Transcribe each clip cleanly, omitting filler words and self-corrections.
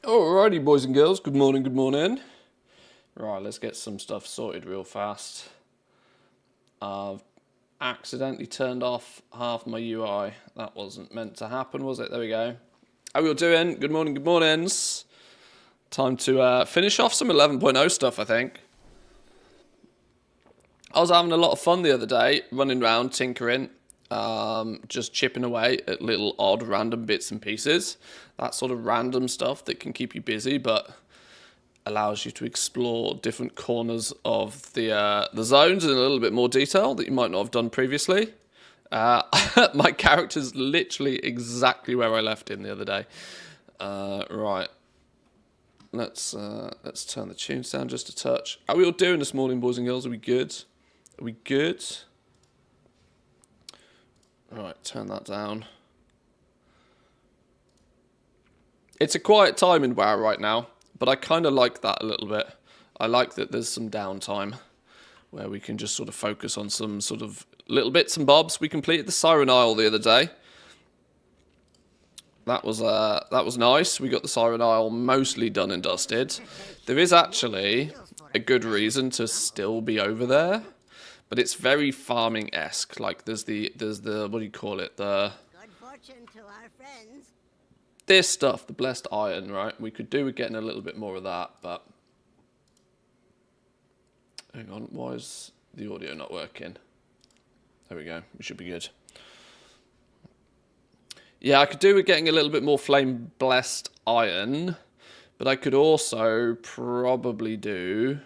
Alrighty, boys and girls, good morning, good morning. Right, let's get some stuff sorted real fast. I've accidentally turned off half my UI. That wasn't meant to happen, was it? There we go. How we all doing? Good morning, good mornings. Time to finish off some 11.0 stuff, I think. I was having a lot of fun the other day, running around, tinkering, just chipping away at little odd random bits and pieces. That sort of random stuff that can keep you busy, but allows you to explore different corners of the zones in a little bit more detail that you might not have done previously. My character's literally exactly where I left him the other day. Right. Let's turn the tunes down just a touch. How are we all doing this morning, boys and girls? Are we good? Are we good? Right, turn that down. It's a quiet time in WoW right now, but I kind of like that a little bit. I like that there's some downtime where we can just sort of focus on some sort of little bits and bobs. We completed the Siren Isle the other day. That was nice. We got the Siren Isle mostly done and dusted. There is actually a good reason to still be over there, but it's very farming-esque. Like there's the what do you call it? The Good fortune to our friends. This stuff, the blessed iron, right? We could do with getting a little bit more of that, but hang on, why is the audio not working? There we go. We should be good. Yeah, I could do with getting a little bit more flame blessed iron, but I could also probably do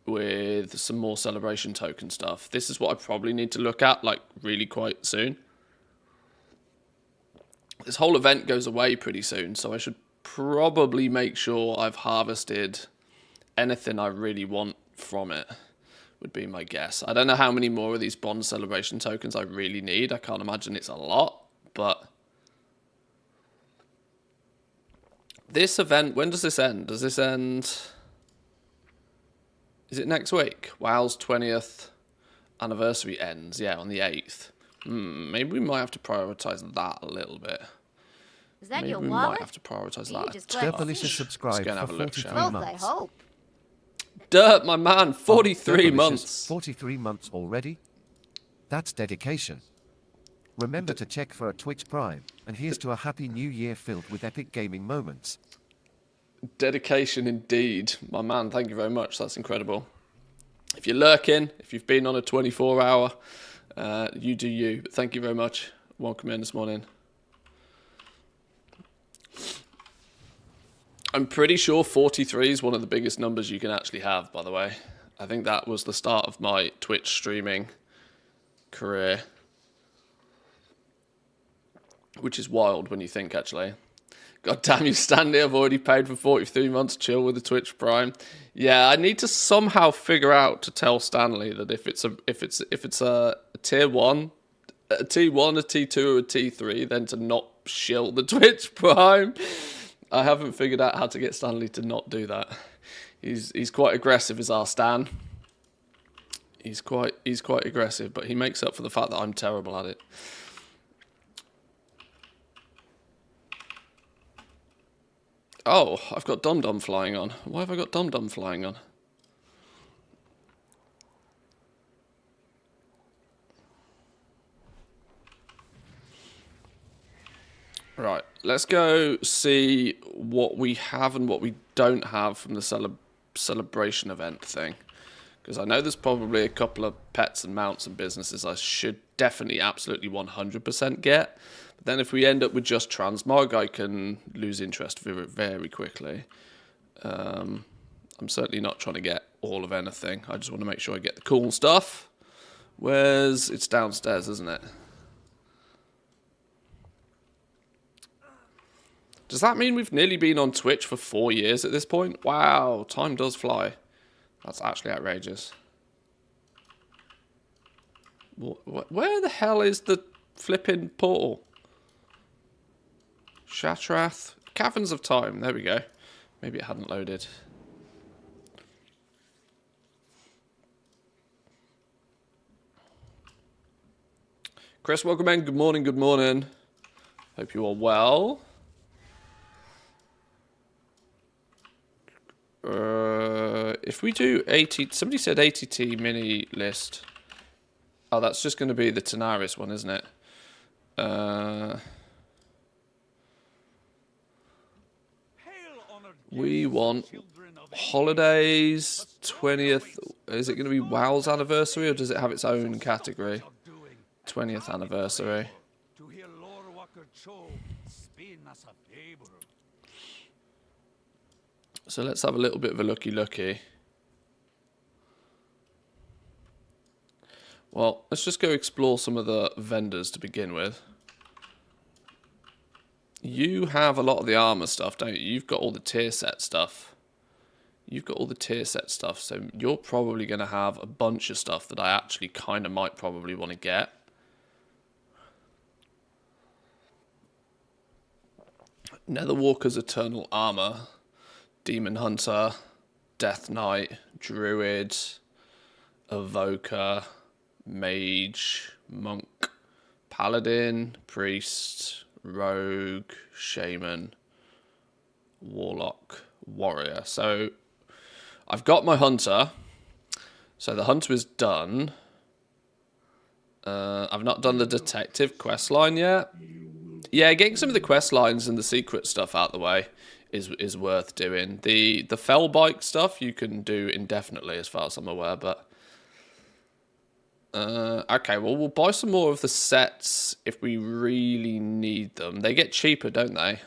with some more celebration token stuff. This is what I probably need to look at, like, really quite soon. This whole event goes away pretty soon, so I should probably make sure I've harvested anything I really want from it, would be my guess. I don't know how many more of these bronze celebration tokens I really need. I can't imagine it's a lot, but this event, when does this end? Does this end... Is it next week? WoW's 20th anniversary ends, yeah, on the 8th. Maybe we might have to prioritize that a little bit. Is that Maybe your we wallet? might have to prioritize that. just Sturpolish has subscribed Let's go and have for a look, 43 shall we? Both, I months. hope. Dirt, my man, 43 Sturpolish months. is 43 months already? That's dedication. Remember to check for a Twitch Prime, and here's to a happy new year filled with epic gaming moments. Dedication indeed, my man. Thank you very much. That's incredible. If you're lurking, if you've been on a 24-hour, you do you. But thank you very much. Welcome in this morning. I'm pretty sure 43 is one of the biggest numbers you can actually have, by the way. I think that was the start of my Twitch streaming career, which is wild when you think, actually. God damn you, Stanley, I've already paid for 43 months. Chill with the Twitch Prime. Yeah, I need to somehow figure out to tell Stanley that if it's a tier 1, a T1, a T2, or a T3, then to not shill the Twitch Prime. I haven't figured out how to get Stanley to not do that. He's quite aggressive, is our Stan. He's quite aggressive, but he makes up for the fact that I'm terrible at it. Oh, I've got Dum Dum flying on. Why have I got Dum Dum flying on? Right, let's go see what we have and what we don't have from the celebration event thing. Because I know there's probably a couple of pets and mounts and businesses I should definitely absolutely 100% get. But then if we end up with just Transmog, I can lose interest very, very quickly. I'm certainly not trying to get all of anything. I just want to make sure I get the cool stuff. It's downstairs, isn't it? Does that mean we've nearly been on Twitch for 4 years at this point? Wow, time does fly. That's actually outrageous. Where the hell is the flipping portal? Shatrath. Caverns of Time. There we go. Maybe it hadn't loaded. Chris, welcome in. Good morning, good morning. Hope you are well. If we do 80... Somebody said ATT mini list. Oh, that's just going to be the Tanaris one, isn't it? We want holidays, 20th. Is it going to be WoW's anniversary or does it have its own category? 20th anniversary. So let's have a little bit of a looky. Well, let's just go explore some of the vendors to begin with. You have a lot of the armor stuff, don't you? You've got all the tier set stuff. So you're probably going to have a bunch of stuff that I actually kind of might probably want to get. Netherwalker's Eternal Armor, Demon Hunter, Death Knight, Druid, Evoker, Mage, Monk, Paladin, Priest, Rogue, Shaman, Warlock, Warrior. So I've got my Hunter. So the Hunter is done. I've not done the Detective quest line yet. Yeah, getting some of the quest lines and the secret stuff out the way is worth doing. The Fellbike stuff you can do indefinitely as far as I'm aware, but okay, well, we'll buy some more of the sets if we really need them. They get cheaper, don't they?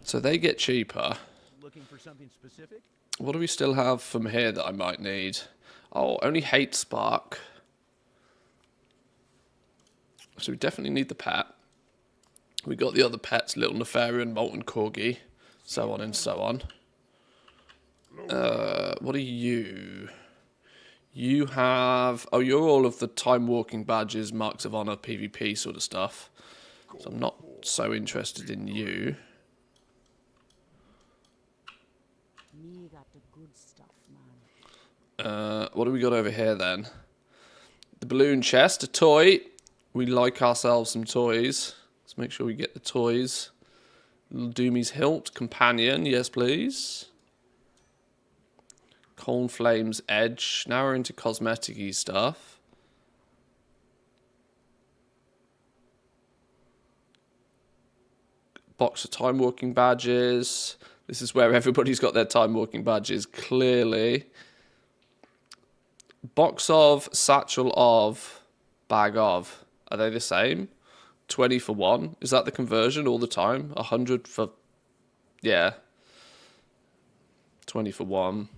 So they get cheaper. Looking for something specific? What do we still have from here that I might need? Oh, only Hate Spark. So we definitely need the pet. We got the other pets, Little Nefarian, Molten Corgi, so on and so on. What are you? You have... Oh, you're all of the Time Walking badges, Marks of Honor, PvP sort of stuff. So I'm not so interested in you. What do we got over here then? The balloon chest, a toy. We like ourselves some toys. Let's make sure we get the toys. Little Doomy's Hilt, companion, yes please. Corn Flames Edge. Now we're into cosmetic-y stuff. Box of Time Walking badges. This is where everybody's got their Time Walking badges, clearly. Box of, satchel of, bag of. Are they the same? 20 for 1. Is that the conversion all the time? 100 for... Yeah. 20 for 1.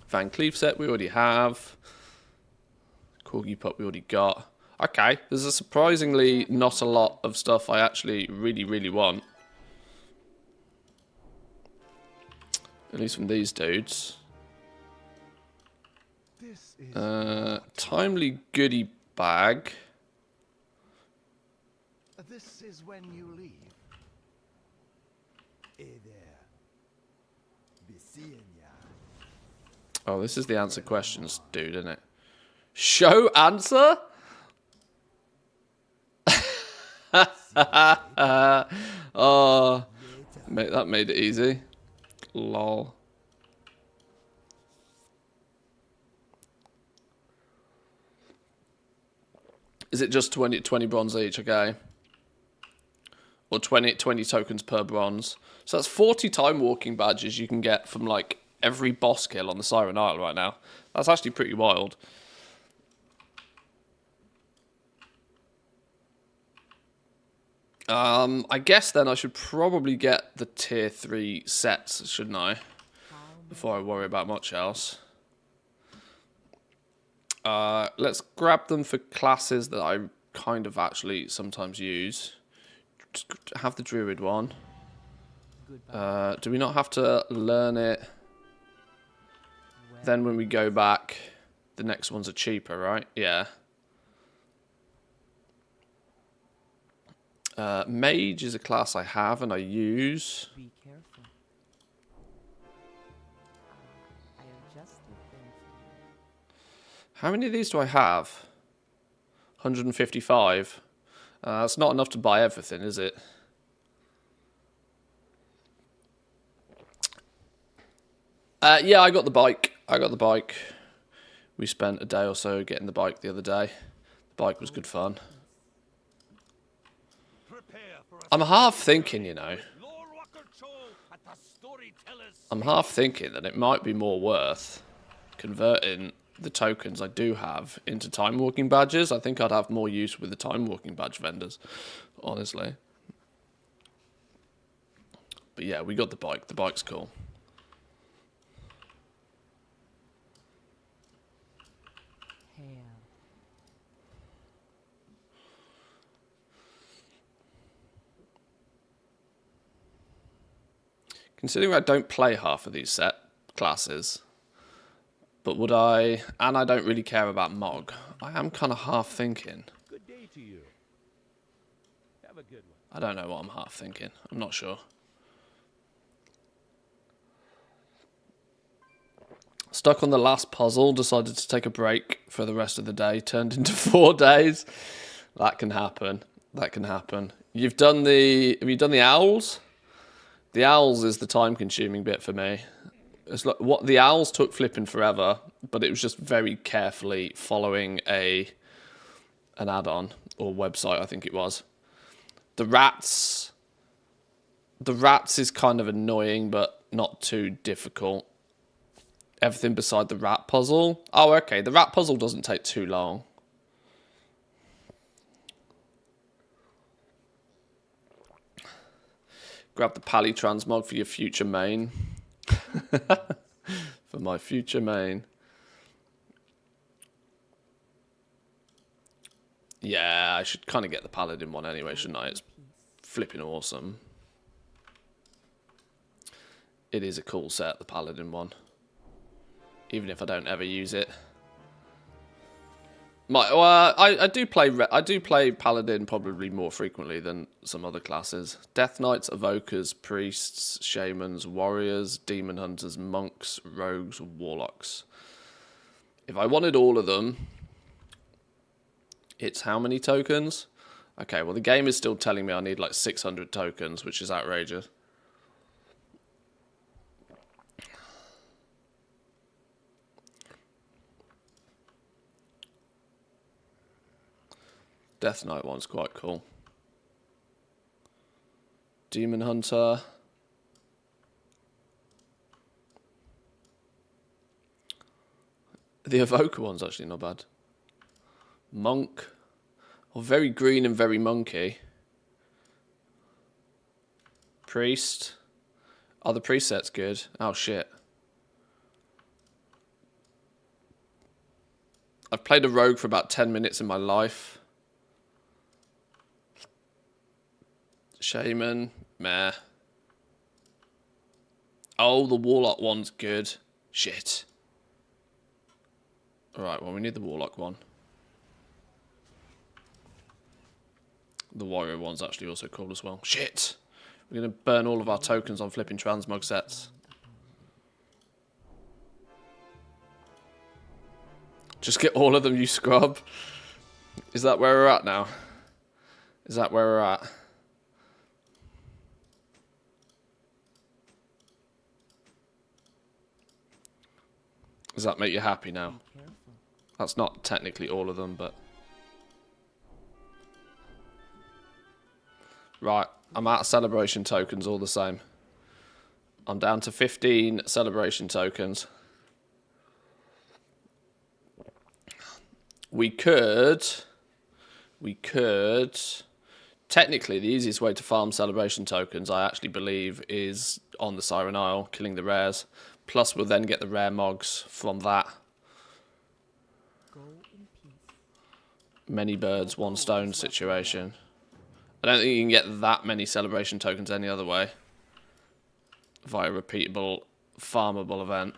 Van Cleef set we already have. Corgi Pup we already got. Okay, there's a surprisingly not a lot of stuff I actually really want. At least from these dudes. Timely goodie bag. This is when you leave. Hey there. Be seeing ya. Oh, this is the answer questions, dude, isn't it? Show answer? Oh, mate, that made it easy. Lol. Is it just 20 bronze each, okay? Or 20 tokens per bronze. So that's 40 time walking badges you can get from like every boss kill on the Siren Isle right now. That's actually pretty wild. I guess then I should probably get the tier 3 sets, shouldn't I? Before I worry about much else. Let's grab them for classes that I kind of actually sometimes use. Just have the Druid one. Do we not have to learn it? Then when we go back, the next ones are cheaper, right? Yeah. Mage is a class I have and I use. Be careful. I adjust the thing. How many of these do I have? 155. That's not enough to buy everything, is it? Yeah, I got the bike. We spent a day or so getting the bike the other day. The bike was good fun. I'm half thinking, you know. I'm half thinking that it might be more worth converting the tokens I do have into time walking badges. I think I'd have more use with the time walking badge vendors, honestly. But yeah, we got the bike. The bike's cool. Hail. Considering I don't play half of these set classes, but would I, and I don't really care about Mog, I am kind of half thinking. Good day to you. Have a good one. I don't know what I'm half thinking. I'm not sure. Stuck on the last puzzle, decided to take a break for the rest of the day, turned into 4 days. That can happen. That can happen. Have you done the owls? The owls is the time consuming bit for me. It's like what the owls took flipping forever, but it was just very carefully following an add-on or website, I think it was. The rats is kind of annoying, but not too difficult. Everything beside the rat puzzle. Oh, okay. The rat puzzle doesn't take too long. Grab the Pally Transmog for your future main. For my future main. Yeah, I should kind of get the Paladin one anyway, shouldn't I? It's flipping awesome. It is a cool set, the Paladin one. Even if I don't ever use it. I do play Paladin probably more frequently than some other classes. Death Knights, Evokers, Priests, Shamans, Warriors, Demon Hunters, Monks, Rogues, Warlocks. If I wanted all of them, it's how many tokens? Okay, well the game is still telling me I need like 600 tokens, which is outrageous. Death Knight one's quite cool. Demon Hunter. The Evoker one's actually not bad. Monk. Well, very green and very monkey. Priest. Oh, the priest set's good. Oh, shit. I've played a rogue for about 10 minutes in my life. Shaman, meh. Oh, the Warlock one's good. Shit. Alright, well, we need the Warlock one. The Warrior one's actually also cool as well. Shit! We're going to burn all of our tokens on flipping Transmog sets. Just get all of them, you scrub. Is that where we're at now? Is that where we're at? Does that make you happy now? That's not technically all of them, but... Right, I'm out of celebration tokens all the same. I'm down to 15 celebration tokens. We could... Technically, the easiest way to farm celebration tokens, I actually believe, is on the Siren Isle, killing the rares. Plus, we'll then get the rare mogs from that. Go in peace. Many birds, one stone situation. I don't think you can get that many celebration tokens any other way. Via a repeatable, farmable event.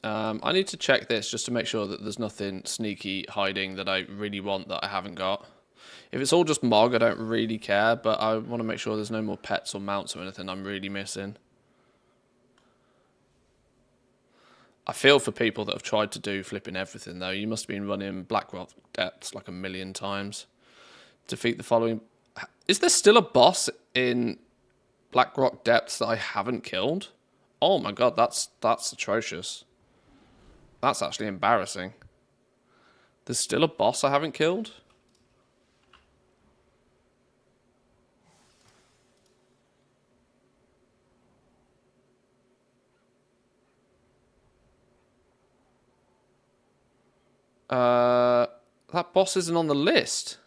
I need to check this just to make sure that there's nothing sneaky hiding that I really want that I haven't got. If it's all just Mog, I don't really care, but I want to make sure there's no more pets or mounts or anything I'm really missing. I feel for people that have tried to do flipping everything, though. You must have been running Blackrock Depths like 1,000,000 times. Defeat the following... Is there still a boss in Blackrock Depths that I haven't killed? Oh my god, that's atrocious. That's actually embarrassing. There's still a boss I haven't killed? That boss isn't on the list.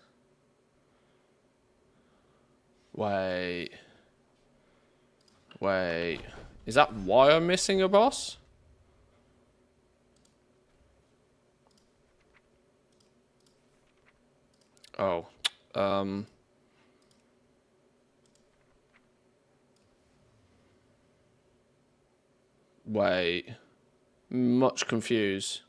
Wait. Is that why I'm missing a boss? Oh. Wait. Much confused.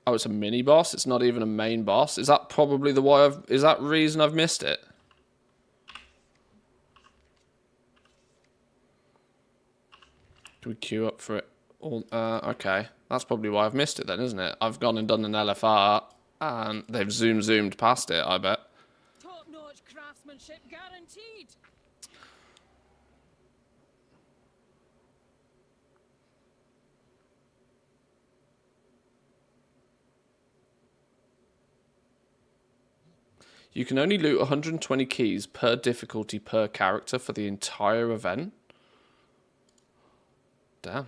Oh, it's a mini boss. It's not even a main boss. Is that probably the why I've? Is that reason I've missed it? Do we queue up for it? All, okay, that's probably why I've missed it then, isn't it? I've gone and done an LFR, and they've zoomed past it. I bet. Top-notch craftsmanship guaranteed. You can only loot 120 keys per difficulty per character for the entire event. Damn.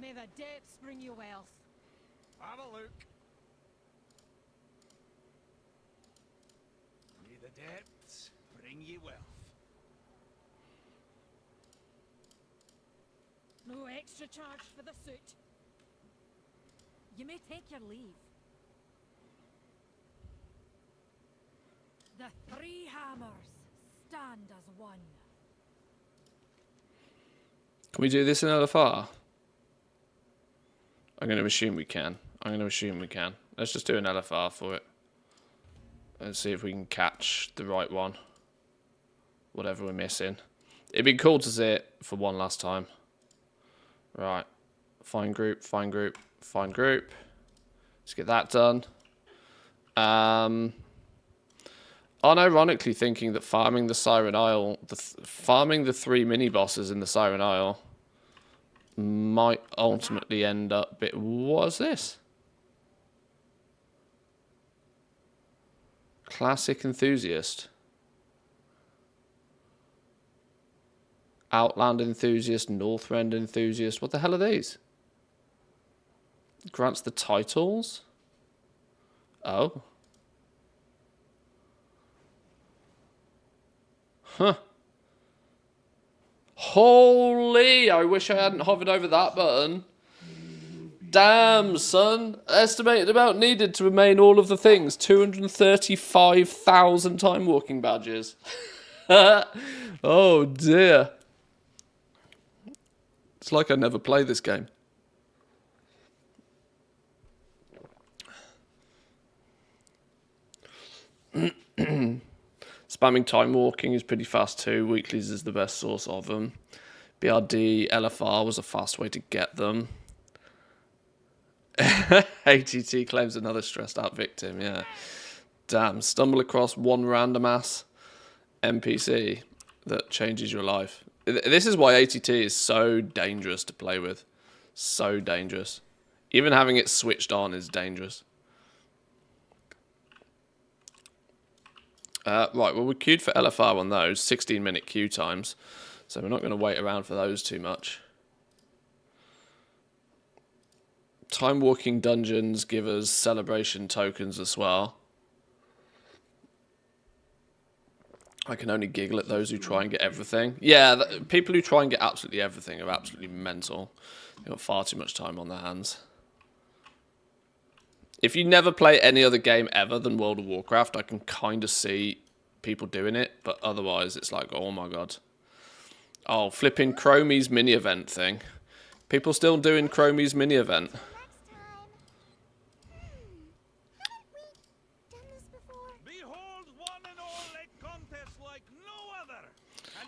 May the depths bring you wealth. Have a look. May the depths bring you wealth. No extra charge for the suit. You may take your leave. The three hammers stand as one. Can we do this in LFR? I'm going to assume we can. Let's just do an LFR for it. Let's see if we can catch the right one. Whatever we're missing. It'd be cool to see it for one last time. Right. Find group. Let's get that done. Unironically thinking that farming the Siren Isle, farming the 3 mini bosses in the Siren Isle might ultimately end up what's this? Classic Enthusiast. Outland Enthusiast, Northrend Enthusiast. What the hell are these? Grants the titles? Oh. Huh. Holy! I wish I hadn't hovered over that button. Damn, son. Estimated amount needed to remain all of the things. 235,000 time walking badges. Oh, dear. It's like I never play this game. Spamming time walking is pretty fast too. Weeklies is the best source of them. BRD, LFR was a fast way to get them. ATT claims another stressed out victim, yeah. Damn, stumble across one random ass NPC that changes your life. This is why ATT is so dangerous to play with. So dangerous. Even having it switched on is dangerous. Right, well, we queued for LFR on those, 16-minute queue times, so we're not going to wait around for those too much. Time walking dungeons give us celebration tokens as well. I can only giggle at those who try and get everything. Yeah, people who try and get absolutely everything are absolutely mental. They've got far too much time on their hands. If you never play any other game ever than World of Warcraft, I can kind of see people doing it, but otherwise it's like, oh my god. Oh, flipping Chromie's mini event thing. People still doing Chromie's mini event. Next time. Haven't we done this before? Behold one and all a contest like no other.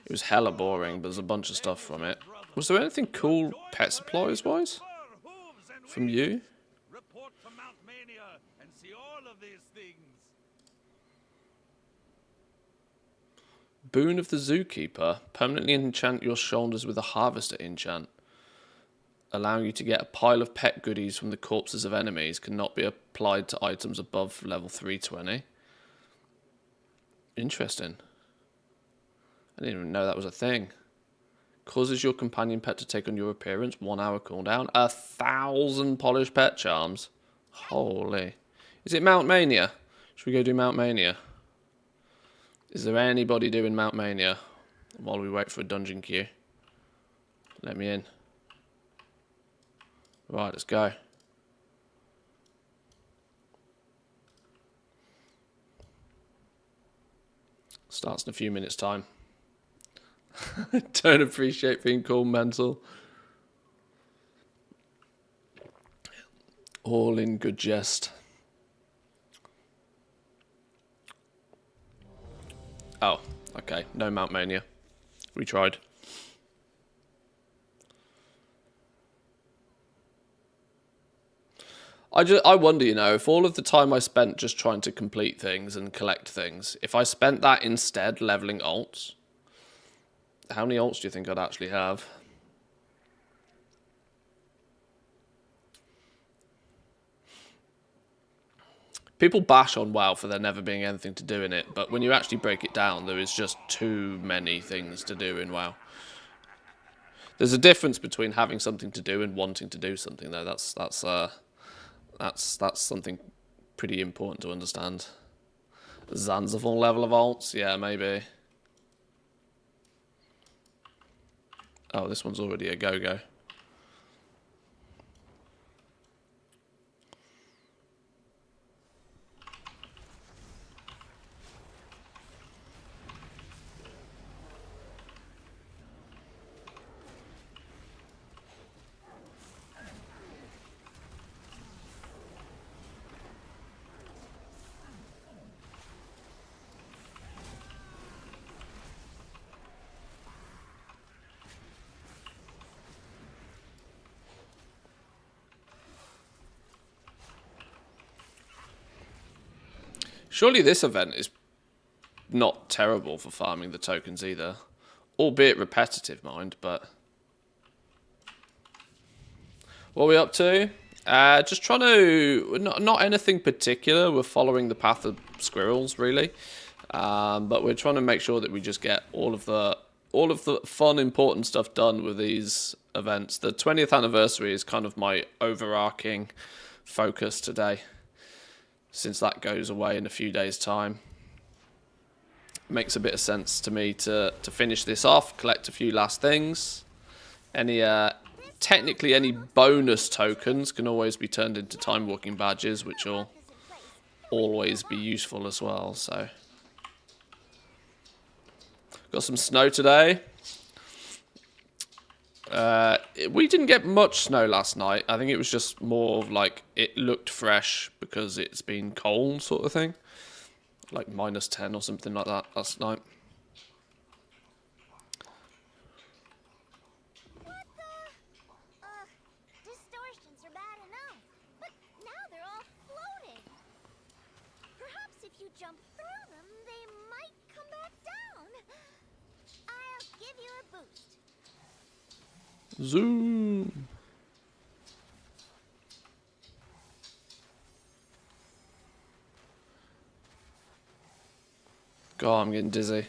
It was hella boring, but there's a bunch of stuff from it. Was there anything cool pet supplies wise from you? Report to Mount Mania and see all of these things. Boon of the Zookeeper. Permanently enchant your shoulders with a harvester enchant. Allowing you to get a pile of pet goodies from the corpses of enemies. Cannot be applied to items above level 320. Interesting. I didn't even know that was a thing. Causes your companion pet to take on your appearance. 1 hour cooldown. 1,000 polished pet charms. Holy. Is it Mount Mania? Should we go do Mount Mania? Is there anybody doing Mount Mania while we wait for a dungeon queue? Let me in. Right, let's go. Starts in a few minutes' time. Don't appreciate being called mental. All in good jest. Oh, okay. No Mount Mania. We tried. I wonder, you know, if all of the time I spent just trying to complete things and collect things, if I spent that instead leveling alts, how many alts do you think I'd actually have? People bash on WoW for there never being anything to do in it, but when you actually break it down, there is just too many things to do in WoW. There's a difference between having something to do and wanting to do something, though. That's something pretty important to understand. Zanzibar level of alts? Yeah, maybe. Oh, this one's already a go-go. Surely this event is not terrible for farming the tokens either. Albeit repetitive, mind, but... What are we up to? Just trying to... Not anything particular. We're following the path of squirrels, really. But we're trying to make sure that we just get all of the fun, important stuff done with these events. The 20th anniversary is kind of my overarching focus today, since that goes away in a few days' time. Makes a bit of sense to me to finish this off, collect a few last things. Technically any bonus tokens can always be turned into time walking badges, which will always be useful as well. So got some snow today. We didn't get much snow last night. I think it was just more of like it looked fresh because it's been cold sort of thing. Like -10 or something like that last night. What the? Distortions are bad enough, but now they're all floating. Perhaps if you jump through them, they might come back down. I'll give you a boost. Zoom. God, I'm getting dizzy.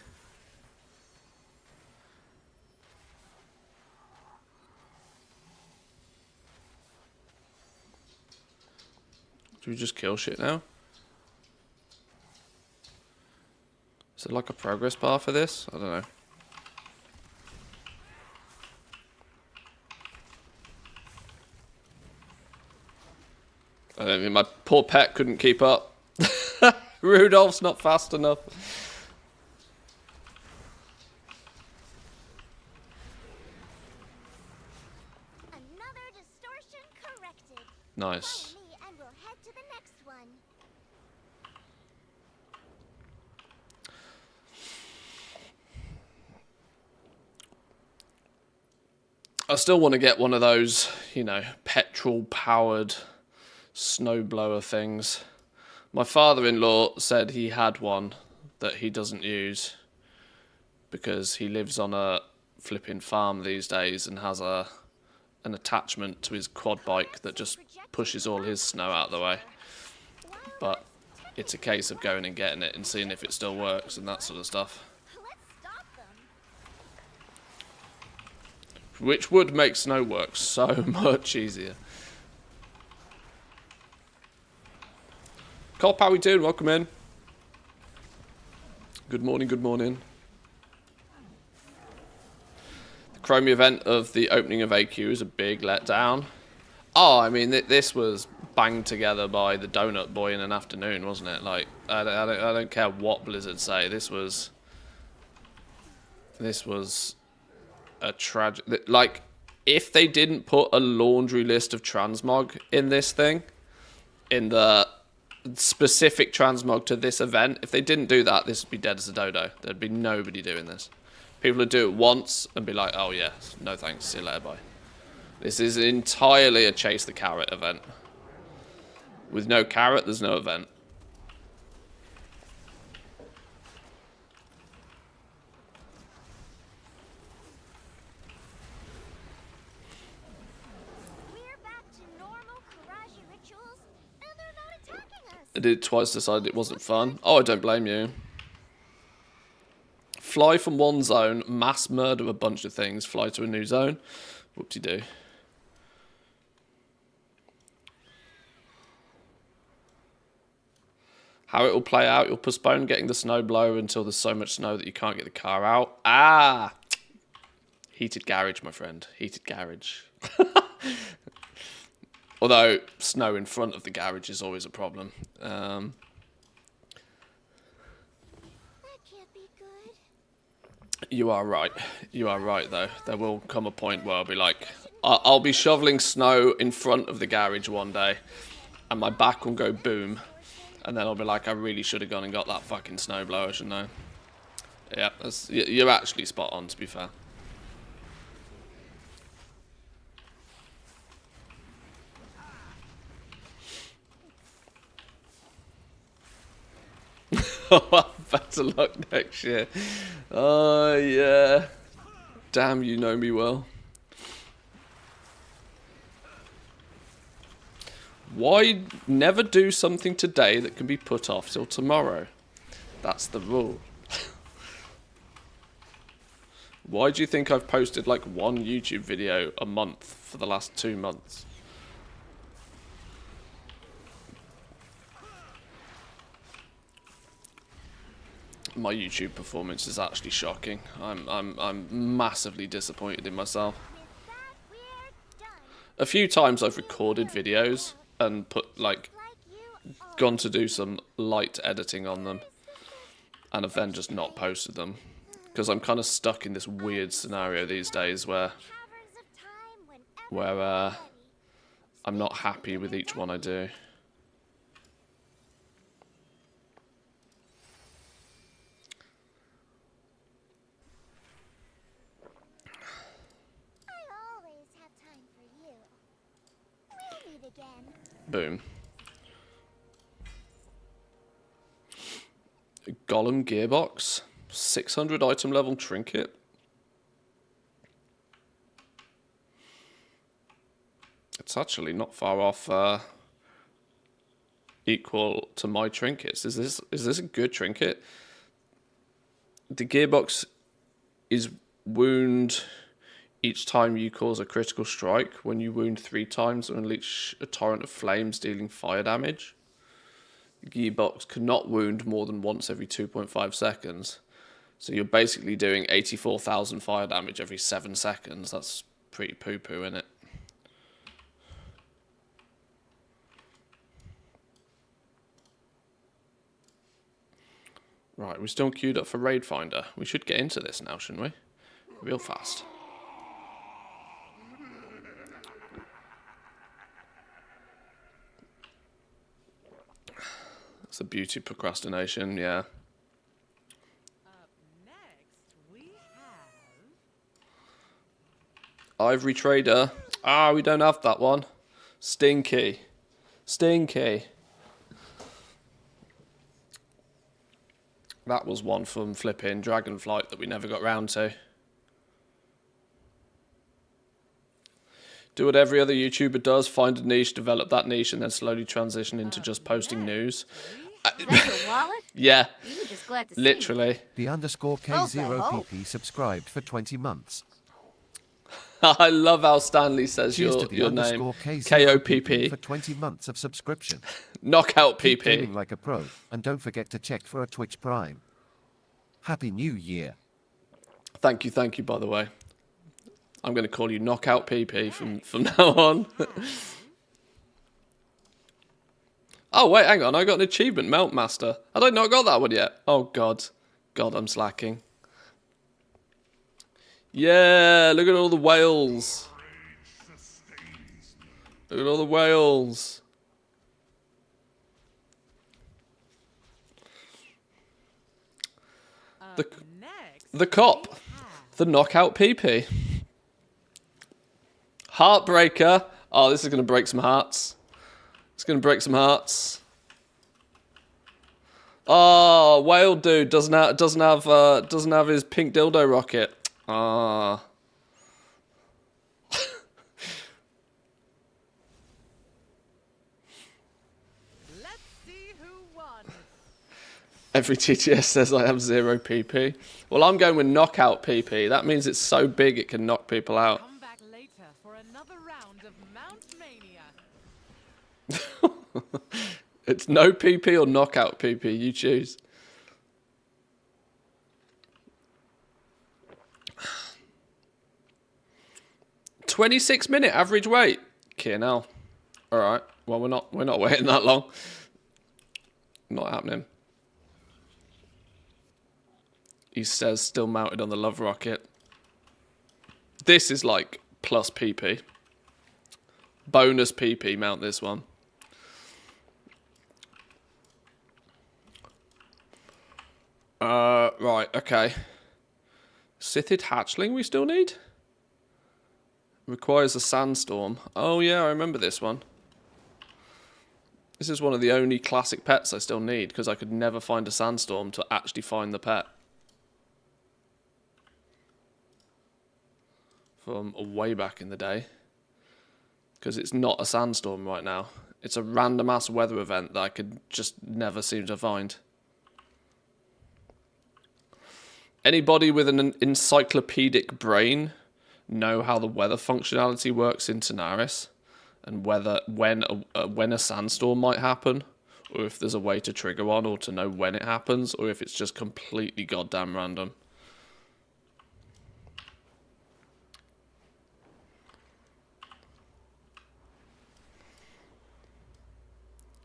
Do we just kill shit now? Is it like a progress bar for this? I don't know. I don't think my poor pet couldn't keep up. Rudolph's not fast enough. Nice. Follow me and we'll head to the next one. I still want to get one of those, you know, petrol-powered snowblower things. My father-in-law said he had one that he doesn't use because he lives on a flipping farm these days and has an attachment to his quad bike that just pushes all his snow out of the way. But it's a case of going and getting it and seeing if it still works and that sort of stuff. Let's stop them. Which would make snow work so much easier. Cole, how we doing? Welcome in. Good morning, good morning. The Chromie event of the opening of AQ is a big letdown. Oh, I mean, this was banged together by the Donut Boy in an afternoon, wasn't it? Like, I don't care what Blizzard say. This was a tragic. Like, if they didn't put a laundry list of Transmog in this thing, in the specific Transmog to this event, if they didn't do that, this would be dead as a dodo. There'd be nobody doing this. People would do it once and be like, oh yeah, no thanks, see you later, bye. This is entirely a chase the carrot event. With no carrot, there's no event. We're back to normal Karaji rituals, and they're not attacking us. I did it twice, decided it wasn't fun. Oh, I don't blame you. Fly from one zone, mass murder a bunch of things, fly to a new zone. Whoop-de-doo. How it will play out, you'll postpone getting the snowblower until there's so much snow that you can't get the car out. Ah! Heated garage, my friend. Heated garage. Although, snow in front of the garage is always a problem. That can't be good. You are right. You are right, though. There will come a point where I'll be like, I'll be shoveling snow in front of the garage one day, and my back will go boom, and then I'll be like, I really should have gone and got that fucking snowblower, shouldn't I? Yeah, you're actually spot on, to be fair. Better luck next year. Oh, yeah. Damn, you know me well. Why never do something today that can be put off till tomorrow? That's the rule. Why do you think I've posted like one YouTube video a month for the last 2 months? My YouTube performance is actually shocking. I'm massively disappointed in myself. With that, we're done. A few times I've recorded videos and put like gone to do some light editing on them and have then just not posted them because I'm kind of stuck in this weird scenario these days where Caverns of time whenever where you're ready. I'm not happy with each one I do. I'll always have time for you. We'll meet again. Boom. Golem gearbox, 600 item level trinket. It's actually not far off equal to my trinkets. Is this a good trinket? The gearbox is wound each time you cause a critical strike. When you wound 3 times, or unleash a torrent of flames, dealing fire damage. The gearbox cannot wound more than once every 2.5 seconds. So you're basically doing 84,000 fire damage every 7 seconds. That's pretty poo-poo, isn't it? Right, we're still queued up for Raid Finder. We should get into this now, shouldn't we? Real fast. It's the beauty of procrastination, yeah. Up next, we have... Ivory Trader. Ah, we don't have that one. Stinky. Stinky. That was one from flipping Dragonflight that we never got round to. Do what every other YouTuber does, find a niche, develop that niche, and then slowly transition into just posting news. Is that your wallet? Yeah, You were just glad to see literally. The underscore K0PP subscribed for 20 months. I love how Stanley says Cheers to the your name. underscore KOPP. for 20 months of subscription. Knockout Keep gaming PP. like a pro, and don't forget to check for a Twitch Prime. Happy New Year. Thank you, by the way. I'm going to call you Knockout PP from now on. Oh, wait, hang on. I got an achievement, Melt Master. Had I not got that one yet? Oh, God. God, I'm slacking. Yeah, look at all the whales. Look at all the whales. The cop. The Knockout PP. Heartbreaker. Oh, this is going to break some hearts. It's going to break some hearts. Oh, whale dude doesn't have his pink dildo rocket. Ah. Let's see who won. Every TTS says I have 0 PP. Well, I'm going with knockout PP. That means it's so big it can knock people out. Come back later for another round of Mount Mania. It's no PP or knockout PP. You choose. $26-minute average wait. Okay, now. All right. Well, we're not waiting that long. Not happening. He says still mounted on the love rocket. This is like plus PP. Bonus PP mount this one. Right, okay. Sithid hatchling we still need? Requires a sandstorm. Oh yeah, I remember this one. This is one of the only classic pets I still need because I could never find a sandstorm to actually find the pet. From way back in the day. Because it's not a sandstorm right now. It's a random ass weather event that I could just never seem to find. Anybody with an encyclopedic brain know how the weather functionality works in Tanaris? And when a sandstorm might happen? Or if there's a way to trigger one or to know when it happens? Or if it's just completely goddamn random?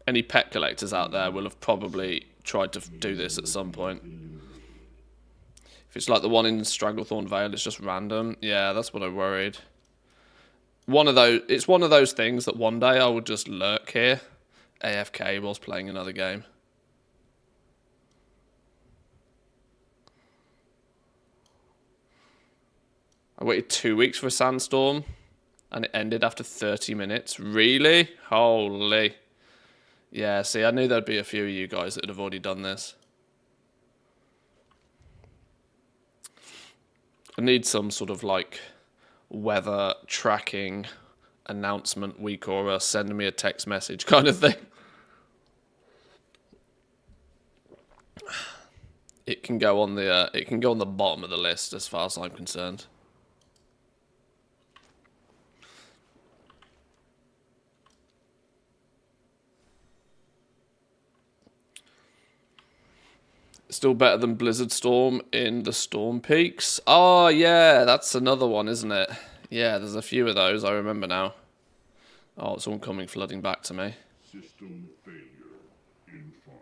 Any pet collectors out there will have probably tried to do this at some point. If it's like the one in Stranglethorn Vale, it's just random. Yeah, that's what I worried. It's one of those things that one day I would just lurk here, AFK, whilst playing another game. I waited 2 weeks for a sandstorm, and it ended after 30 minutes. Really? Holy. Yeah, see, I knew there'd be a few of you guys that would have already done this. I need some sort of like weather tracking announcement week or send me a text message kind of thing. It can go on the bottom of the list as far as I'm concerned. Still better than Blizzard Storm in the Storm Peaks. Oh, yeah, that's another one, isn't it? Yeah, there's a few of those, I remember now. Oh, it's all coming flooding back to me. System failure in 5.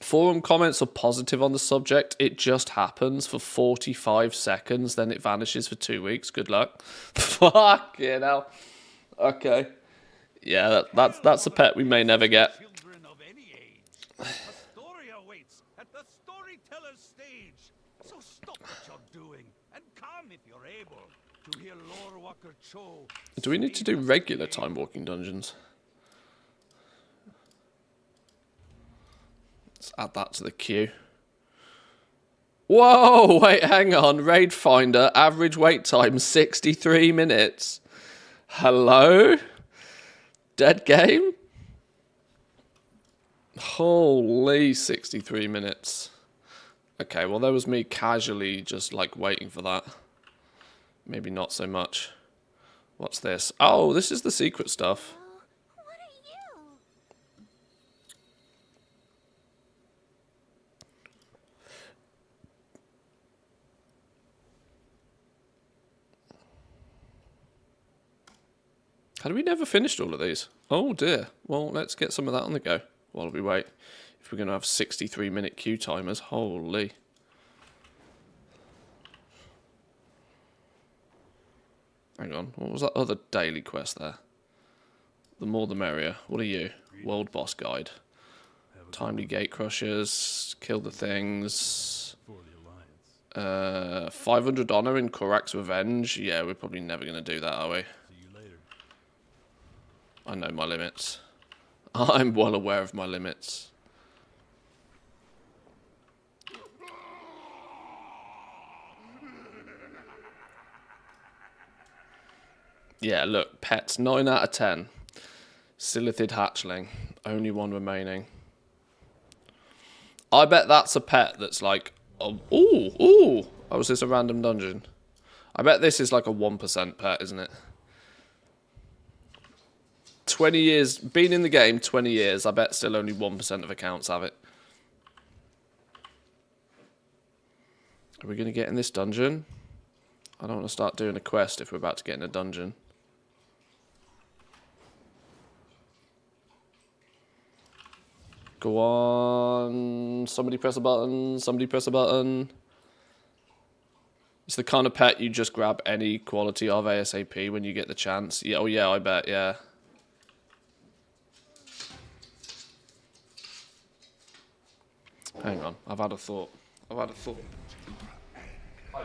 Forum comments are positive on the subject. It just happens for 45 seconds, then it vanishes for 2 weeks. Good luck. Fuck, you know. Okay. Yeah, that's a pet we may never get. Children of any age. A story awaits at the storyteller's stage. So stop what you're doing and come if you're able to hear Lore Walker Cho. Do we need to do regular time walking dungeons? Let's add that to the queue. Whoa, wait, hang on. Raid Finder, average wait time 63 minutes. Hello? Dead game? Holy 63 minutes. Okay, well, there was me casually just like waiting for that. Maybe not so much. What's this? Oh, this is the secret stuff. What are you? How do we never finished all of these? Oh dear. Well, let's get some of that on the go while we wait. If we're going to have 63-minute queue timers, holy. Hang on, what was that other daily quest there? The more the merrier. What are you? World Boss Guide. Timely Gate Crushers. Kill the things. 500 honor in Korak's Revenge. Yeah, we're probably never going to do that, are we? I know my limits. I'm well aware of my limits. Yeah, look, pets, 9 out of 10. Silithid hatchling, only one remaining. I bet that's a pet that's like, oh, ooh, oh, was this a random dungeon? I bet this is like a 1% pet, isn't it? 20 years, been in the game 20 years, I bet still only 1% of accounts have it. Are we going to get in this dungeon? I don't want to start doing a quest if we're about to get in a dungeon. Go on, somebody press a button, somebody press a button. It's the kind of pet you just grab any quality of ASAP when you get the chance. Yeah, oh yeah, I bet, yeah. Hang on, I've had a thought. Hi, Joker. Hi.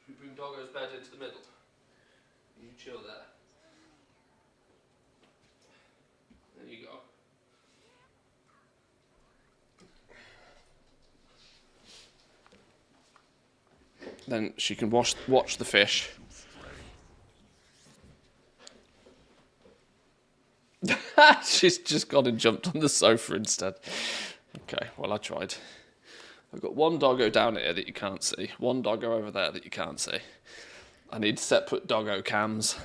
Should we bring Doggo's bed into the middle? You chill there. There you go. Then she can watch the fish. She's just gone and jumped on the sofa instead. Okay, well, I tried. I've got one doggo down here that you can't see. One doggo over there that you can't see. I need separate doggo cams.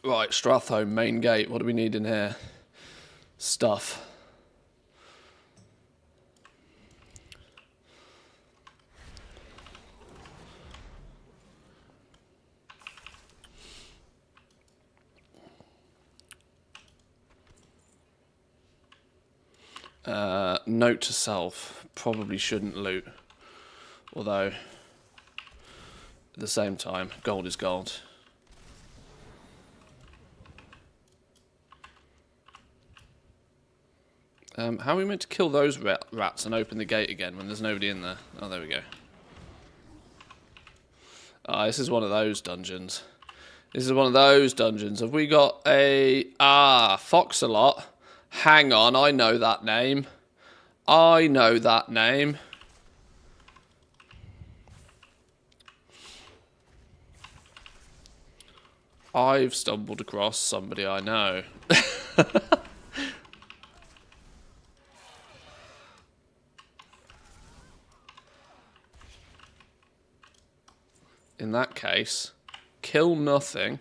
Right, Strathholm, main gate. What do we need in here? Stuff. Note to self, probably shouldn't loot. Although, at the same time, gold is gold. How are we meant to kill those rats and open the gate again when there's nobody in there? Oh, there we go. Ah, this is one of those dungeons. This is one of those dungeons. Have we got a... Ah, Foxalot. Hang on, I know that name. I know that name. I've stumbled across somebody I know. In that case, kill nothing.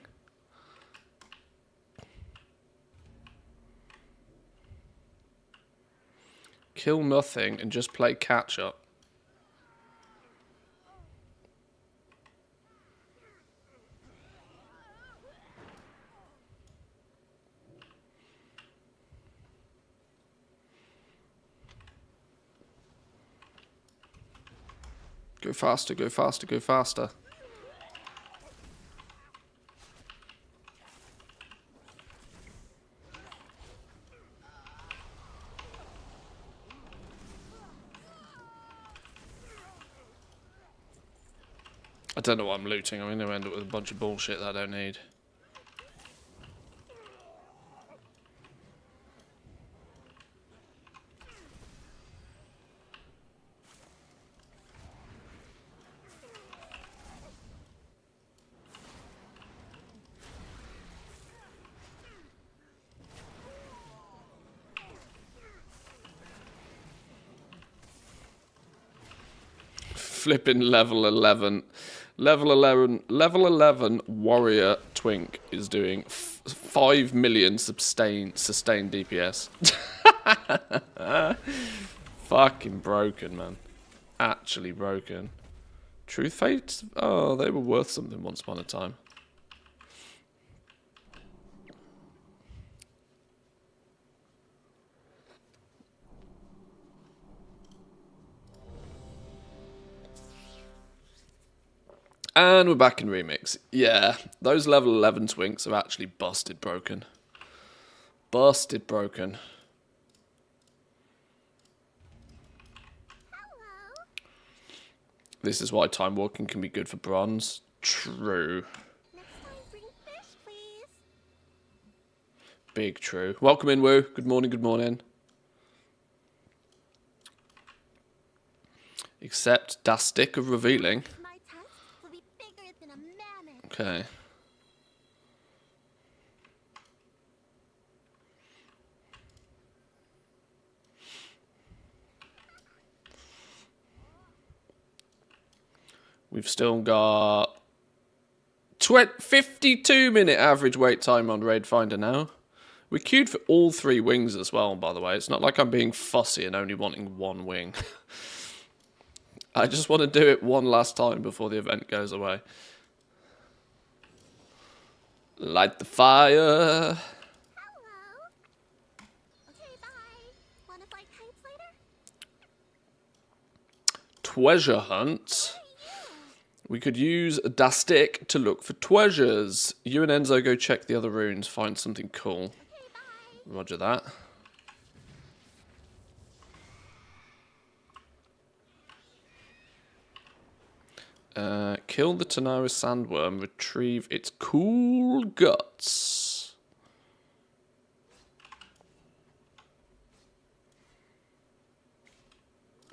Kill nothing and just play catch up. Go faster, go faster, go faster. I don't know what I'm looting. I'm going to end up with a bunch of bullshit that I don't need. Flipping level 11. Level 11 warrior twink is doing 5 million sustained DPS. Fucking broken, man. Actually broken. Truth Fates? Oh, they were worth something once upon a time. And we're back in Remix. Yeah, those level 11 twinks are actually busted broken. Busted broken. Hello. This is why time walking can be good for bronze. True. Next time, bring fish, please. Big true. Welcome in, Woo. Good morning, good morning. Except that stick of revealing. My tusks will be bigger than a mammoth. Okay. We've still got 52-minute average wait time on Raid Finder now. We're queued for all 3 wings as well, by the way. It's not like I'm being fussy and only wanting 1 wing. I just want to do it one last time before the event goes away. Light the fire. Hello. Okay, bye. Wanna fly kites later? Treasure hunt. We could use a stick to look for treasures. You and Enzo go check the other runes, find something cool. Okay, bye. Roger that. Kill the Tanaris sandworm, retrieve its cool guts.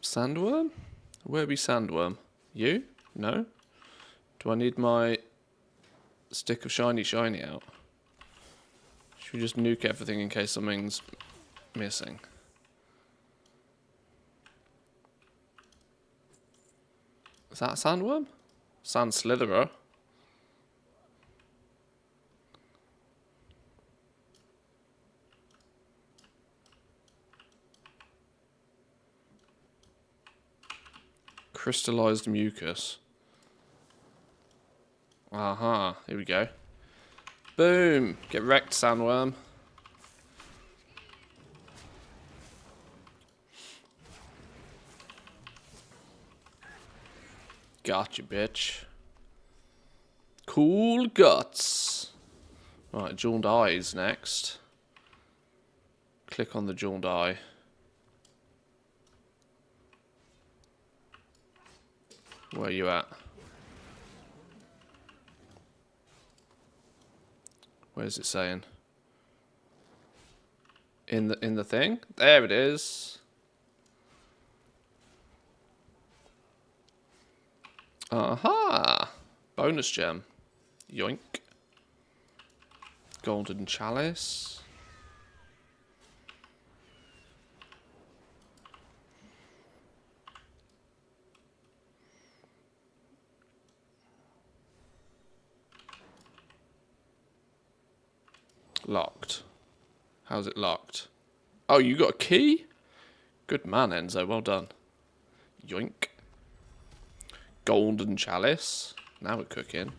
Sandworm? Where be sandworm? You? No? Do I need my stick of shiny out? Should we just nuke everything in case something's missing? Is that a sandworm? Sand slitherer. Crystallized mucus. Aha, here we go. Boom! Get wrecked, sandworm. Gotcha, bitch. Cool guts. Right, jeweled eyes next. Click on the jeweled eye. Where are you at? Where's it saying? In the thing? There it is. Aha! Bonus gem. Yoink. Golden chalice. Locked. How's it locked? Oh, you got a key? Good man, Enzo. Well done. Yoink. Golden chalice. Now we're cooking.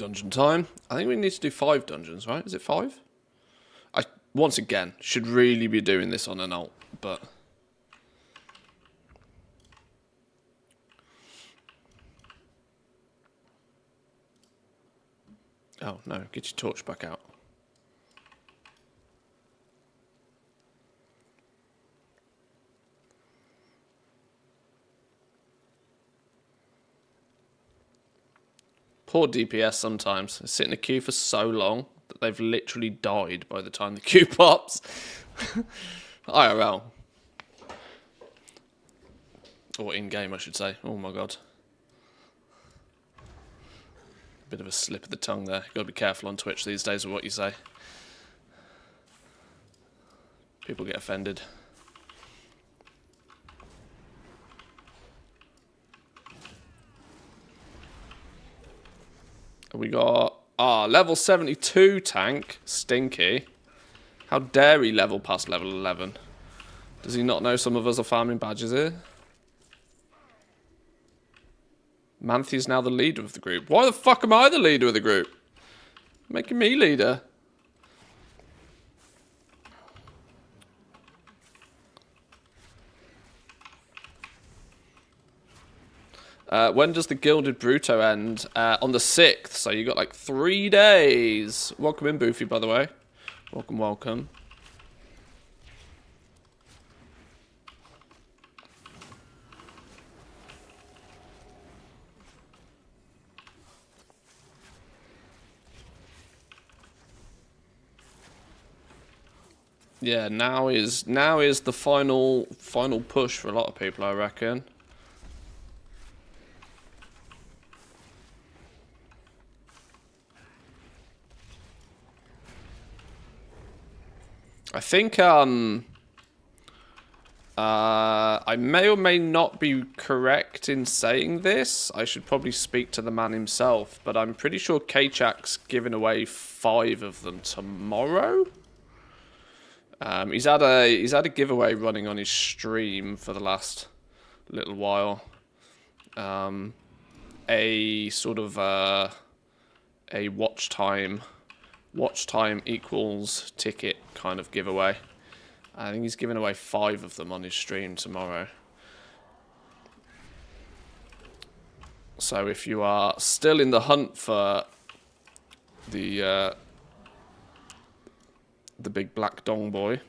Dungeon time. I think we need to do 5 dungeons, right? Is it 5? I, once again, should really be doing this on an alt, but... Oh, no. Get your torch back out. Poor DPS sometimes. They sit in a queue for so long that they've literally died by the time the queue pops. IRL. Or in-game, I should say. Oh my god. Bit of a slip of the tongue there. Gotta be careful on Twitch these days with what you say. People get offended. We got, level 72 tank, Stinky. How dare he level past level 11? Does he not know some of us are farming badges here? Manthi's now the leader of the group. Why the fuck am I the leader of the group? Making me leader. When does the Gilded Bruto end? On the 6th, so you got like 3 days. Welcome in, Boofy, by the way. Welcome, welcome. Yeah, now is the final push for a lot of people, I reckon. I think I may or may not be correct in saying this. I should probably speak to the man himself, but I'm pretty sure K-Chak's giving away 5 of them tomorrow. He's had a giveaway running on his stream for the last little while. A sort of a watch time equals ticket kind of giveaway. I think he's giving away 5 of them on his stream tomorrow. So if you are still in the hunt for the big black Longboi,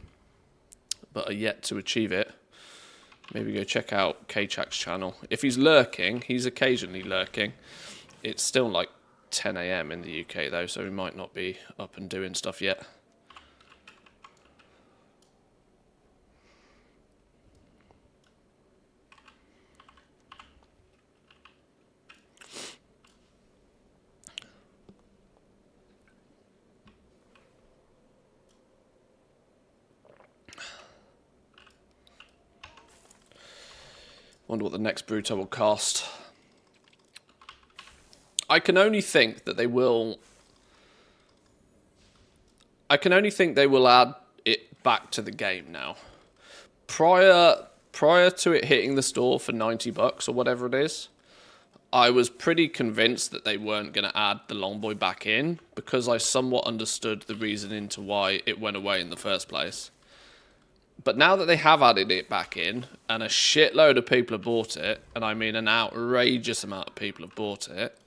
but are yet to achieve it, maybe go check out K-Chak's channel. If he's lurking, he's occasionally lurking. It's still like 10 AM in the UK though, so he might not be up and doing stuff yet. Wonder what the next Bruto will cost. I can only think that they will... I can only think they will add it back to the game now. Prior to it hitting the store for 90 bucks or whatever it is, I was pretty convinced that they weren't going to add the Longboi back in because I somewhat understood the reasoning to why it went away in the first place. But now that they have added it back in, and a shitload of people have bought it, and I mean an outrageous amount of people have bought it,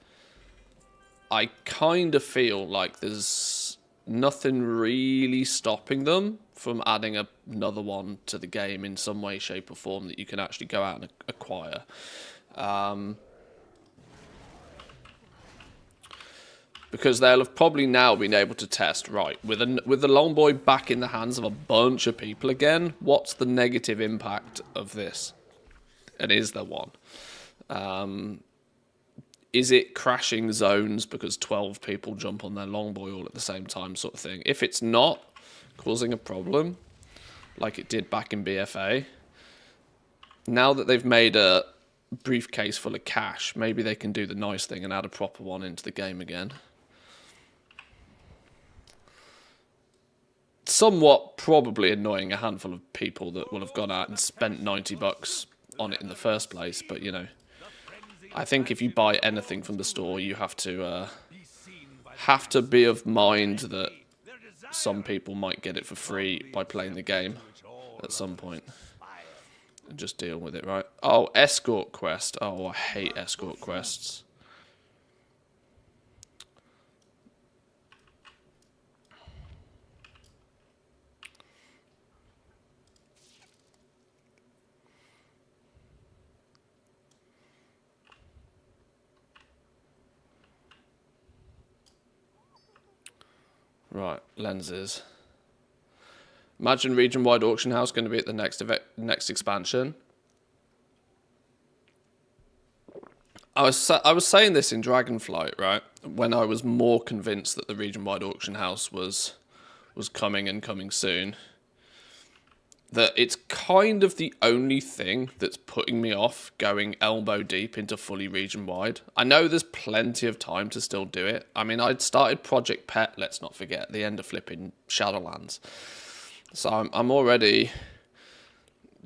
I kind of feel like there's nothing really stopping them from adding another one to the game in some way, shape or form that you can actually go out and acquire. Because they'll have probably now been able to test, right, with the Longboi back in the hands of a bunch of people again, what's the negative impact of this? And is there one? Is it crashing zones because 12 people jump on their Longboi all at the same time sort of thing? If it's not causing a problem, like it did back in BFA, now that they've made a briefcase full of cash, maybe they can do the nice thing and add a proper one into the game again. Somewhat probably annoying a handful of people that will have gone out and spent 90 bucks on it in the first place, but you know, I think if you buy anything from the store, you have to have to be of mind that some people might get it for free by playing the game at some point. And just deal with it, right? Oh, escort quest. Oh, I hate escort quests. Right, lenses. Imagine region-wide auction house going to be at the next expansion. I was saying this in Dragonflight, right? When I was more convinced that the region-wide auction house was coming and coming soon. That it's kind of the only thing that's putting me off going elbow deep into fully region-wide. I know there's plenty of time to still do it. I mean, I'd started Project Pet, let's not forget, the end of flipping Shadowlands. So I'm already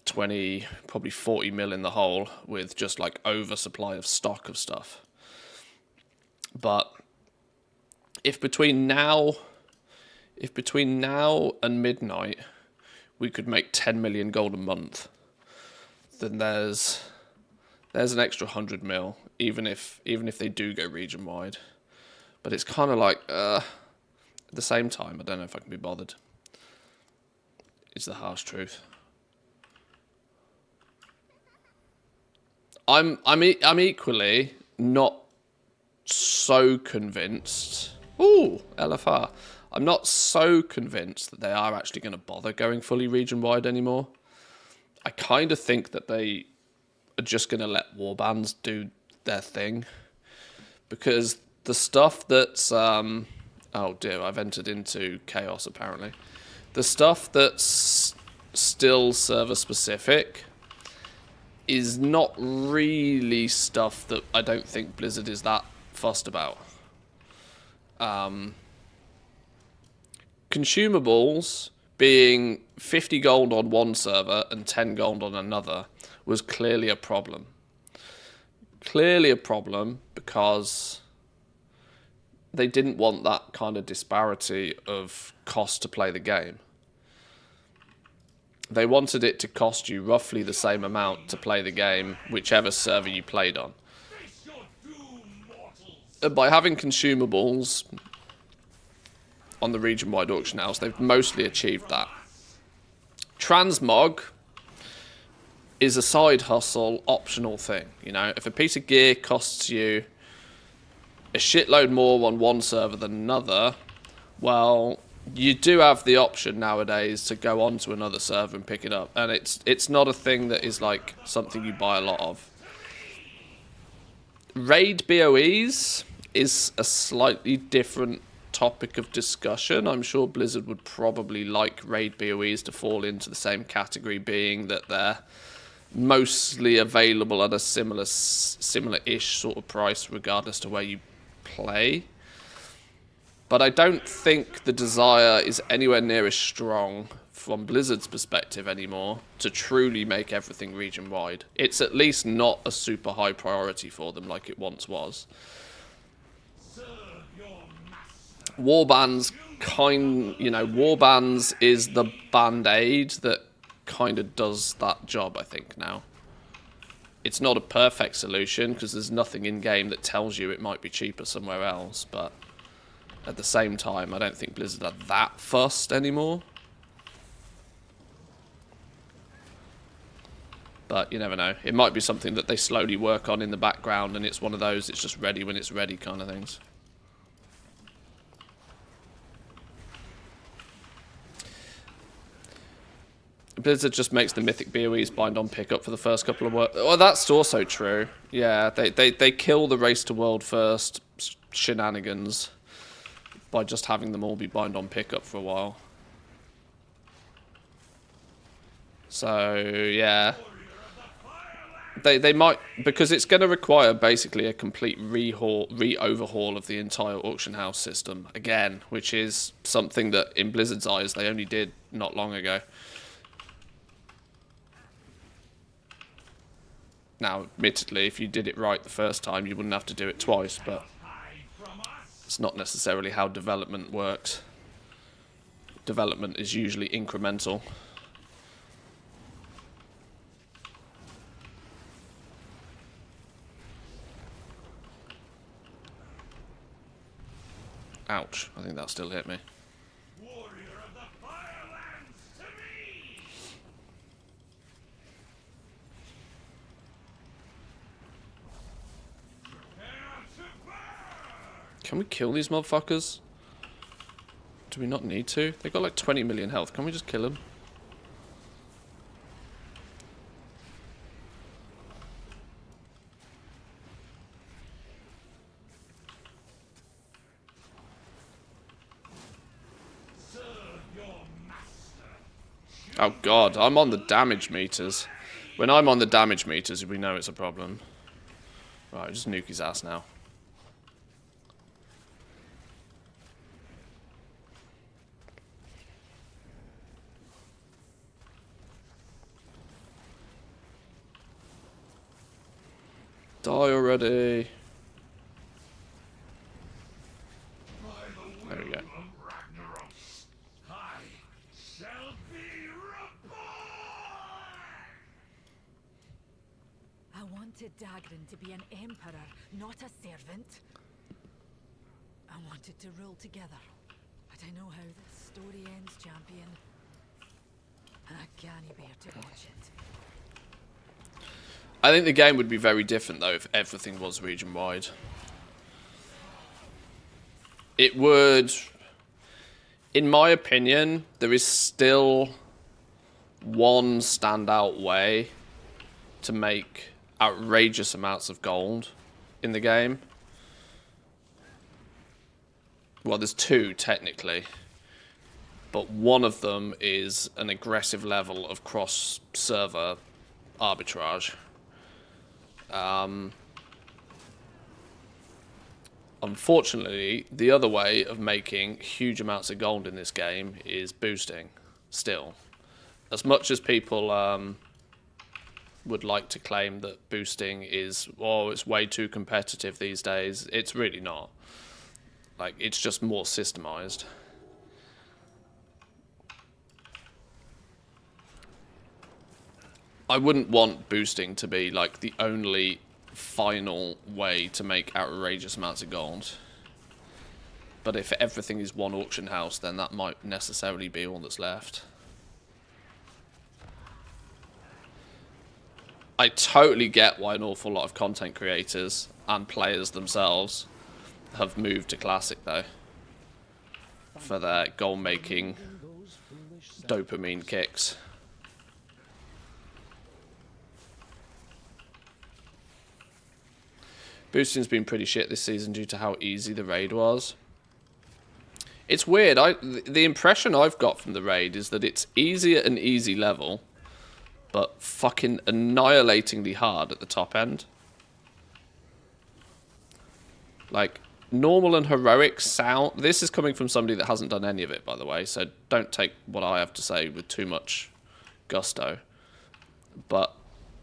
20, probably 40 mil in the hole with just like oversupply of stock of stuff. But if between now and midnight we could make 10 million gold a month, then there's an extra 100 mil, even if they do go region wide. But it's kind of like at the same time, I don't know if I can be bothered. It's the harsh truth. I'm equally not so convinced. Ooh, LFR. I'm not so convinced that they are actually going to bother going fully region-wide anymore. I kind of think that they are just going to let warbands do their thing. Because the stuff that's... oh dear, I've entered into chaos apparently. The stuff that's still server-specific is not really stuff that I don't think Blizzard is that fussed about. Consumables being 50 gold on one server and 10 gold on another was clearly a problem. Clearly a problem because they didn't want that kind of disparity of cost to play the game. They wanted it to cost you roughly the same amount to play the game, whichever server you played on. And by having consumables on the region-wide auction house, they've mostly achieved that. Transmog is a side hustle, optional thing. You know, if a piece of gear costs you a shitload more on one server than another, well, you do have the option nowadays to go on to another server and pick it up. And it's not a thing that is like something you buy a lot of. Raid BOEs is a slightly different topic of discussion. I'm sure Blizzard would probably like raid BOEs to fall into the same category, being that they're mostly available at a similar-ish sort of price regardless to where you play. But I don't think the desire is anywhere near as strong from Blizzard's perspective anymore to truly make everything region-wide. It's at least not a super high priority for them like it once was. Warbands Warbands is the band-aid that kind of does that job, I think, now. It's not a perfect solution because there's nothing in-game that tells you it might be cheaper somewhere else, but at the same time, I don't think Blizzard are that fussed anymore. But you never know. It might be something that they slowly work on in the background, and it's one of those, it's just ready when it's ready kind of things. Blizzard just makes the mythic BOEs bind on pickup for the first couple of work. Oh, that's also true. Yeah, they kill the race to world first shenanigans by just having them all be bind on pickup for a while. So yeah, they might, because it's going to require basically a complete re-overhaul of the entire auction house system again, which is something that in Blizzard's eyes they only did not long ago. Now, admittedly, if you did it right the first time, you wouldn't have to do it twice, but It's not necessarily how development works. Development is usually incremental. Ouch, I think that still hit me. Warrior of the Firelands, to me! Prepare to burn! Can we kill these motherfuckers? Do we not need to? They got like 20 million health. Can we just kill them? Oh god, I'm on the damage meters. When I'm on the damage meters, we know it's a problem. Right, just nuke his ass now. Die already. There we go. I shall be reborn! I wanted Dagran to be an emperor, not a servant. I wanted to rule together. But I know how the story ends, champion. And I can't bear to watch it. I think the game would be very different though if everything was region-wide. It would, in my opinion, there is still one standout way to make outrageous amounts of gold in the game. Well, there's two technically, but one of them is an aggressive level of cross-server arbitrage. Unfortunately, the other way of making huge amounts of gold in this game is boosting, still. As much as people would like to claim that boosting is, oh, it's way too competitive these days, it's really not. Like, it's just more systemized. I wouldn't want boosting to be like the only final way to make outrageous amounts of gold. But if everything is one auction house, then that might necessarily be all that's left. I totally get why an awful lot of content creators and players themselves have moved to Classic though. For their goal making dopamine kicks. Boosting's been pretty shit this season due to how easy the raid was. It's weird. The impression I've got from the raid is that it's easy at an easy level, but fucking annihilatingly hard at the top end. Like, normal and heroic sound... This is coming from somebody that hasn't done any of it, by the way, so don't take what I have to say with too much gusto. But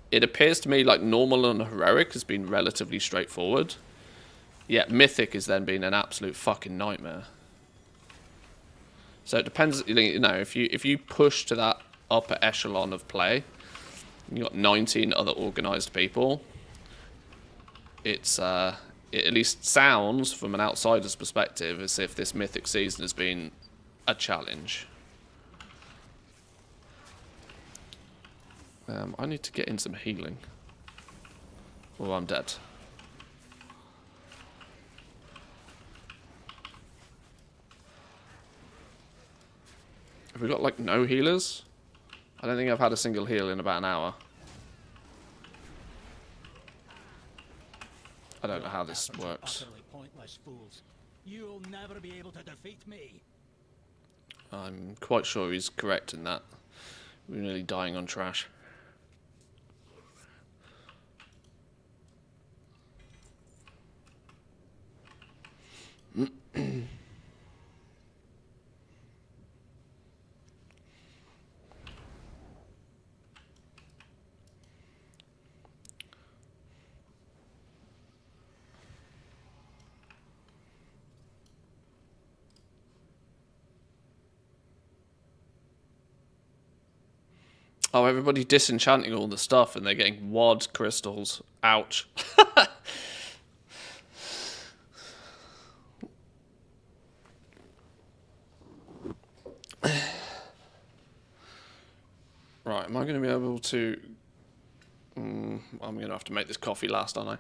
it appears to me like normal and heroic has been relatively straightforward. Yet mythic has then been an absolute fucking nightmare. So it depends, you know, if you push to that upper echelon of play, you got 19 other organized people. It's it at least sounds from an outsider's perspective as if this mythic season has been a challenge. I need to get in some healing. Oh, I'm dead. Have we got, like, no healers? I don't think I've had a single heal in about an hour. I don't know how this works. Utterly pointless fools. You'll never be able to defeat me. I'm quite sure he's correct in that. We're nearly dying on trash. Oh, everybody disenchanting all the stuff and they're getting WOD crystals. Ouch. Right, am I going to be able to... I'm going to have to make this coffee last, aren't I?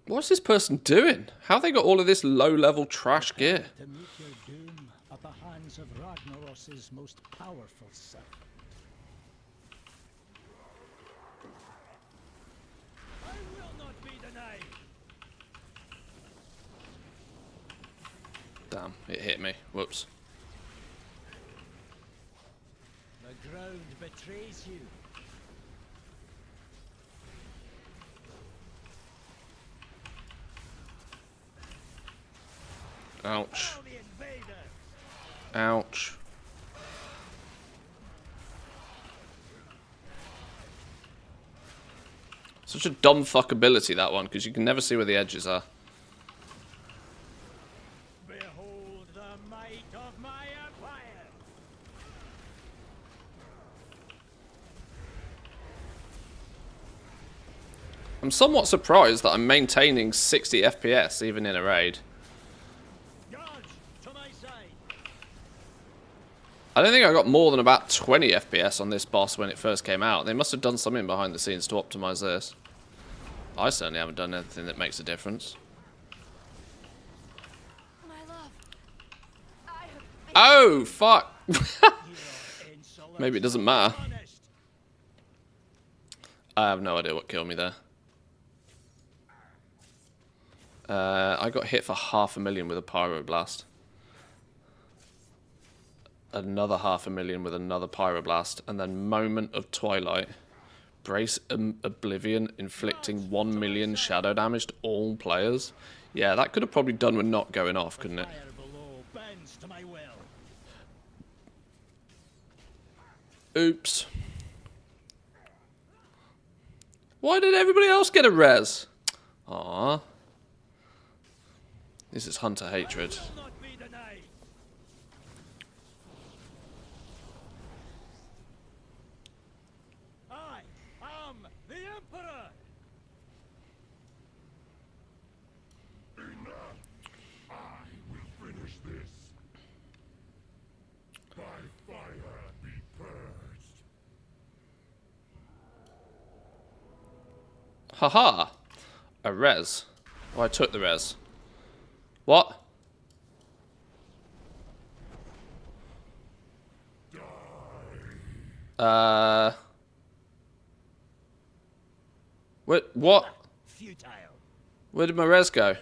What's this person doing? How have they got all of this low-level trash gear? To meet your doom at the hands of Ragnaros's most powerful son. I will not be denied. Damn, it hit me. Whoops. The ground betrays you. Ouch. All the invaders. Ouch. Such a dumb fuck ability, that one, because you can never see where the edges are. Behold the might of my empire. I'm somewhat surprised that I'm maintaining 60 FPS even in a raid. Guards, to my side. I don't think I got more than about 20 FPS on this boss when it first came out. They must have done something behind the scenes to optimize this. I certainly haven't done anything that makes a difference. My love. I have been Oh, fuck! Your insolence Maybe it doesn't will be matter. punished. I have no idea what killed me there. I got hit for 500,000 with a pyroblast. Another 500,000 with another pyroblast, and then Moment of Twilight. Brace Oblivion, inflicting 1 million shadow damage to all players. Yeah, that could have probably done with not going off, couldn't it? Fire below bends to my will. Oops. Why did everybody else get a res? Aww. This is Hunter hatred. Will not be denied. I am the Emperor. I will finish this. By fire be purged. Haha! A res. Oh, I took the res. What? What? Futile. Where did my res go?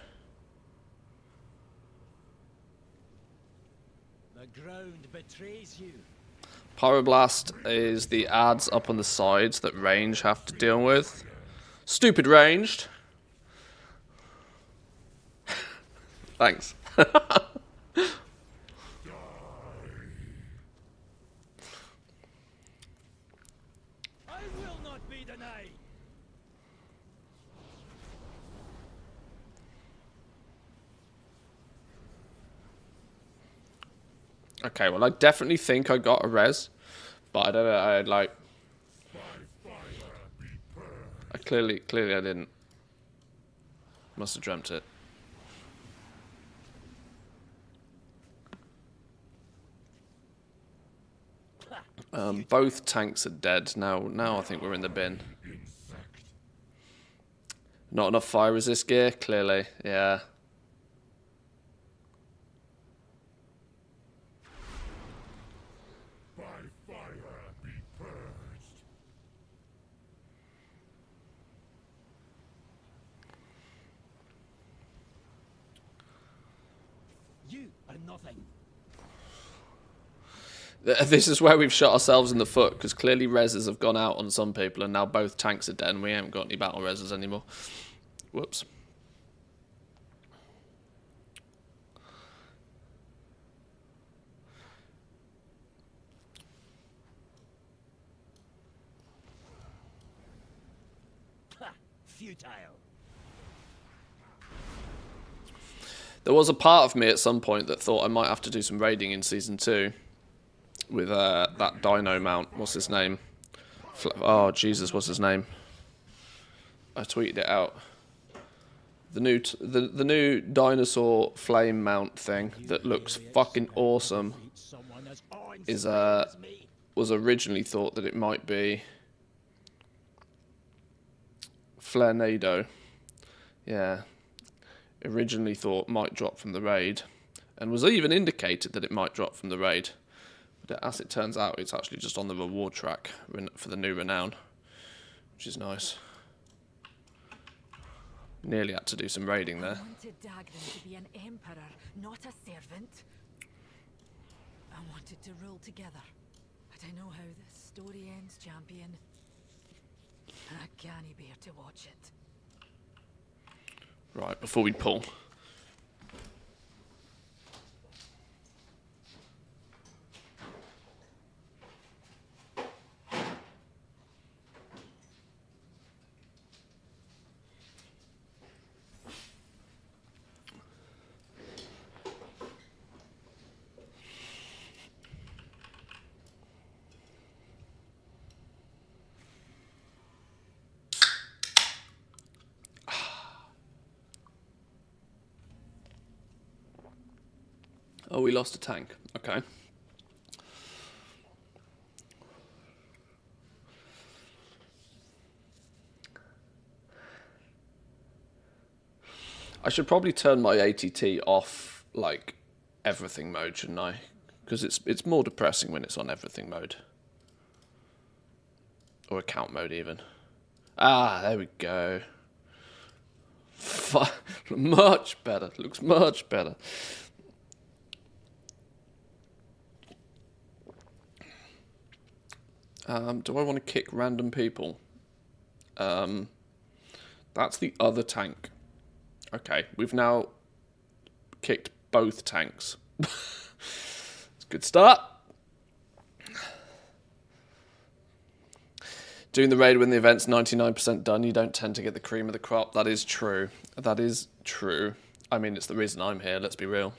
The ground betrays you. Pyroblast is the ads up on the sides that range have to deal with. Stupid ranged. Thanks. I will not be denied. Okay, well I definitely think I got a res, but I don't know. I clearly I didn't. Must have dreamt it. Both tanks are dead now. Now I think we're in the bin. Not enough fire resist gear, clearly. Yeah. By fire be purged. You are nothing. This is where we've shot ourselves in the foot, because clearly reses have gone out on some people, and now both tanks are dead, and we haven't got any battle reses anymore. Whoops. futile. There was a part of me at some point that thought I might have to do some raiding in Season 2 with that dino mount. What's his name? Oh, Jesus, what's his name? I tweeted it out. The new dinosaur flame mount thing that looks fucking awesome is was originally thought that it might be Flarenado. Yeah. Originally thought might drop from the raid, and was even indicated that it might drop from the raid, but as it turns out it's actually just on the reward track for the new renown, which is nice. Nearly had to do some raiding there. I wanted Dagran to be an emperor, not a servant. I wanted to rule together, but I know how the story ends, champion. I can't bear to watch it. Right, before we pull. Oh, we lost a tank. Okay. I should probably turn my ATT off, like, everything mode, shouldn't I? Because it's more depressing when it's on everything mode. Or account mode, even. Ah, there we go. Much better. Looks much better. Do I want to kick random people? That's the other tank. Okay, we've now kicked both tanks. It's a good start. Doing the raid when the event's 99% done, you don't tend to get the cream of the crop. That is true. That is true. I mean, it's the reason I'm here, let's be real.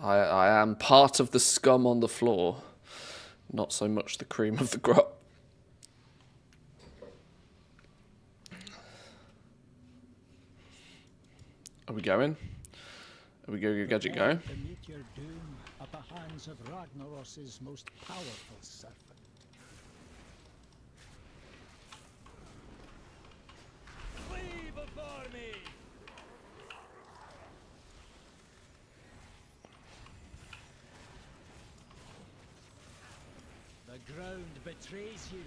I am part of the scum on the floor, not so much the cream of the crop. Are we going? Are we go gadget go? To meet your doom at the hands of Ragnaros' most powerful servant. Flee before me! The ground betrays you.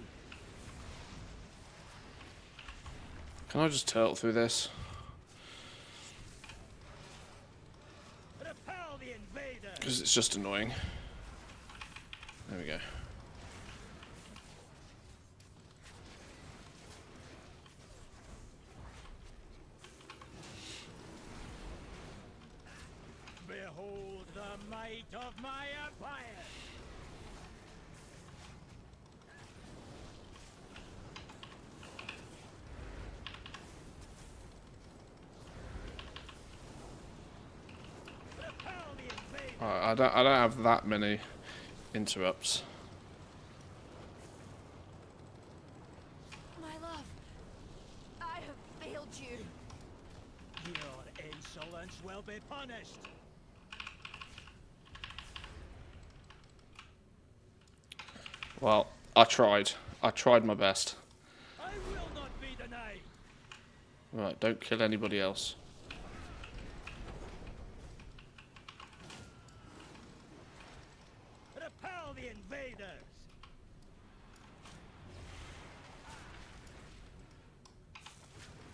Can I just turtle through this? Repel the invader! Because it's just annoying. There we go. Behold the might of my appliance! I don't have that many interrupts. My love, I have failed you. Your insolence will be punished! Well, I tried. I tried my best. I will not be denied! Right, don't kill anybody else. Repel the invaders!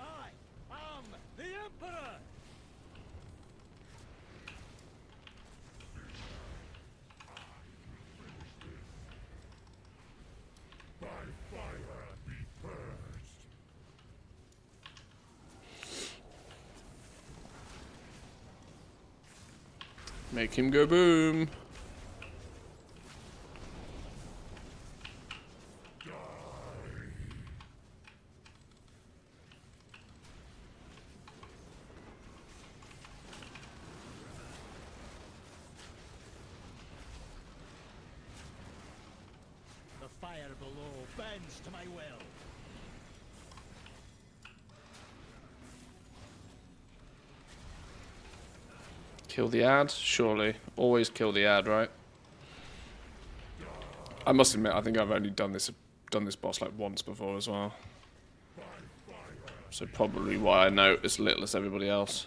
I am the Emperor! By fire be purged. Make him go boom. fire below bends to my will. Kill the ad? Surely. Always kill the ad, right? I must admit, I think I've only done this boss like once before as well. So probably why I know as little as everybody else.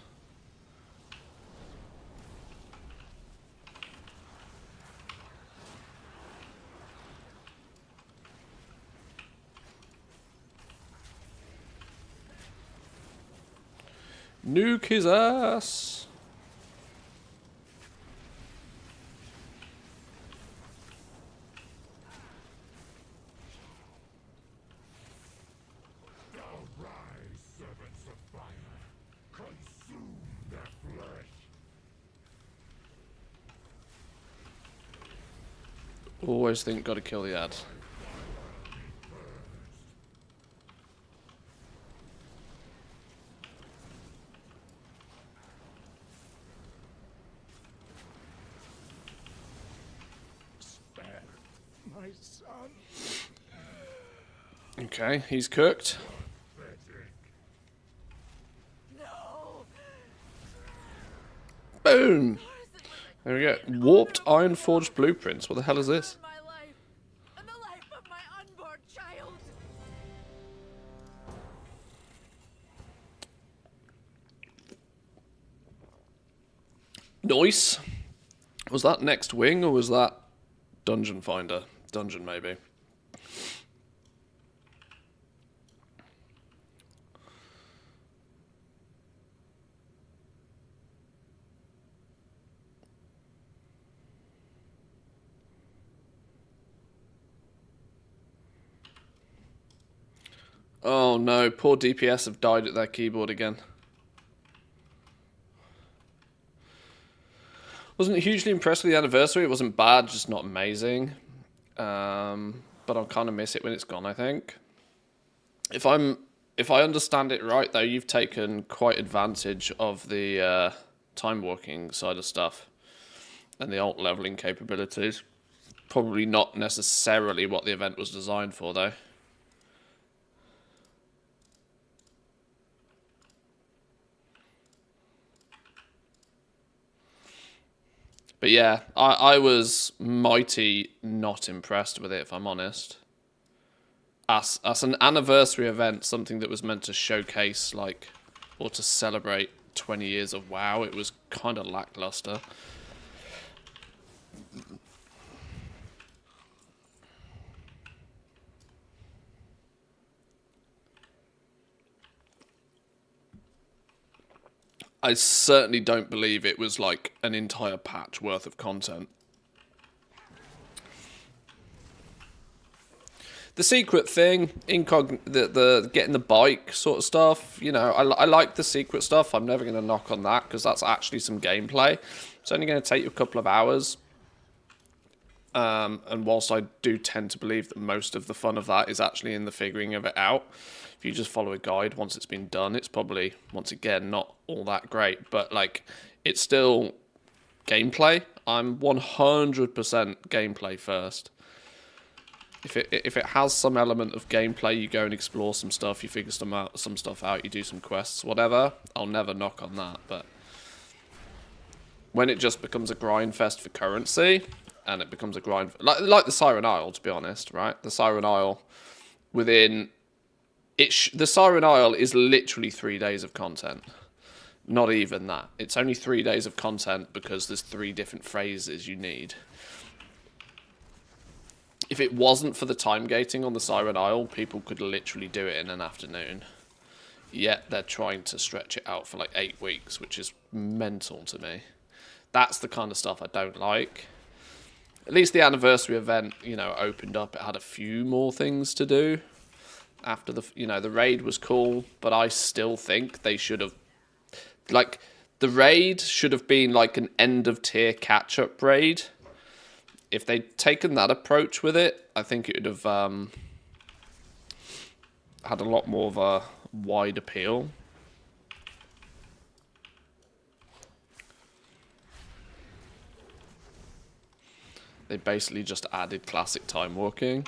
Nuke his ass! Always think gotta kill the ad. Spare my son. Okay, he's cooked. No! Boom! There we go. Warped Iron Forged Blueprints. What the hell is this? My life and the life of my unborn child. Nice. Was that Next Wing or was that Dungeon Finder? Dungeon, maybe. Oh no, poor DPS have died at their keyboard again. Wasn't hugely impressed with the anniversary. It wasn't bad, just not amazing. But I'll kind of miss it when it's gone, I think. If I understand it right, though, you've taken quite advantage of the time walking side of stuff and the alt leveling capabilities. Probably not necessarily what the event was designed for, though. But yeah, I was mighty not impressed with it, if I'm honest. As an anniversary event, something that was meant to showcase, like, or to celebrate 20 years of WoW, it was kind of lackluster. I certainly don't believe it was like an entire patch worth of content. The secret thing, the getting the bike sort of stuff, you know, I like the secret stuff. I'm never going to knock on that because that's actually some gameplay. It's only going to take you a couple of hours. And whilst I do tend to believe that most of the fun of that is actually in the figuring of it out, if you just follow a guide once it's been done, it's probably, once again, not all that great. But, like, it's still gameplay. I'm 100% gameplay first. If it has some element of gameplay, you go and explore some stuff, you figure some stuff out, you do some quests, whatever, I'll never knock on that. But when it just becomes a grind fest for currency, and it becomes a grind... Like the Siren Isle, to be honest, right? The Siren Isle, within... the Siren Isle is literally 3 days of content. Not even that. It's only 3 days of content because there's 3 different phrases you need. If it wasn't for the time gating on the Siren Isle, people could literally do it in an afternoon. Yet they're trying to stretch it out for like 8 weeks, which is mental to me. That's the kind of stuff I don't like. At least the anniversary event, you know, opened up. It had a few more things to do. After the, you know, the raid was cool, but I still think they should have, like, the raid should have been like an end of tier catch-up raid. If they'd taken that approach with it, I think it would have had a lot more of a wide appeal. They basically just added classic time walking.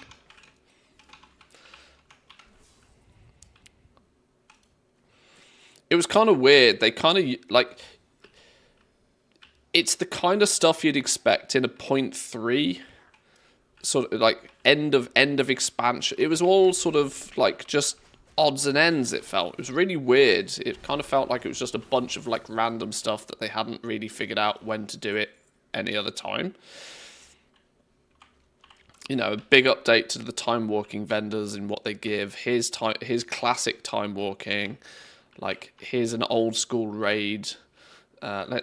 was kind of weird. They kind of like, it's the kind of stuff you'd expect in a 0.3 sort of like end of expansion. It was all sort of like just odds and ends. It felt, it was really weird. It kind of felt like it was just a bunch of like random stuff that they hadn't really figured out when to do it any other time. You know, a big update to the time walking vendors and what they give. Here's classic time walking. Like, here's an old school raid.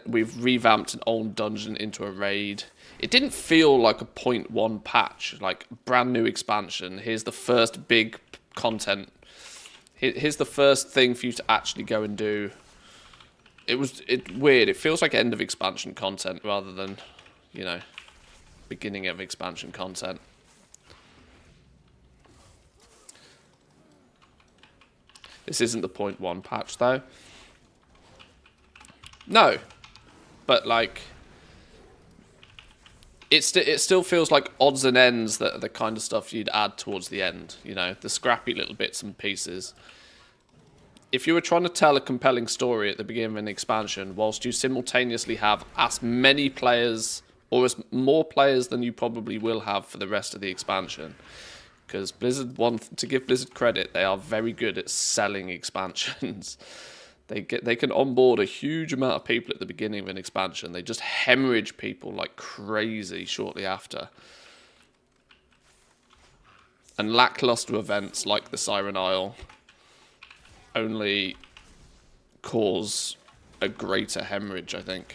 We've revamped an old dungeon into a raid. It didn't feel like a 0.1 patch, like brand new expansion. Here's the first big content. Here's the first thing for you to actually go and do. It's weird. It feels like end of expansion content rather than, you know, beginning of expansion content. This isn't the 0.1 patch though. No, but like, it still feels like odds and ends that are the kind of stuff you'd add towards the end. You know, the scrappy little bits and pieces. If you were trying to tell a compelling story at the beginning of an expansion, whilst you simultaneously have as many players or as more players than you probably will have for the rest of the expansion, because Blizzard, to give Blizzard credit, they are very good at selling expansions. They can onboard a huge amount of people at the beginning of an expansion. They just hemorrhage people like crazy shortly after. And lackluster events like the Siren Isle only cause a greater hemorrhage, I think.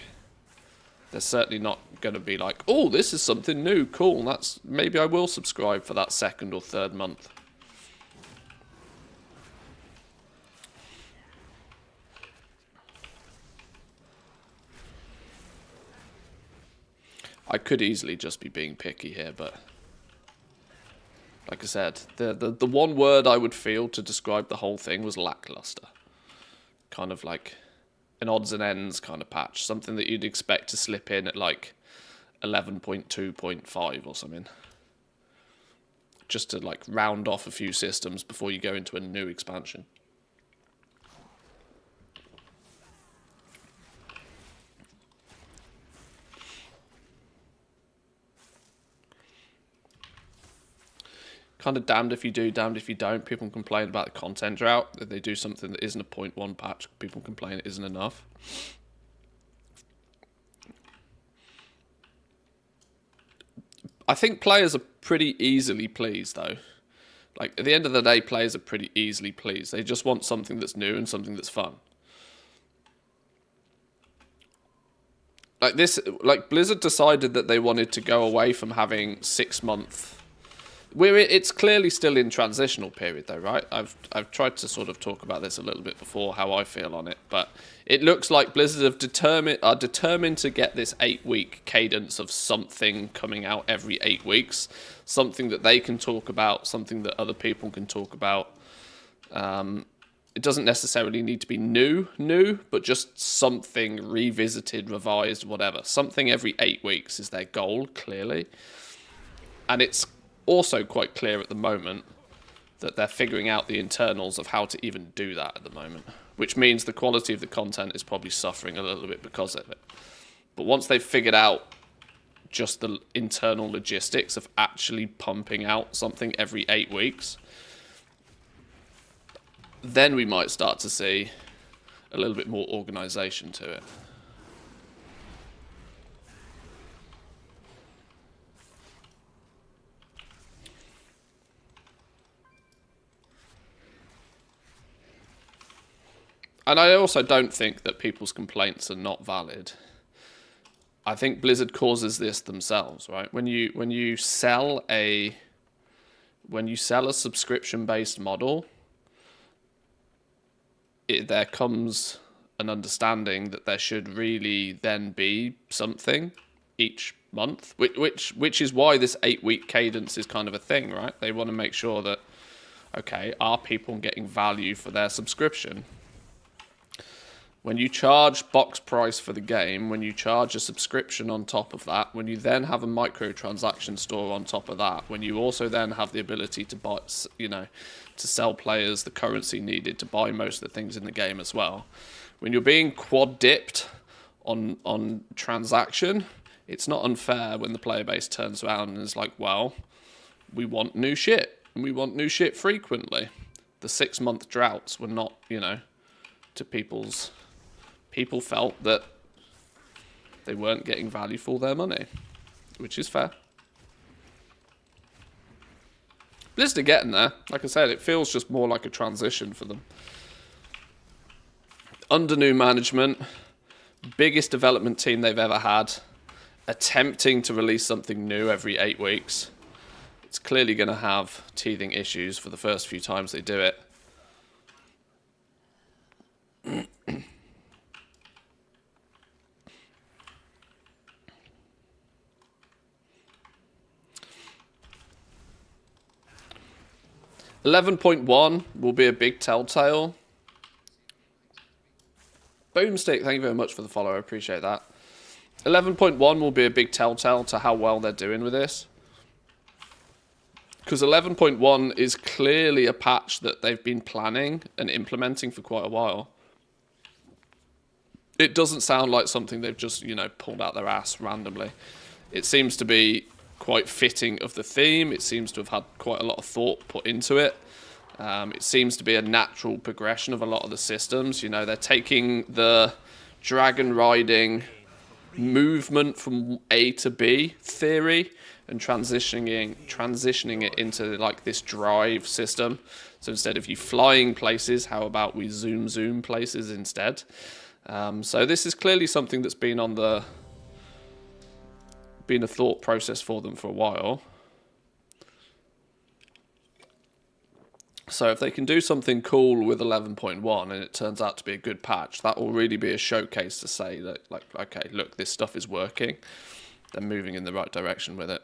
They're certainly not going to be like, oh, this is something new, cool. Maybe I will subscribe for that second or third month. I could easily just be being picky here, but like I said, the one word I would feel to describe the whole thing was lackluster. Kind of like an odds and ends kind of patch. Something that you'd expect to slip in at like 11.2.5 or something. Just to like round off a few systems before you go into a new expansion. Kind of damned if you do, damned if you don't. People complain about the content drought, that they do something that isn't a 0.1 patch. People complain it isn't enough. I think players are pretty easily pleased, though. Like, at the end of the day, players are pretty easily pleased. They just want something that's new and something that's fun. Like Blizzard decided that they wanted to go away from having 6-month... It's clearly still in transitional period though, right? I've tried to sort of talk about this a little bit before, how I feel on it, but it looks like Blizzard are determined to get this 8-week cadence of something coming out every 8 weeks, something that they can talk about, something that other people can talk about. It doesn't necessarily need to be new, but just something revisited, revised, whatever. Something every 8 weeks is their goal, clearly. And it's also quite clear at the moment that they're figuring out the internals of how to even do that at the moment, which means the quality of the content is probably suffering a little bit because of it. But once they've figured out just the internal logistics of actually pumping out something every 8 weeks, then we might start to see a little bit more organization to it. And I also don't think that people's complaints are not valid. I think Blizzard causes this themselves, right? When you sell a subscription-based model, there comes an understanding that there should really then be something each month, which is why this 8-week cadence is kind of a thing, right? They want to make sure that, okay, are people getting value for their subscription? When you charge box price for the game, when you charge a subscription on top of that, when you then have a microtransaction store on top of that, when you also then have the ability to buy, you know, to sell players the currency needed to buy most of the things in the game as well. When you're being quad dipped on transaction, it's not unfair when the player base turns around and is like, well, we want new shit, and we want new shit frequently. The 6-month droughts were not, you know, to people's... People felt that they weren't getting value for their money, which is fair. Blizzard are getting there. Like I said, it feels just more like a transition for them. Under new management, biggest development team they've ever had, attempting to release something new every 8 weeks. It's clearly going to have teething issues for the first few times they do it. 11.1 will be a big telltale. Boomstick, thank you very much for the follow. I appreciate that. 11.1 will be a big telltale to how well they're doing with this. Because 11.1 is clearly a patch that they've been planning and implementing for quite a while. It doesn't sound like something they've just, you know, pulled out their ass randomly. It seems to be quite fitting of the theme. It seems to have had quite a lot of thought put into it. It seems to be a natural progression of a lot of the systems. You know, they're taking the dragon riding movement from A to B theory and transitioning it into like this drive system. So instead of you flying places, how about we zoom places instead? So this is clearly something that's been on the been a thought process for them for a while. So if they can do something cool with 11.1 and it turns out to be a good patch, that will really be a showcase to say that, like, okay, look, this stuff is working. They're moving in the right direction with it.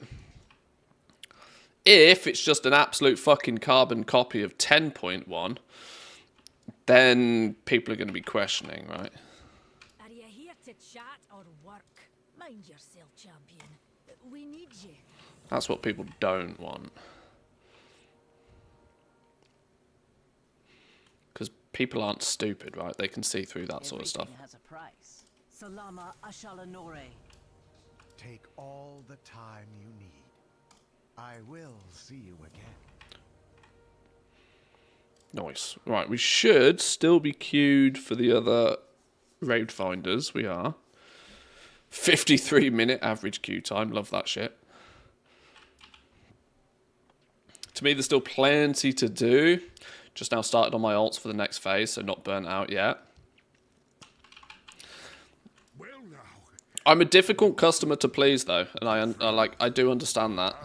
If it's just an absolute fucking carbon copy of 10.1, then people are going to be questioning, right? Are you here to chat or work? Mind yourself, champion. We need you. That's what people don't want. Because people aren't stupid, right? They can see through that sort of stuff. Everything has a price. Salama Ashalanore. Take all the time you need. I will see you again. Nice. Right, we should still be queued for the other raid finders. We are. 53-minute average queue time. Love that shit. To me, there's still plenty to do. Just now started on my alts for the next phase, so not burnt out yet. Well now, I'm a difficult customer to please, though, and I do understand that.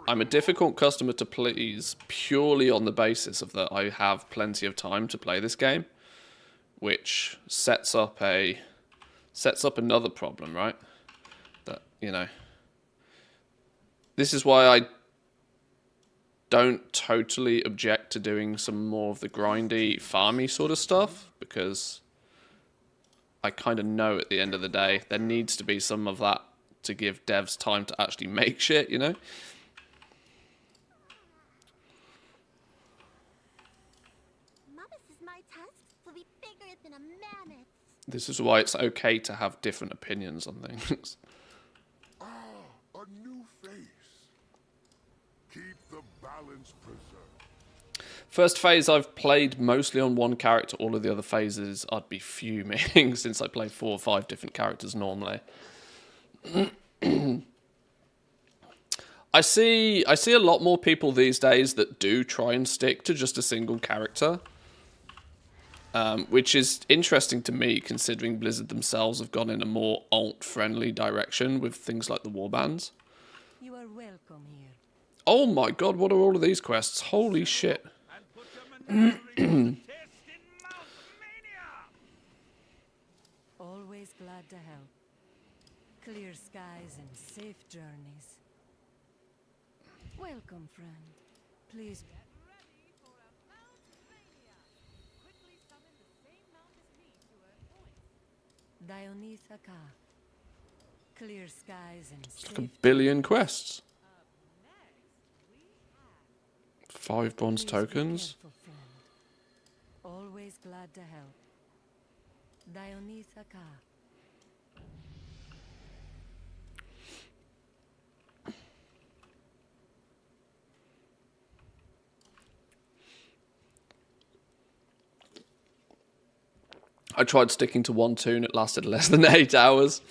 I'm a difficult customer to please purely on the basis of that I have plenty of time to play this game, which sets up another problem, right? That, you know, this is why I don't totally object to doing some more of the grindy, farmy sort of stuff, because I kind of know at the end of the day there needs to be some of that to give devs time to actually make shit, you know? This is why it's okay to have different opinions on things. a new face. Keep the balance preserved. First phase I've played mostly on one character. All of the other phases I'd be fuming since I play 4 or 5 different characters normally. I see a lot more people these days that do try and stick to just a single character. Which is interesting to me, considering Blizzard themselves have gone in a more alt-friendly direction with things like the warbands. You are welcome here. Oh my god, what are all of these quests? Holy shit. Always glad to help. Clear skies and safe journeys. Welcome, friend. Please. Dionysaka. Clear skies and It's like a safe. billion quests. 5 bronze Please be tokens. careful, friend. Always glad to help. Dionysaka. I tried sticking to one tune. It lasted less than 8 hours.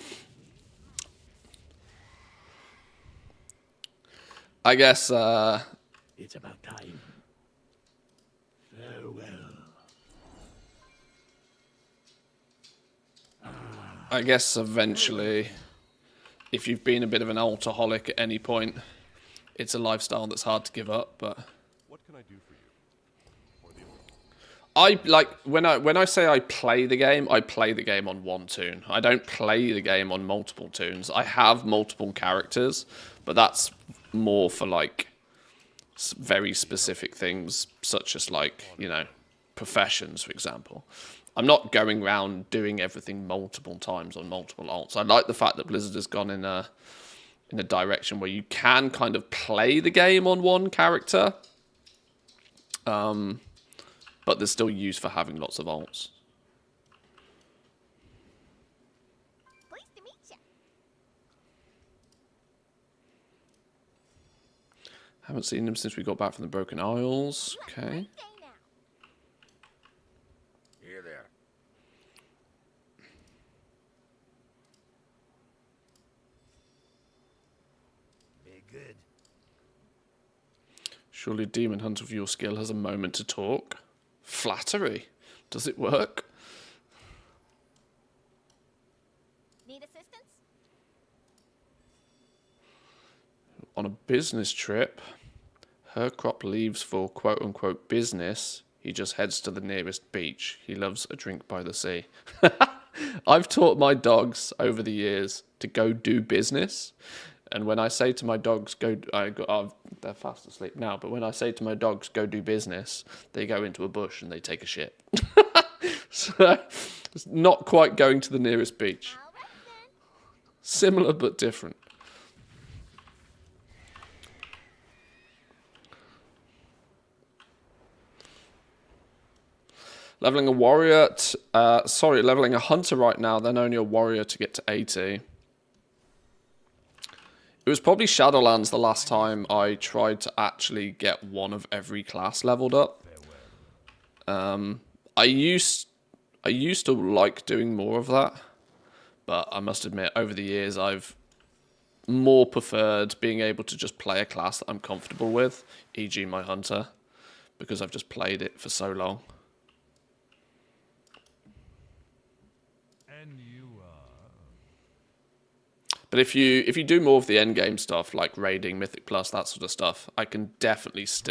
I guess, It's about time. Farewell. I guess eventually, if you've been a bit of an alcoholic at any point, it's a lifestyle that's hard to give up, but... What can I do for you? Or the I like when I say I play the game on one tune. I don't play the game on multiple tunes. I have multiple characters, but that's more for like very specific things, such as like, you know, professions, for example. I'm not going around doing everything multiple times on multiple alts. I like the fact that Blizzard has gone in a direction where you can kind of play the game on one character. But there's still use for having lots of alts. Pleased to meet you. Haven't seen him since we got back from the Broken Isles. Okay. Day now. Here there. Very good. Surely Demon Hunter of your skill has a moment to talk. Flattery. Does it work? Need assistance? On a business trip, Hercrop leaves for quote-unquote business. He just heads to the nearest beach. He loves a drink by the sea. I've taught my dogs over the years to go do business. And when I say to my dogs, they're fast asleep now, but when I say to my dogs, go do business, they go into a bush and they take a shit. So, it's not quite going to the nearest beach. All right then. Similar but different. Leveling a warrior, leveling a hunter right now, then only a warrior to get to 80. It was probably Shadowlands the last time I tried to actually get one of every class leveled up. I used to like doing more of that, but I must admit, over the years, I've more preferred being able to just play a class that I'm comfortable with, e.g. my hunter, because I've just played it for so long. And you But if you do more of the end game stuff like raiding, Mythic Plus, that sort of stuff, I can definitely see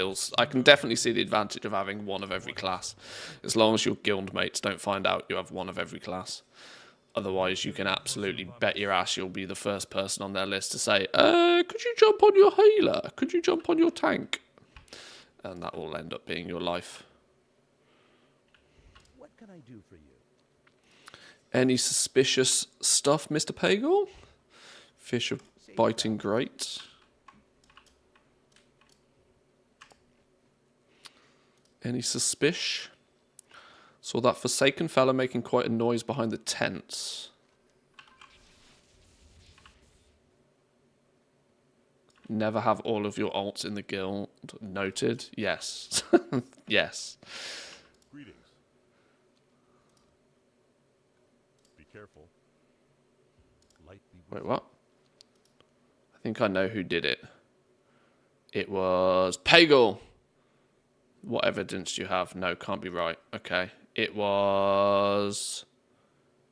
the advantage of having one of every class, as long as your guild mates don't find out you have one of every class. Otherwise, you can absolutely bet your ass you'll be the first person on their list to say, could you jump on your healer? Could you jump on your tank? And that will end up being your life. What can I do for you? Any suspicious stuff, Mr. Pagel? Fish are biting great. Any suspicion? Saw that Forsaken fella making quite a noise behind the tents. Never have all of your alts in the guild. Noted. Yes. Yes. Greetings. Be careful. Lightly. Wait, what? I think I know who did it. It was Pagel. What evidence do you have? No, can't be right. Okay. It was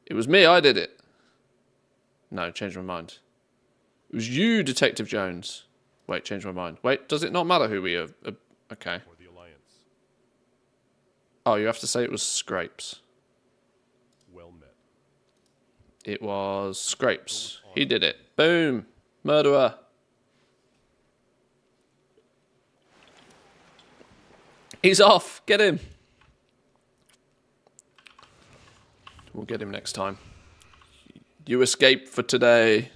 me. I did it. No, changed my mind. It was you, Detective Jones. Wait, changed my mind. Wait, does it not matter who we are? Okay. Or the Alliance. Oh, you have to say it was Scrapes. Well met. It was Scrapes. He did it. Boom. Murderer. He's off. Get him. We'll get him next time. You escaped for today.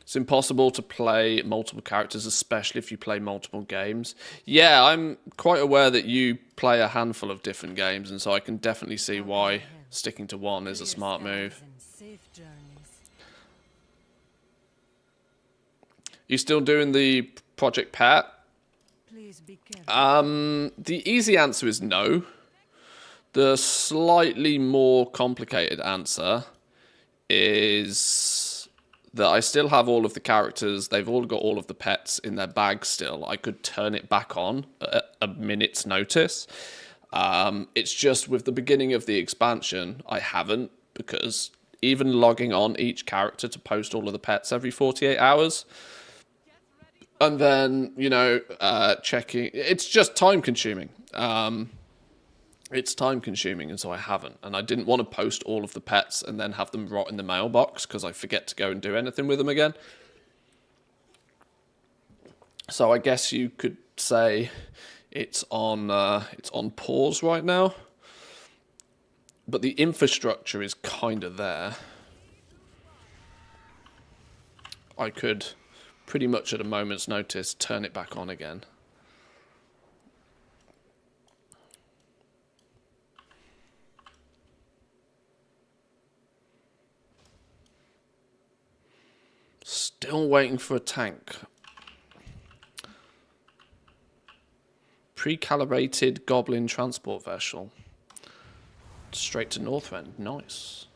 It's impossible to play multiple characters, especially if you play multiple games. Yeah, I'm quite aware that you play a handful of different games, and so I can definitely see why sticking to one is a smart move. You still doing the Project Pet? Please be careful. The easy answer is no. The slightly more complicated answer is that I still have all of the characters. They've all got all of the pets in their bag still. I could turn it back on at a minute's notice. It's just with the beginning of the expansion, I haven't, because even logging on each character to post all of the pets every 48 hours, and then, you know, checking, it's just time consuming. It's time consuming, and so I haven't. And I didn't want to post all of the pets and then have them rot in the mailbox because I forget to go and do anything with them again. So I guess you could say it's on pause right now. But the infrastructure is kind of there. I could pretty much at a moment's notice turn it back on again. Still waiting for a tank. Pre-calibrated Goblin transport vessel. Straight to Northrend. Nice.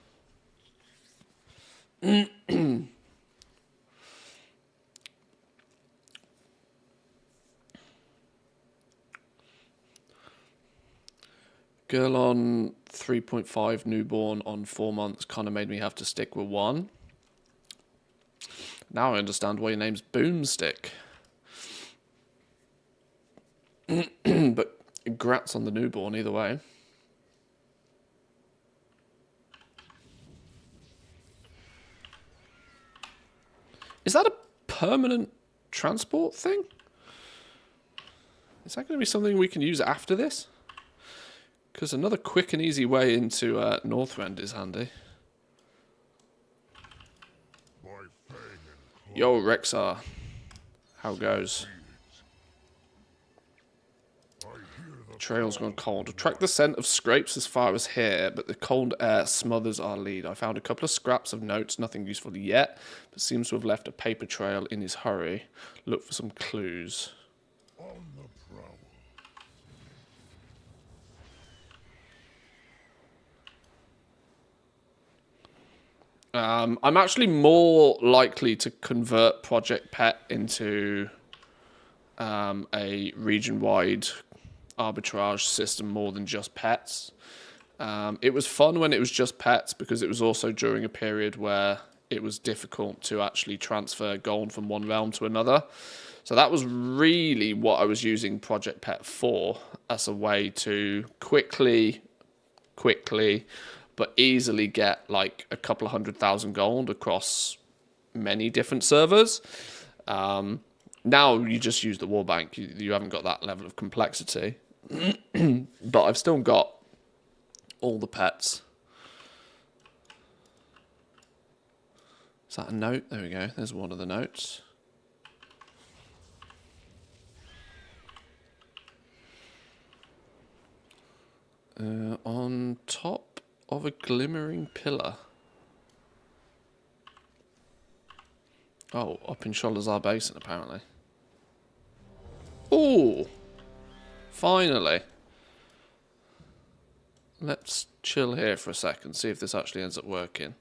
Girl on 3.5, newborn on 4 months kind of made me have to stick with 1. Now I understand why your name's Boomstick. But congrats on the newborn either way. Is that a permanent transport thing? Is that going to be something we can use after this? Because another quick and easy way into Northrend is handy. Yo, Rexar. How goes? Trail's gone cold. Track the scent of scrapes as far as here, but the cold air smothers our lead. I found a couple of scraps of notes, nothing useful yet, but seems to have left a paper trail in his hurry. Look for some clues. I'm actually more likely to convert Project Pet into a region-wide arbitrage system more than just pets. It was fun when it was just pets because it was also during a period where it was difficult to actually transfer gold from one realm to another. So that was really what I was using Project Pet for, as a way to quickly but easily get like a couple of 100,000 gold across many different servers. Now you just use the war bank. You haven't got that level of complexity. But I've still got all the pets. Is that a note? There we go. There's one of the notes. On top of a glimmering pillar. Oh, up in Sholazar Basin, apparently. Oh! Finally. Let's chill here for a second, see if this actually ends up working.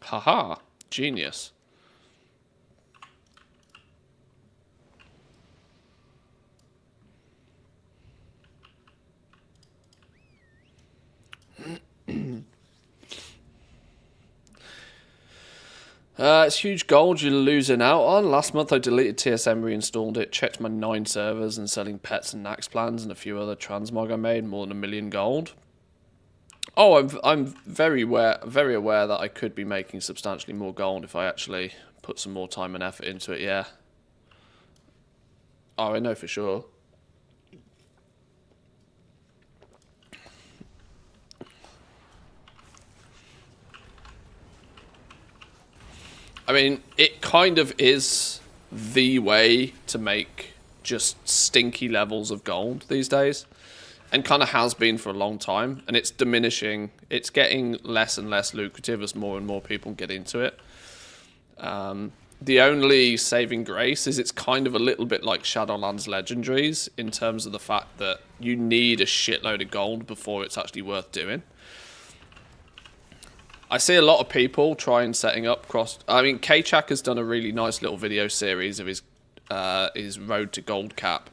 Haha, genius. It's huge gold you're losing out on. Last month I deleted TSM, reinstalled it, checked my 9 servers and selling pets and Nax plans and a few other transmog I made, more than 1 million gold. Oh, I'm very aware that I could be making substantially more gold if I actually put some more time and effort into it. Yeah. Oh, I know for sure. I mean, it kind of is the way to make just stinky levels of gold these days, and kind of has been for a long time, and it's diminishing. It's getting less and less lucrative as more and more people get into it. The only saving grace is it's kind of a little bit like Shadowlands Legendaries in terms of the fact that you need a shitload of gold before it's actually worth doing. I see a lot of people trying setting up cross. I mean, K-Chak has done a really nice little video series of his road to gold cap,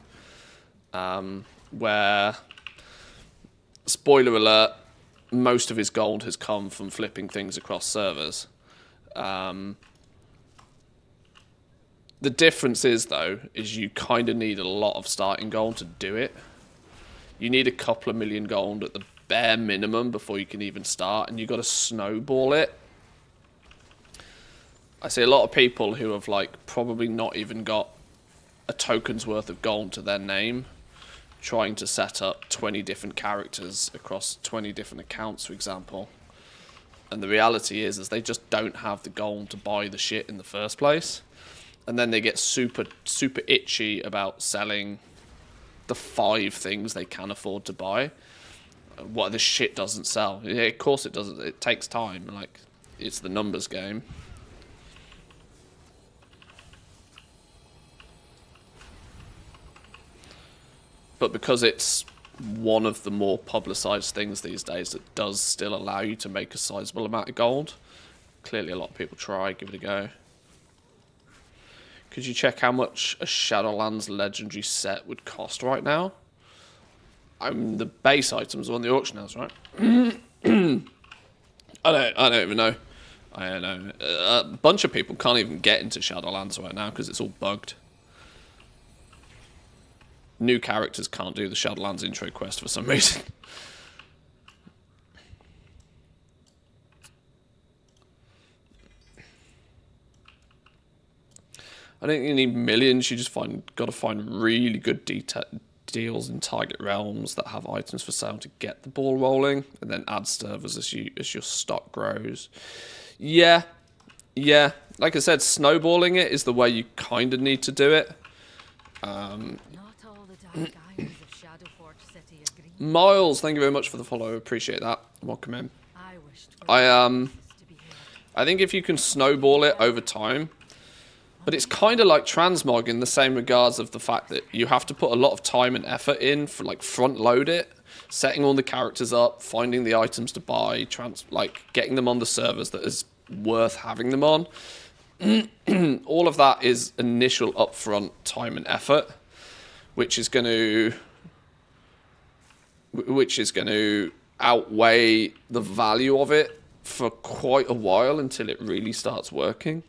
where, spoiler alert, most of his gold has come from flipping things across servers. The difference is, though, is you kind of need a lot of starting gold to do it. You need a couple of million gold at the bare minimum before you can even start, and you've got to snowball it. I see a lot of people who have like probably not even got a token's worth of gold to their name trying to set up 20 different characters across 20 different accounts, for example. And the reality is they just don't have the gold to buy the shit in the first place. And then they get super itchy about selling the 5 things they can afford to buy. What the shit doesn't sell. Yeah, of course it doesn't. It takes time. Like, it's the numbers game. But because it's one of the more publicized things these days that does still allow you to make a sizable amount of gold, clearly a lot of people try, give it a go. Could you check how much a Shadowlands Legendary set would cost right now? The base items are on the auction house, right? I don't even know. I don't know. A bunch of people can't even get into Shadowlands right now because it's all bugged. New characters can't do the Shadowlands intro quest for some reason. I don't think you need millions. You just got to find really good deals in target realms that have items for sale to get the ball rolling, and then add servers as your stock grows. Yeah. Like I said, snowballing it is the way you kind of need to do it. Miles, thank you very much for the follow. Appreciate that. Welcome in. I think if you can snowball it over time, but it's kind of like Transmog in the same regards of the fact that you have to put a lot of time and effort in for like front load it, setting all the characters up, finding the items to buy, getting them on the servers that is worth having them on. All of that is initial upfront time and effort, which is going to outweigh the value of it for quite a while until it really starts working.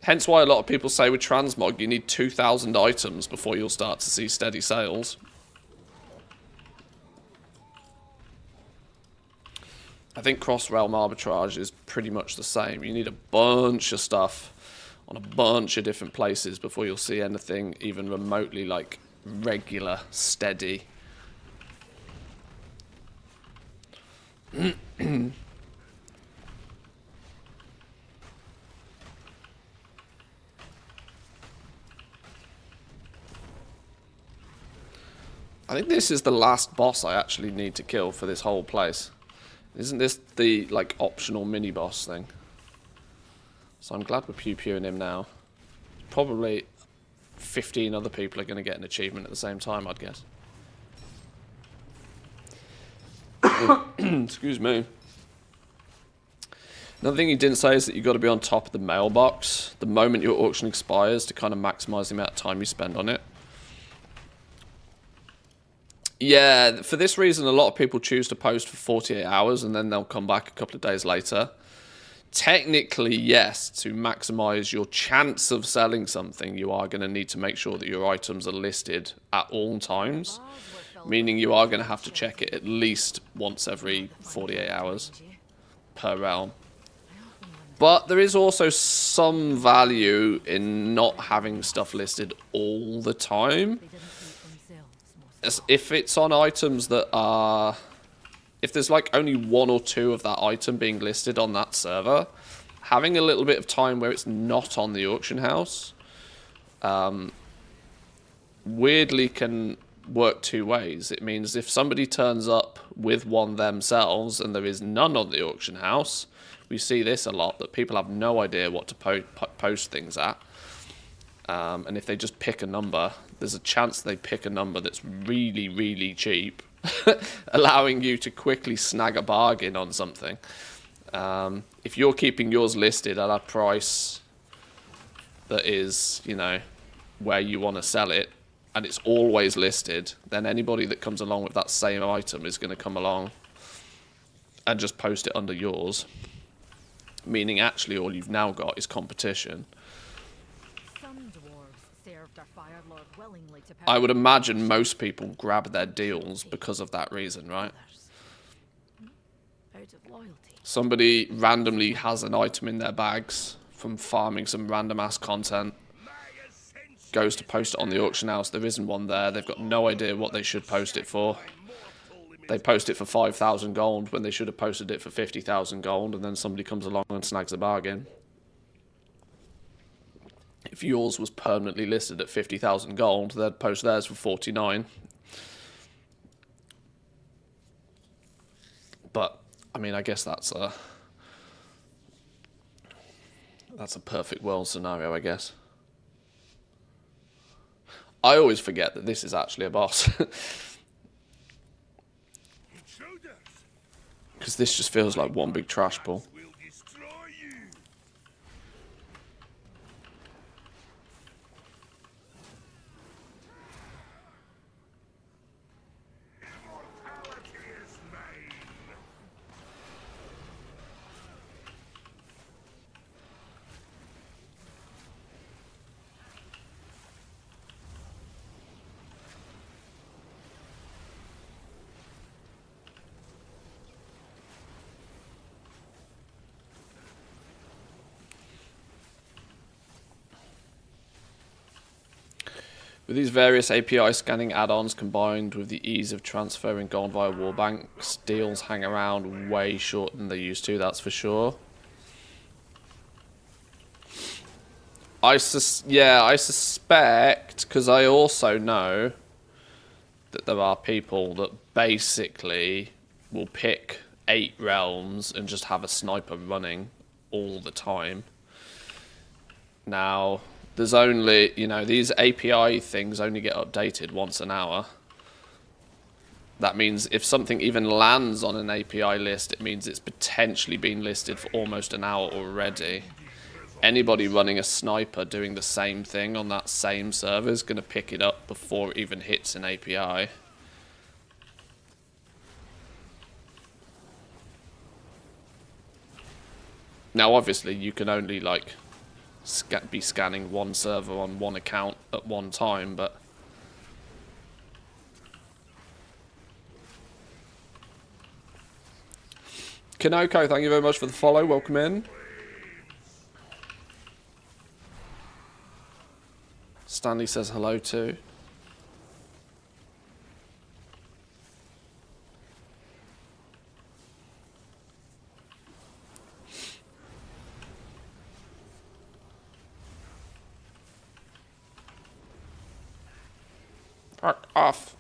Hence why a lot of people say with Transmog you need 2,000 items before you'll start to see steady sales. I think cross-realm arbitrage is pretty much the same. You need a bunch of stuff on a bunch of different places before you'll see anything even remotely like regular, steady. I think this is the last boss I actually need to kill for this whole place. Isn't this the, like, optional mini-boss thing? So I'm glad we're pew-pewing him now. Probably 15 other people are going to get an achievement at the same time, I'd guess. Excuse me. Another thing he didn't say is that you've got to be on top of the mailbox the moment your auction expires to kind of maximise the amount of time you spend on it. Yeah, for this reason, a lot of people choose to post for 48 hours and then they'll come back a couple of days later. Technically, yes, to maximise your chance of selling something, you are going to need to make sure that your items are listed at all times. meaning you are going to have to check it at least once every 48 hours per realm. But there is also some value in not having stuff listed all the time. If it's on items that are... If there's like only 1 or 2 of that item being listed on that server, having a little bit of time where it's not on the auction house weirdly can work 2 ways. It means if somebody turns up with one themselves and there is none on the auction house, we see this a lot, that people have no idea what to post things at. And if they just pick a number, there's a chance they pick a number that's really, really cheap, allowing you to quickly snag a bargain on something. If you're keeping yours listed at a price that is, you know, where you want to sell it, and it's always listed, then anybody that comes along with that same item is going to come along and just post it under yours. Meaning actually all you've now got is competition. Some dwarves served their Fire Lord willingly to I would imagine most people grab their deals because of that reason, right? out of loyalty. Somebody randomly has an item in their bags from farming some random ass content, goes to post it on the auction house, there isn't one there, they've got no idea what they should post it for. They post it for 5,000 gold when they should have posted it for 50,000 gold, and then somebody comes along and snags a bargain. If yours was permanently listed at 50,000 gold, they'd post theirs for 49. But, I mean, I guess that's a perfect world scenario, I guess. I always forget that this is actually a boss. Because this just feels like one big trash pull. With these various API scanning add-ons combined with the ease of transferring gold via warbanks, deals hang around way shorter than they used to, that's for sure. I suspect, because I also know that there are people that basically will pick 8 realms and just have a sniper running all the time. Now, there's only, you know, these API things only get updated once an hour. That means if something even lands on an API list, it means it's potentially been listed for almost an hour already. Anybody running a sniper doing the same thing on that same server is going to pick it up before it even hits an API. Now, obviously, you can only, like, be scanning one server on one account at one time, but Kanoko, thank you very much for the follow, welcome in. Stanley says hello too. Fuck off.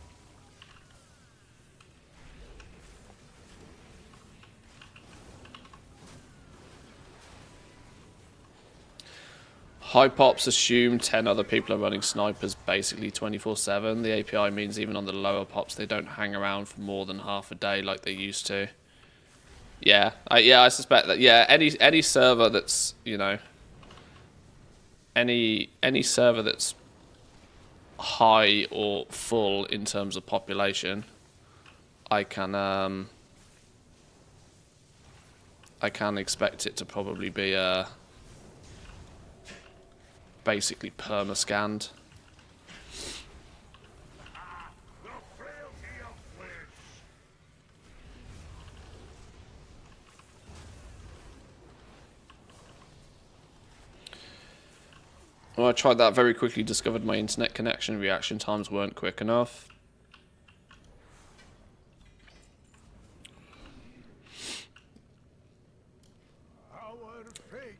High pops assume 10 other people are running snipers basically 24/7. The API means even on the lower pops they don't hang around for more than half a day like they used to. Yeah, I suspect that. Yeah, any server that's, you know, any server that's high or full in terms of population, I can expect it to probably be basically perma-scanned. Well, I tried that very quickly, discovered my internet connection reaction times weren't quick enough. Our fate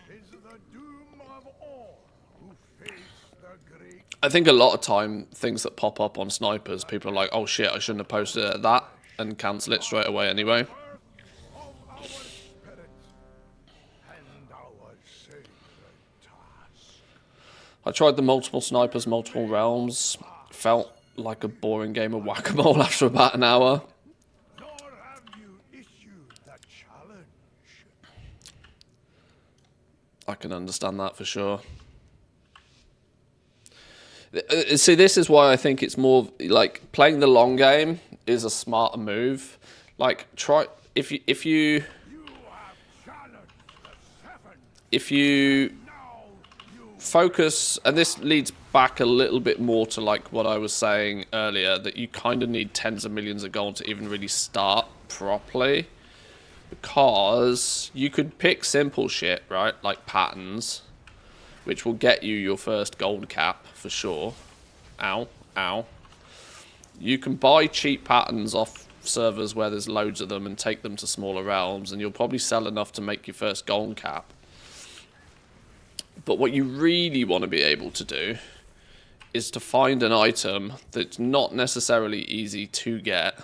is the doom of all who face the great. I think a lot of time, things that pop up on snipers, people are like, oh shit, I shouldn't have posted it at that, and cancel it straight away anyway. Of our spirit and our sacred task. I tried the multiple snipers, multiple realms. Felt like a boring game of whack-a-mole after about an hour. Nor have you issued the challenge. I can understand that for sure. See, this is why I think it's more like playing the long game is a smarter move. Like, try if you focus, and this leads back a little bit more to like what I was saying earlier, that you kind of need tens of millions of gold to even really start properly, because you could pick simple shit, right, like patterns, which will get you your first gold cap for sure. Ow, ow. You can buy cheap patterns off servers where there's loads of them and take them to smaller realms, and you'll probably sell enough to make your first gold cap. But what you really want to be able to do is to find an item that's not necessarily easy to get,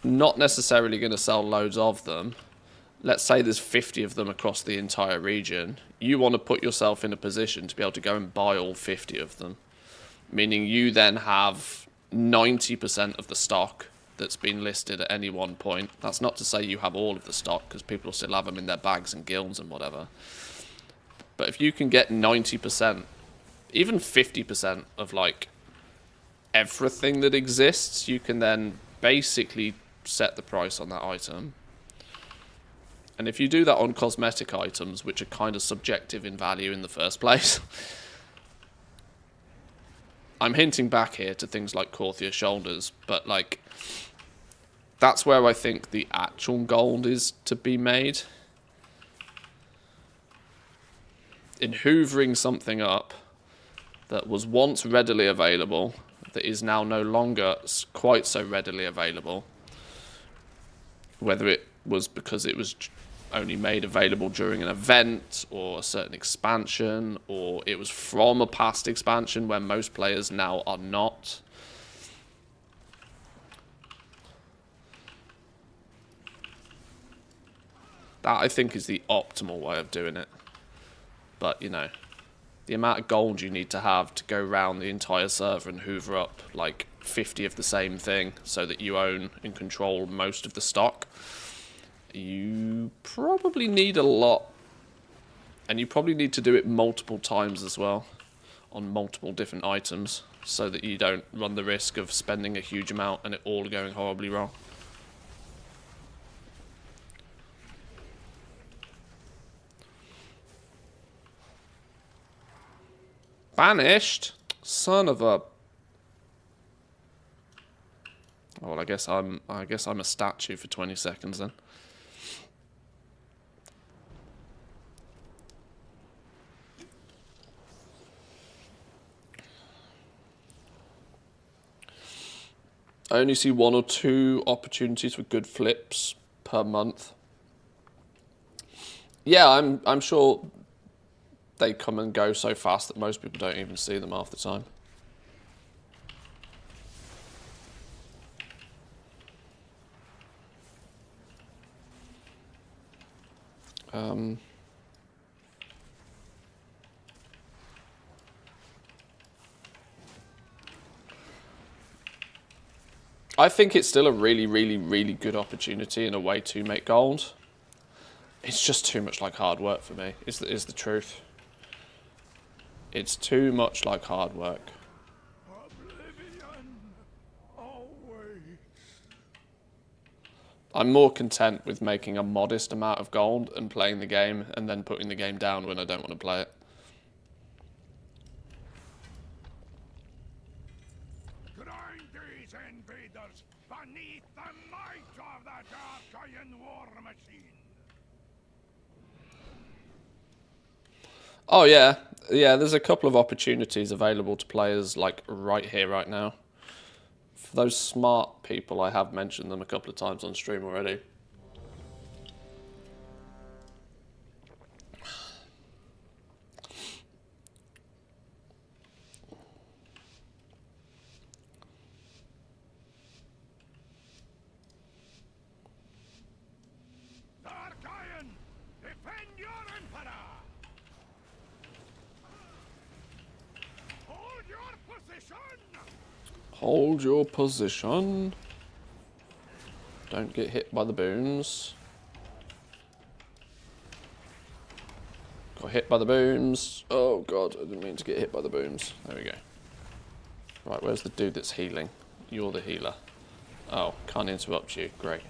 not necessarily going to sell loads of them. Let's say there's 50 of them across the entire region. You want to put yourself in a position to be able to go and buy all 50 of them, meaning you then have 90% of the stock that's been listed at any one point. That's not to say you have all of the stock, because people will still have them in their bags and guilds and whatever. But if you can get 90%, even 50% of like everything that exists, you can then basically set the price on that item. And if you do that on cosmetic items, which are kind of subjective in value in the first place, I'm hinting back here to things like Corthier shoulders, but like that's where I think the actual gold is to be made. In hoovering something up that was once readily available, that is now no longer quite so readily available, whether it was because it was only made available during an event or a certain expansion, or it was from a past expansion where most players now are not. That, I think, is the optimal way of doing it. But, you know, the amount of gold you need to have to go around the entire server and hoover up like 50 of the same thing so that you own and control most of the stock, you probably need a lot. And you probably need to do it multiple times as well on multiple different items so that you don't run the risk of spending a huge amount and it all going horribly wrong. Banished? Son of a... Oh, well, I guess I'm a statue for 20 seconds then. I only see 1 or 2 opportunities for good flips per month. Yeah, I'm sure they come and go so fast that most people don't even see them half the time. I think it's still a really, really, really good opportunity in a way to make gold. It's just too much like hard work for me, is the truth. It's too much like hard work. Oblivion always. I'm more content with making a modest amount of gold and playing the game and then putting the game down when I don't want to play it. Grind these invaders beneath the might of the Dark Iron War Machine. Oh yeah, yeah. There's a couple of opportunities available to players like right here, right now. For those smart people, I have mentioned them a couple of times on stream already. Defend your emperor! Hold your position! Hold your position. Don't get hit by the booms. Got hit by the booms. Oh god, I didn't mean to get hit by the booms. There we go. Right, where's the dude that's healing? You're the healer. Oh, can't interrupt you. Great.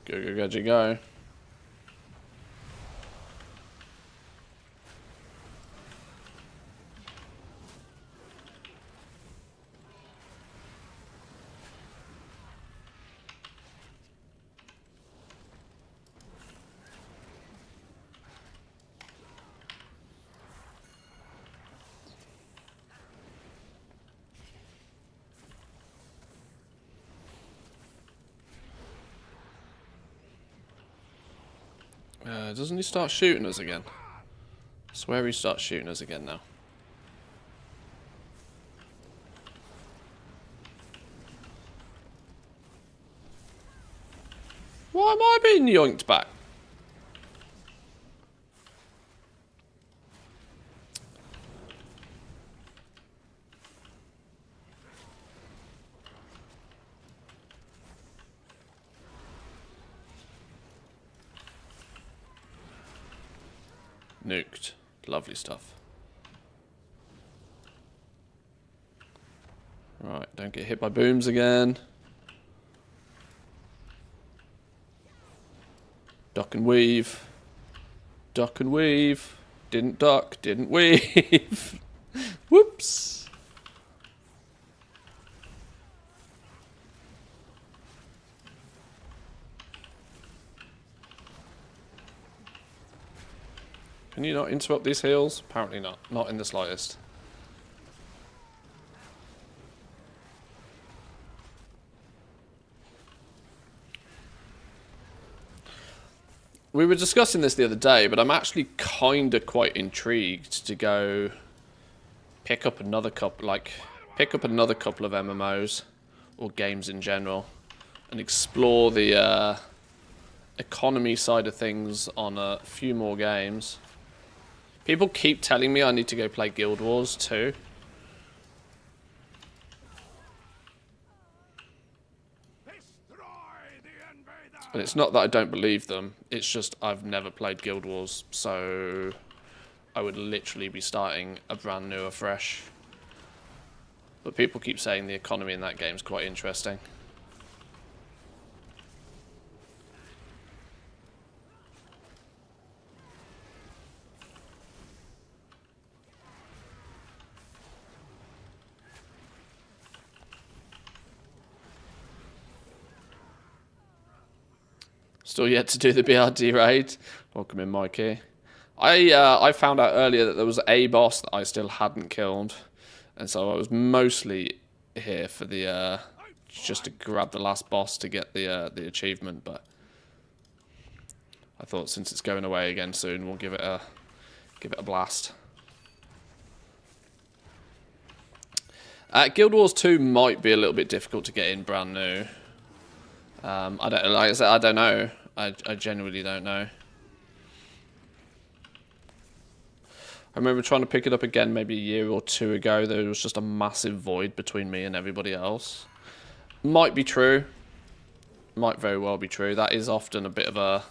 Go, go, go, go. Doesn't he start shooting us again? I swear he starts shooting us again now. Why am I being yoinked back? Nuked. Lovely stuff. Right, don't get hit by booms again. Duck and weave. Duck and weave. Didn't duck, didn't weave. Whoops. Can you not interrupt these heals? Apparently not. Not in the slightest. We were discussing this the other day, but I'm actually kind of quite intrigued to go pick up another couple, pick up another couple of MMOs or games in general, and explore the economy side of things on a few more games. People keep telling me I need to go play Guild Wars too. And it's not that I don't believe them, it's just I've never played Guild Wars, so I would literally be starting a brand new afresh. But people keep saying the economy in that game is quite interesting. Still yet to do the BRD raid. Welcome in, Mikey. I found out earlier that there was a boss that I still hadn't killed, and so I was mostly here for the just to grab the last boss to get the achievement. But I thought since it's going away again soon, we'll give it a blast. Guild Wars 2 might be a little bit difficult to get in brand new. I don't, like I said, I don't know. I genuinely don't know. I remember trying to pick it up again maybe a year or two ago. There was just a massive void between me and everybody else. Might be true. Might very well be true. That is often a bit of a...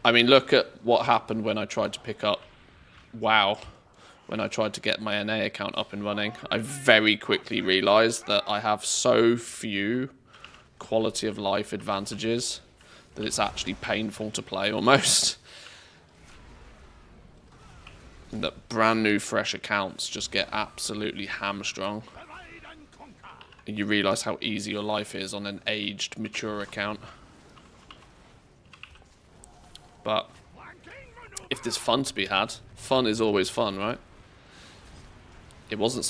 I mean, look at what happened when I tried to pick up WoW. When I tried to get my NA account up and running. I very quickly realised that I have so few quality of life advantages that it's actually painful to play almost. that brand new fresh accounts just get absolutely hamstrung. And you realise how easy your life is on an aged, mature account. But if there's fun to be had, fun is always fun, right? It wasn't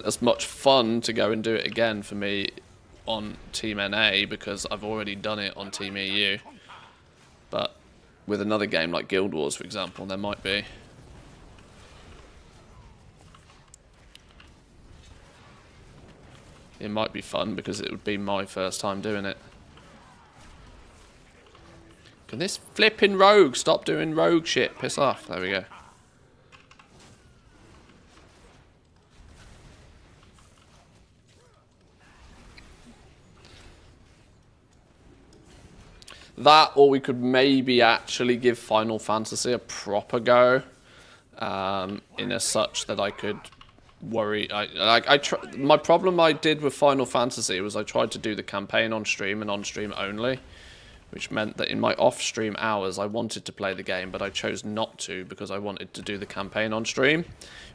as much fun to go and do it again for me on Team NA because I've already done it on Team EU. But with another game like Guild Wars, for example, there might be. It might be fun because it would be my first time doing it. Can this flipping rogue stop doing rogue shit? Piss off. There we go. That, or we could maybe actually give Final Fantasy a proper go, in as such that I could worry. My problem I did with Final Fantasy was I tried to do the campaign on stream and on stream only, which meant that in my off-stream hours I wanted to play the game, but I chose not to because I wanted to do the campaign on stream,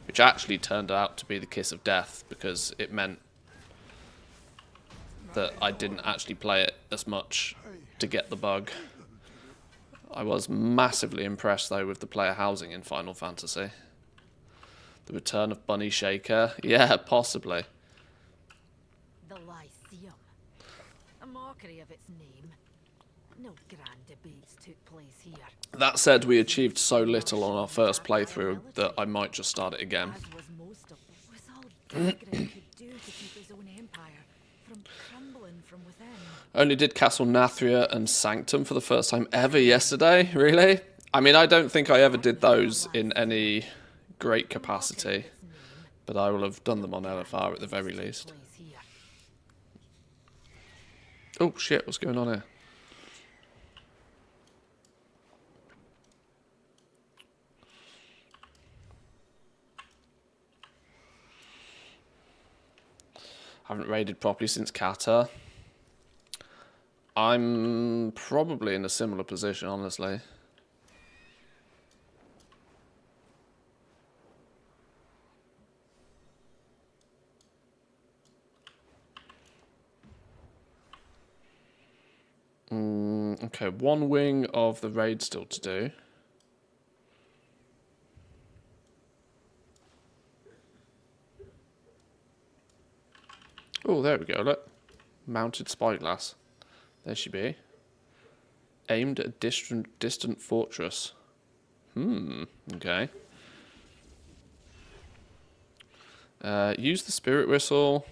which actually turned out to be the kiss of death because it meant that I didn't actually play it as much to get the bug. I was massively impressed though with the player housing in Final Fantasy. The return of Bunny Shaker, yeah, possibly. The Lyceum. A mockery of its name. No grand debates took place here. That said, we achieved so little on our first playthrough that I might just start it again. As was most of them. Was all Dagran could do to keep his own empire from crumbling from within. Only did Castle Nathria and Sanctum for the first time ever yesterday, really? I mean, I don't think I ever did those in any great capacity, but I will have done them on LFR at the very least. Oh shit, what's going on here? Haven't raided properly since Qatar. I'm probably in a similar position, honestly. Okay, one wing of the raid still to do. Oh, there we go, look. Mounted spyglass. There she be. Aimed at a distant fortress. Okay. Use the spirit whistle.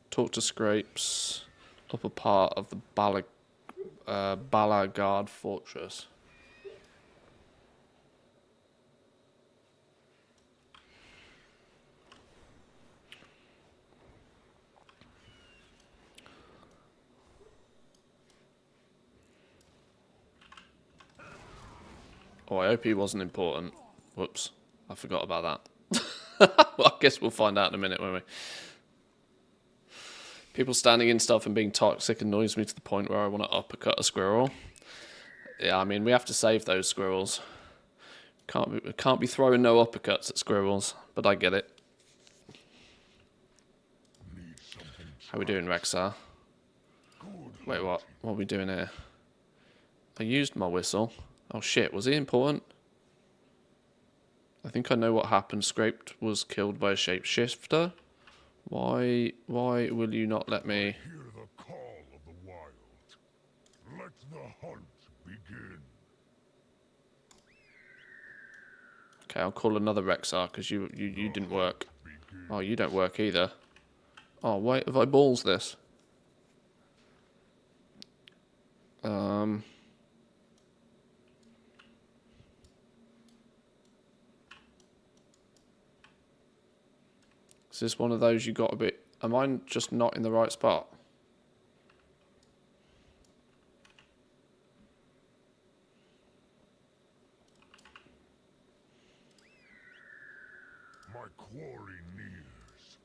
Talk to Scrapes. Upper part of the Balagard fortress. Oh, I hope he wasn't important. Whoops. I forgot about that. Well, I guess we'll find out in a minute, won't we? People standing in stuff and being toxic annoys me to the point where I want to uppercut a squirrel. Yeah, I mean, we have to save those squirrels. Can't be throwing no uppercuts at squirrels, but I get it. How we doing, Rexar? Wait, what? What are we doing here? I used my whistle. Oh shit, was he important? I think I know what happened. Scraped was killed by a shapeshifter. Why will you not let me... Hear the call of the wild. Let the hunt begin. Okay, I'll call another Rexar because you didn't work. Oh, you don't work either. Oh, wait, have I balls this? Is this one of those you got a bit... Am I just not in the right spot? My quarry nears.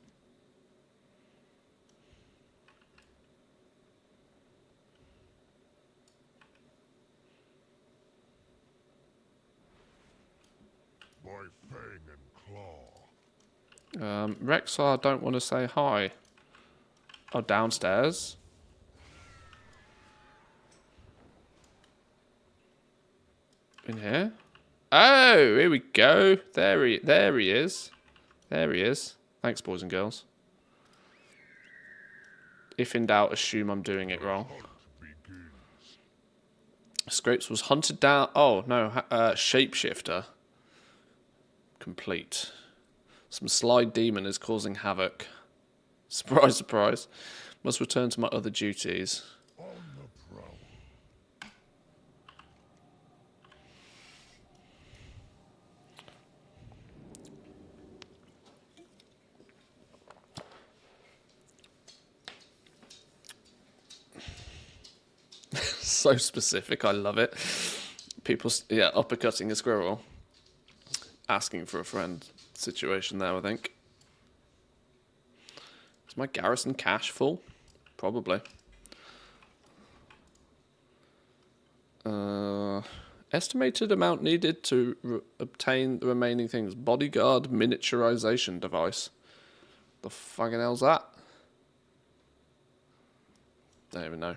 By fang and claw. Rexar, don't want to say hi. Oh, downstairs. In here? Oh, here we go. There he is. There he is. Thanks, boys and girls. If in doubt, assume I'm doing it wrong. Scrapes was hunted down. Oh, no. Shapeshifter. Complete. Some sly demon is causing havoc. Surprise, surprise. Must return to my other duties. On the prowl. So specific, I love it. People, yeah, uppercutting a squirrel. Asking for a friend situation there, I think. Is my garrison cash full? Probably. Estimated amount needed to obtain the remaining things. Bodyguard miniaturization device. The fucking hell's that? Don't even know.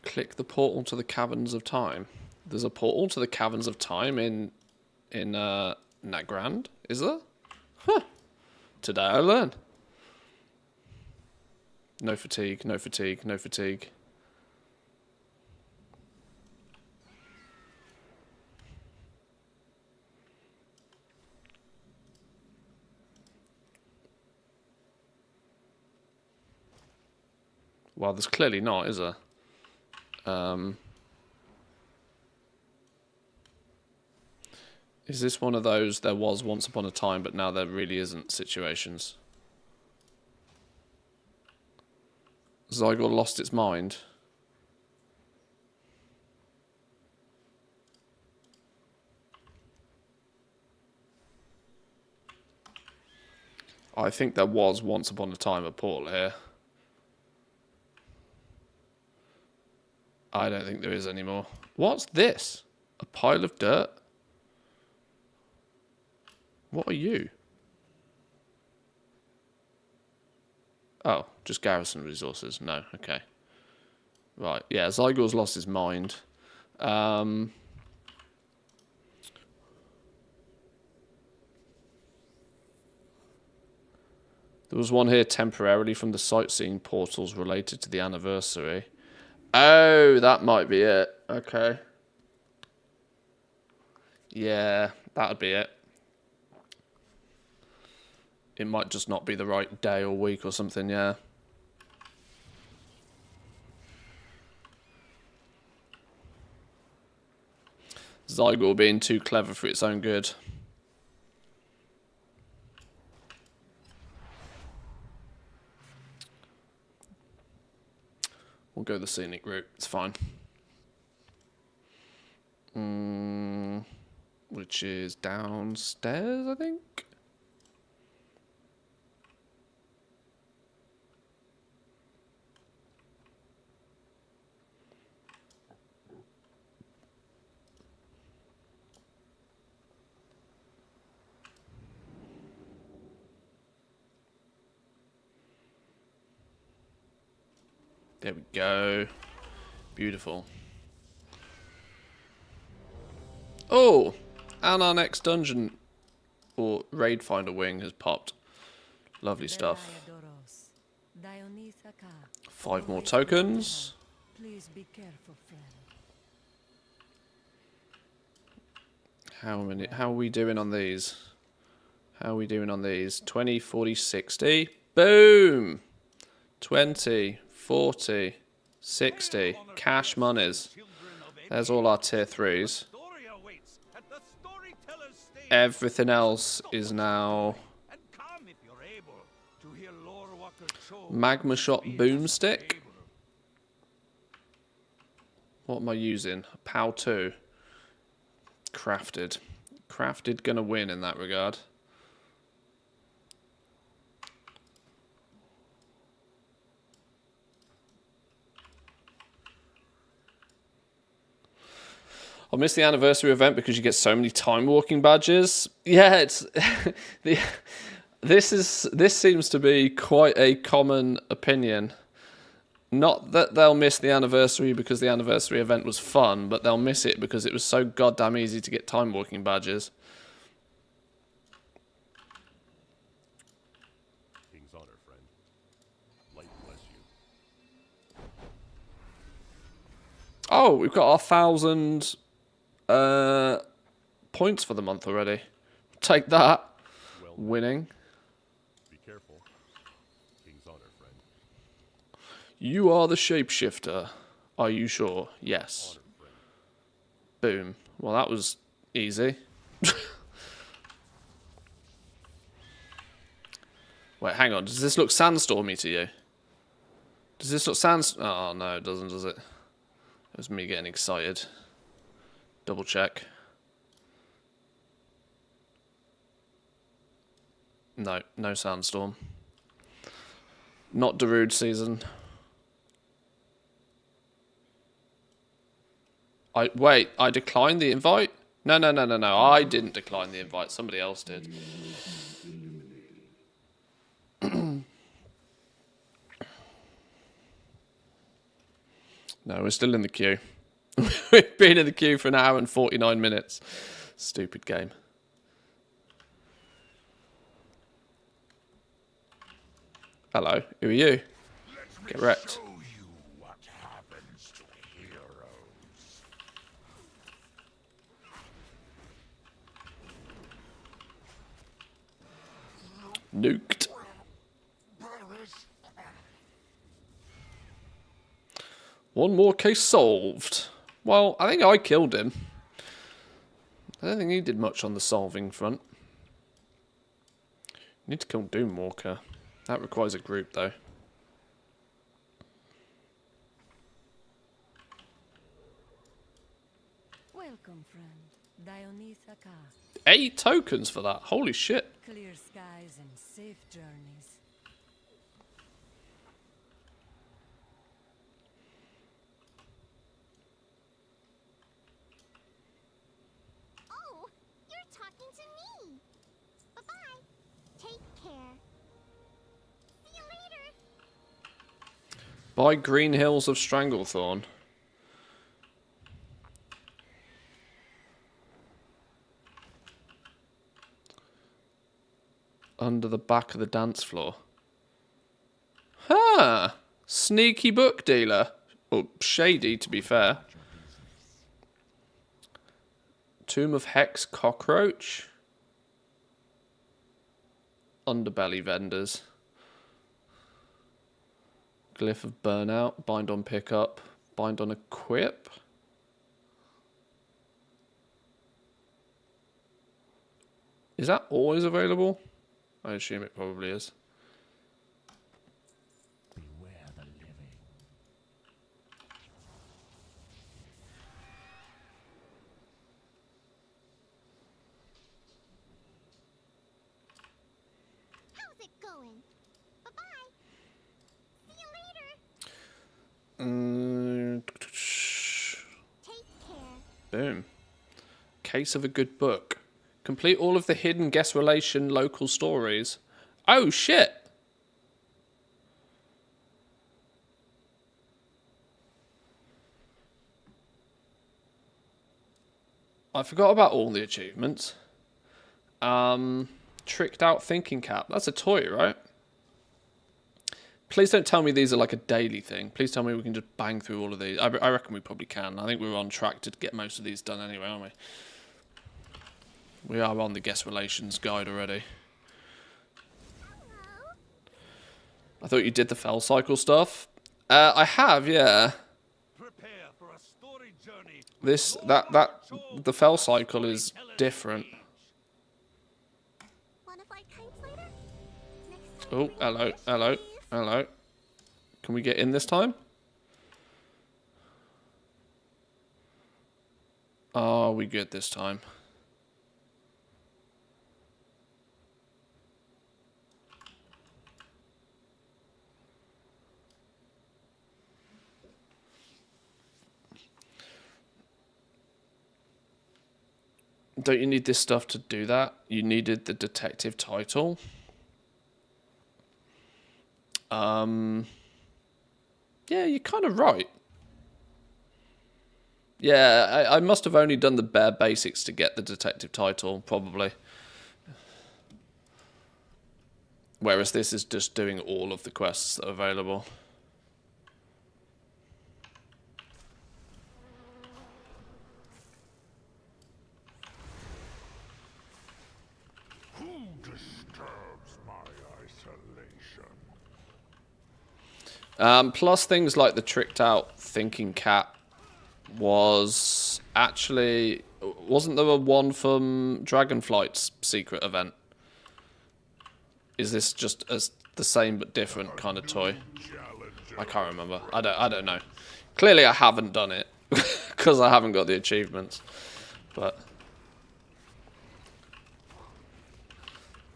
Click the portal to the Caverns of Time. There's a portal to the Caverns of Time in Nagrand, is there? Huh. Today I learn. No fatigue, no fatigue, no fatigue. Well, there's clearly not, is there? Is this one of those there was once upon a time but now there really isn't situations? Zygor lost its mind. I think there was once upon a time a portal here. I don't think there is anymore. What's this? A pile of dirt? What are you? Oh, just garrison resources. No, okay. Right, yeah, Zygor's lost his mind. There was one here temporarily from the sightseeing portals related to the anniversary. Oh, that might be it. Okay. Yeah, that would be it. It might just not be the right day or week or something, yeah. Zygor being too clever for its own good. We'll go the scenic route. It's fine. Which is downstairs, I think. There we go. Beautiful. Oh! And our next dungeon or raid finder wing has popped. Lovely stuff. 5 more tokens. Please be careful, friend. How are we doing on these? How are we doing on these? 20, 40, 60. Boom! 20, 40, 60. Cash monies. There's all our tier 3s. Everything else is now Magma Shot Boomstick. What am I using? POW 2. Crafted. Crafted gonna win in that regard. miss the anniversary event because you get so many time walking badges. Yeah, it's this seems to be quite a common opinion. Not that they'll miss the anniversary because the anniversary event was fun, but they'll miss it because it was so goddamn easy to get time walking badges. King's honor, friend. Light bless you. Oh, we've got our 1,000 points for the month already. Take that. Well, Winning. be careful. King's honor, friend. You are the shapeshifter. Are you sure? Yes. Honor, friend. Boom. Well, that was easy. Wait, hang on. Does this look sandstormy to you? Does this look Oh, no, it doesn't, does it? It was me getting excited. Double check. No, no sandstorm. Not Darude season. Wait, I declined the invite? No. I didn't decline the invite. Somebody else did. No, we're still in the queue. We've been in the queue for 1 hour and 49 minutes. Stupid game. Hello, who are you? Get wrecked. Show you what happens to heroes. Nuked. One more case solved. Well, I think I killed him. I don't think he did much on the solving front. Need to kill Doomwalker. That requires a group, though. Welcome, friend. Dionysa Ka. 8 tokens for that. Holy shit. Clear skies and safe journeys. Oh, you're talking to me. Bye-bye. Take care. See you later. By Green Hills of Stranglethorn. Under the back of the dance floor. Ha! Sneaky book dealer. Or shady, to be fair. Tomb of Hex Cockroach. Underbelly vendors. Glyph of Burnout. Bind on Pickup. Bind on Equip. Is that always available? I assume it probably is. Beware the living. How's it going? Bye-bye. See you later. Take care. Boom. Case of a good book. Complete all of the hidden guest relation local stories. Oh shit! I forgot about all the achievements. Tricked out thinking cap. That's a toy, right? Please don't tell me these are like a daily thing. Please tell me we can just bang through all of these. I reckon we probably can. I think we're on track to get most of these done anyway, aren't we? We are on the guest relations guide already. I thought you did the fell cycle stuff. I have, yeah. Prepare for a story journey. The fell cycle is different. Wanna fly kites later? Next time Oh, bring hello, fish, hello, please. hello. Can we get in this time? Are we good this time? Don't you need this stuff to do that? You needed the detective title. Yeah, you're kind of right. Yeah, I must have only done the bare basics to get the detective title, probably. Whereas this is just doing all of the quests that are available. Who disturbs my isolation? Plus things like the tricked out thinking cat was actually... Wasn't there a one from Dragonflight's secret event? Is this just the same but different kind of toy? I can't remember. I don't know. Clearly I haven't done it because I haven't got the achievements. But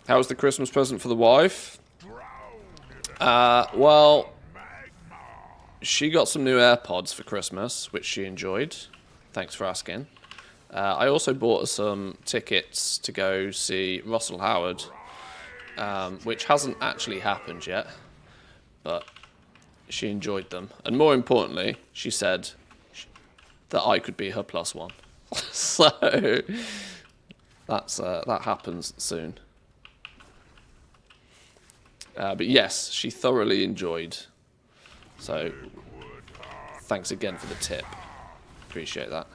how was the Christmas present for the wife? Well, she got some new AirPods for Christmas, which she enjoyed. Thanks for asking. I also bought her some tickets to go see Russell Howard. Which hasn't actually happened yet, but she enjoyed them. And more importantly, she said that I could be her +1. So that happens soon. But yes, she thoroughly enjoyed. So thanks again for the tip. Appreciate that.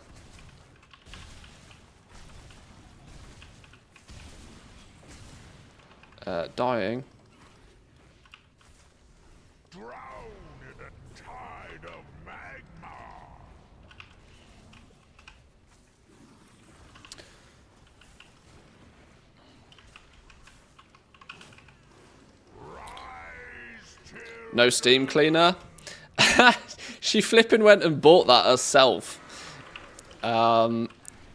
Dying. Drown in a tide of magma. No steam cleaner. She flipping went and bought that herself.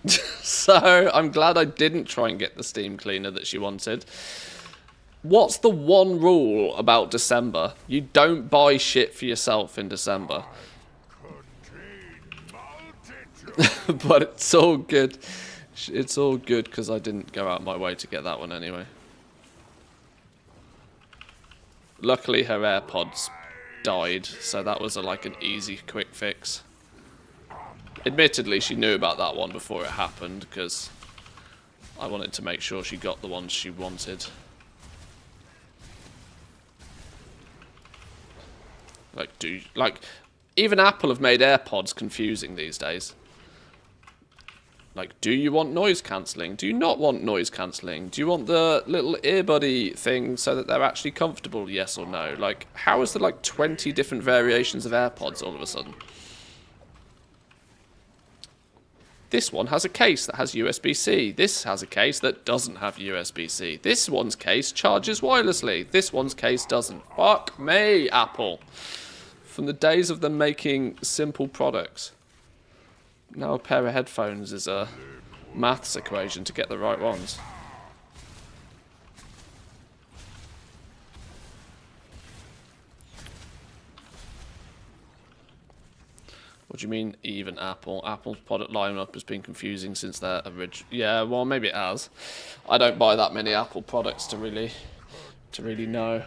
So I'm glad I didn't try and get the steam cleaner that she wanted. What's the one rule about December? You don't buy shit for yourself in December. But it's all good. It's all good because I didn't go out my way to get that one anyway. Luckily her AirPods died, so that was like an easy quick fix. Admittedly, she knew about that one before it happened because I wanted to make sure she got the ones she wanted. Even Apple have made AirPods confusing these days. Like, do you want noise cancelling? Do you not want noise cancelling? Do you want the little earbuddy thing so that they're actually comfortable? Yes or no? Like, how is there like 20 different variations of AirPods all of a sudden? This one has a case that has USB-C. This has a case that doesn't have USB-C. This one's case charges wirelessly. This one's case doesn't. Fuck me, Apple. From the days of them making simple products. Now a pair of headphones is a maths equation to get the right ones. What do you mean, even Apple? Apple's product lineup has been confusing since their original... Yeah, well, maybe it has. I don't buy that many Apple products to really know.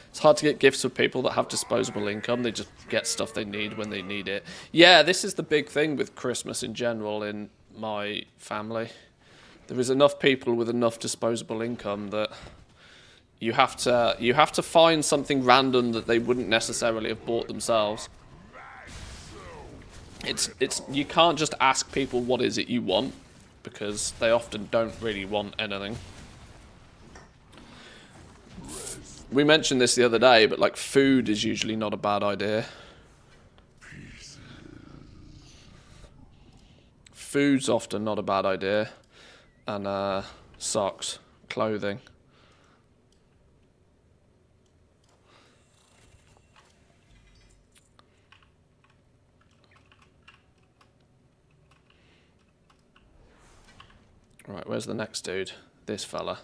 It's hard to get gifts for people that have disposable income. They just get stuff they need when they need it. Yeah, this is the big thing with Christmas in general in my family. There is enough people with enough disposable income that you have to find something random that they wouldn't necessarily have bought themselves. You can't just ask people what is it you want, because they often don't really want anything. We mentioned this the other day, but like food is usually not a bad idea. Food's often not a bad idea. And socks, clothing. Right, where's the next dude? This fella.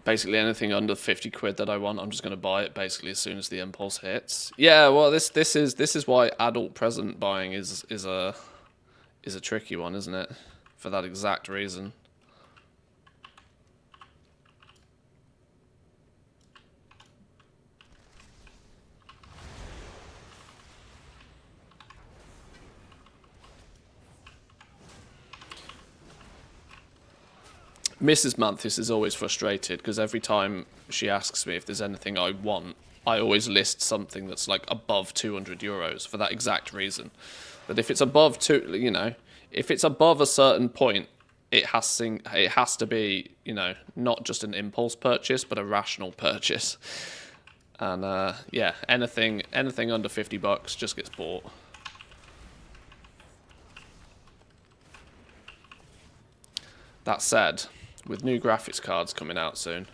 Basically anything under 50 quid that I want, I'm just going to buy it basically as soon as the impulse hits. Yeah, well, this is why adult present buying is a tricky one, isn't it? For that exact reason. Mrs. Manthis is always frustrated because every time she asks me if there's anything I want, I always list something that's like above 200 euros for that exact reason. But if it's above if it's above a certain point, it has to be, not just an impulse purchase, but a rational purchase. And yeah, anything under $50 just gets bought. That said, with new graphics cards coming out soon,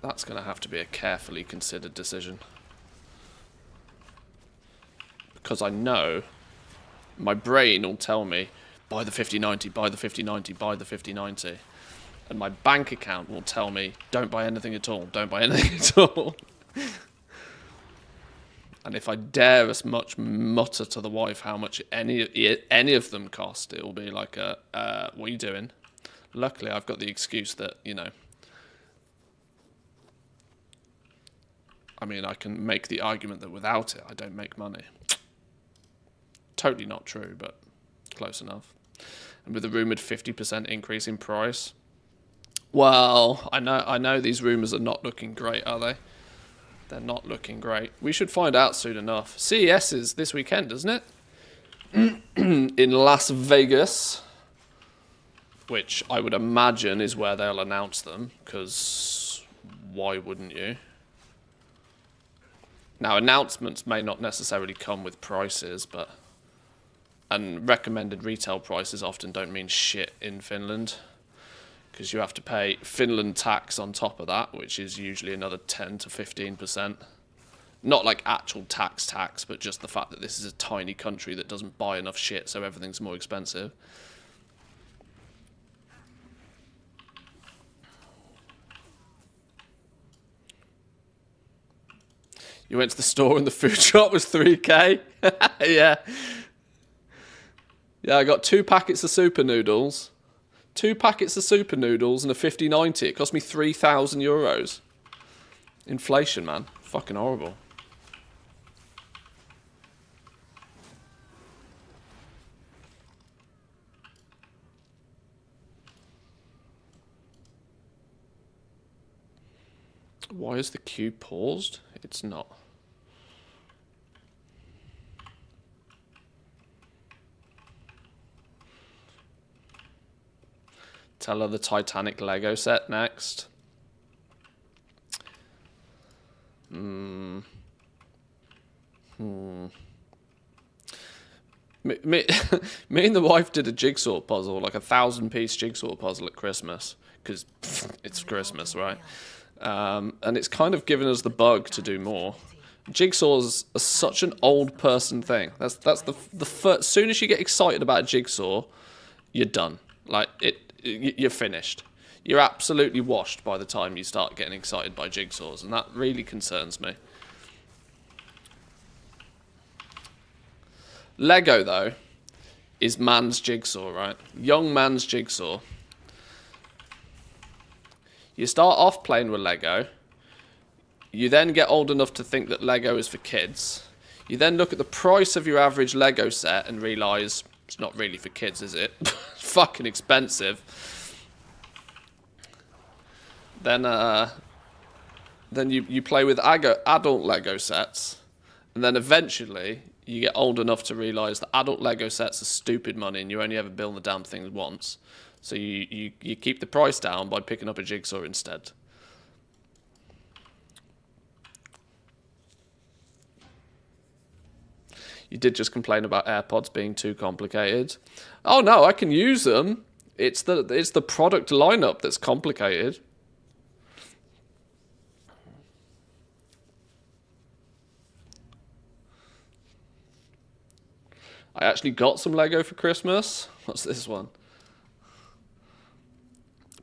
that's going to have to be a carefully considered decision. Because I know my brain will tell me, buy the 5090, buy the 5090, buy the 5090. And my bank account will tell me, don't buy anything at all, don't buy anything at all. And if I dare as much mutter to the wife how much any of them cost, it will be like, what are you doing? Luckily, I've got the excuse that, I mean, I can make the argument that without it, I don't make money. Totally not true, but close enough. And with the rumoured 50% increase in price, well, I know these rumours are not looking great, are they? They're not looking great. We should find out soon enough. CES is this weekend, isn't it? In Las Vegas. Which I would imagine is where they'll announce them. Because why wouldn't you? Now, announcements may not necessarily come with prices, but... And recommended retail prices often don't mean shit in Finland. Because you have to pay Finland tax on top of that, which is usually another 10 to 15%. Not like actual tax, but just the fact that this is a tiny country that doesn't buy enough shit, so everything's more expensive. You went to the store and the food shop was 3k? Yeah. Yeah, I got 2 packets of super noodles. 2 packets of super noodles and a 5090. It cost me 3,000 euros. Inflation, man. Fucking horrible. Why is the queue paused? It's not. Tell her the Titanic Lego set next. Me and the wife did a jigsaw puzzle, like a 1,000-piece jigsaw puzzle at Christmas, because it's Christmas, right? And it's kind of given us the bug to do more. Jigsaws are such an old person thing. That's the first. As soon as you get excited about a jigsaw, you're done. Like you're finished. You're absolutely washed by the time you start getting excited by jigsaws, and that really concerns me. Lego, though, is man's jigsaw, right? Young man's jigsaw. You start off playing with Lego. You then get old enough to think that Lego is for kids. You then look at the price of your average Lego set and realise it's not really for kids, is it? It's fucking expensive. Then you play with adult Lego sets. And then eventually you get old enough to realise that adult Lego sets are stupid money and you only ever build the damn things once. So you keep the price down by picking up a jigsaw instead. You did just complain about AirPods being too complicated. Oh no, I can use them. It's the product lineup that's complicated. I actually got some Lego for Christmas. What's this one?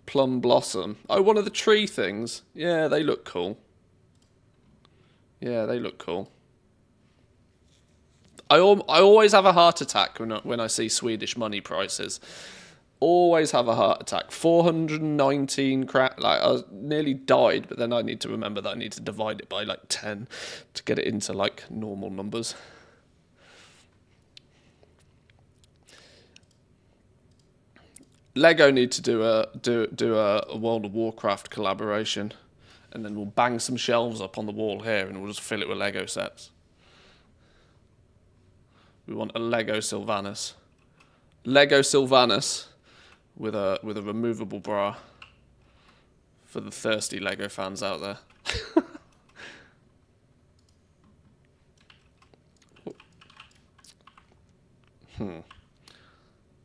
Plum Blossom. Oh, one of the tree things. Yeah, they look cool. Yeah, they look cool. I always have a heart attack when I see Swedish money prices. Always have a heart attack. 419 crap. Like, I nearly died, but then I need to remember that I need to divide it by like 10 to get it into like normal numbers. Lego need to do a World of Warcraft collaboration, and then we'll bang some shelves up on the wall here, and we'll just fill it with Lego sets. We want a Lego Sylvanas. Lego Sylvanas with a removable bra for the thirsty Lego fans out there.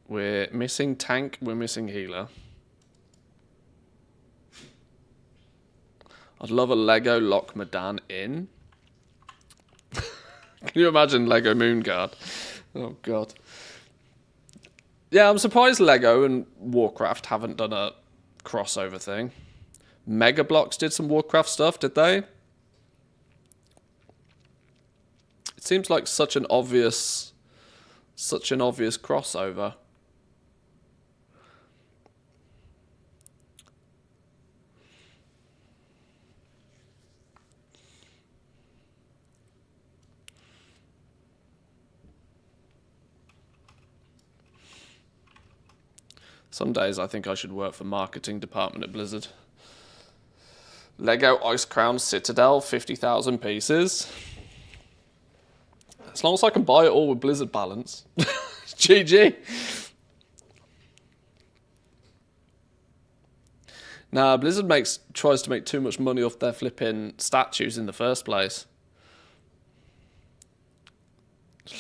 We're missing tank, we're missing healer. I'd love a Lego Lock Madan in. Can you imagine Lego Moonguard? Oh god. Yeah, I'm surprised Lego and Warcraft haven't done a crossover thing. Mega Bloks did some Warcraft stuff, did they? It seems like such an obvious crossover. Some days I think I should work for marketing department at Blizzard. Lego Ice Crown Citadel, 50,000 pieces. As long as I can buy it all with Blizzard balance. GG. Nah, Blizzard tries to make too much money off their flipping statues in the first place.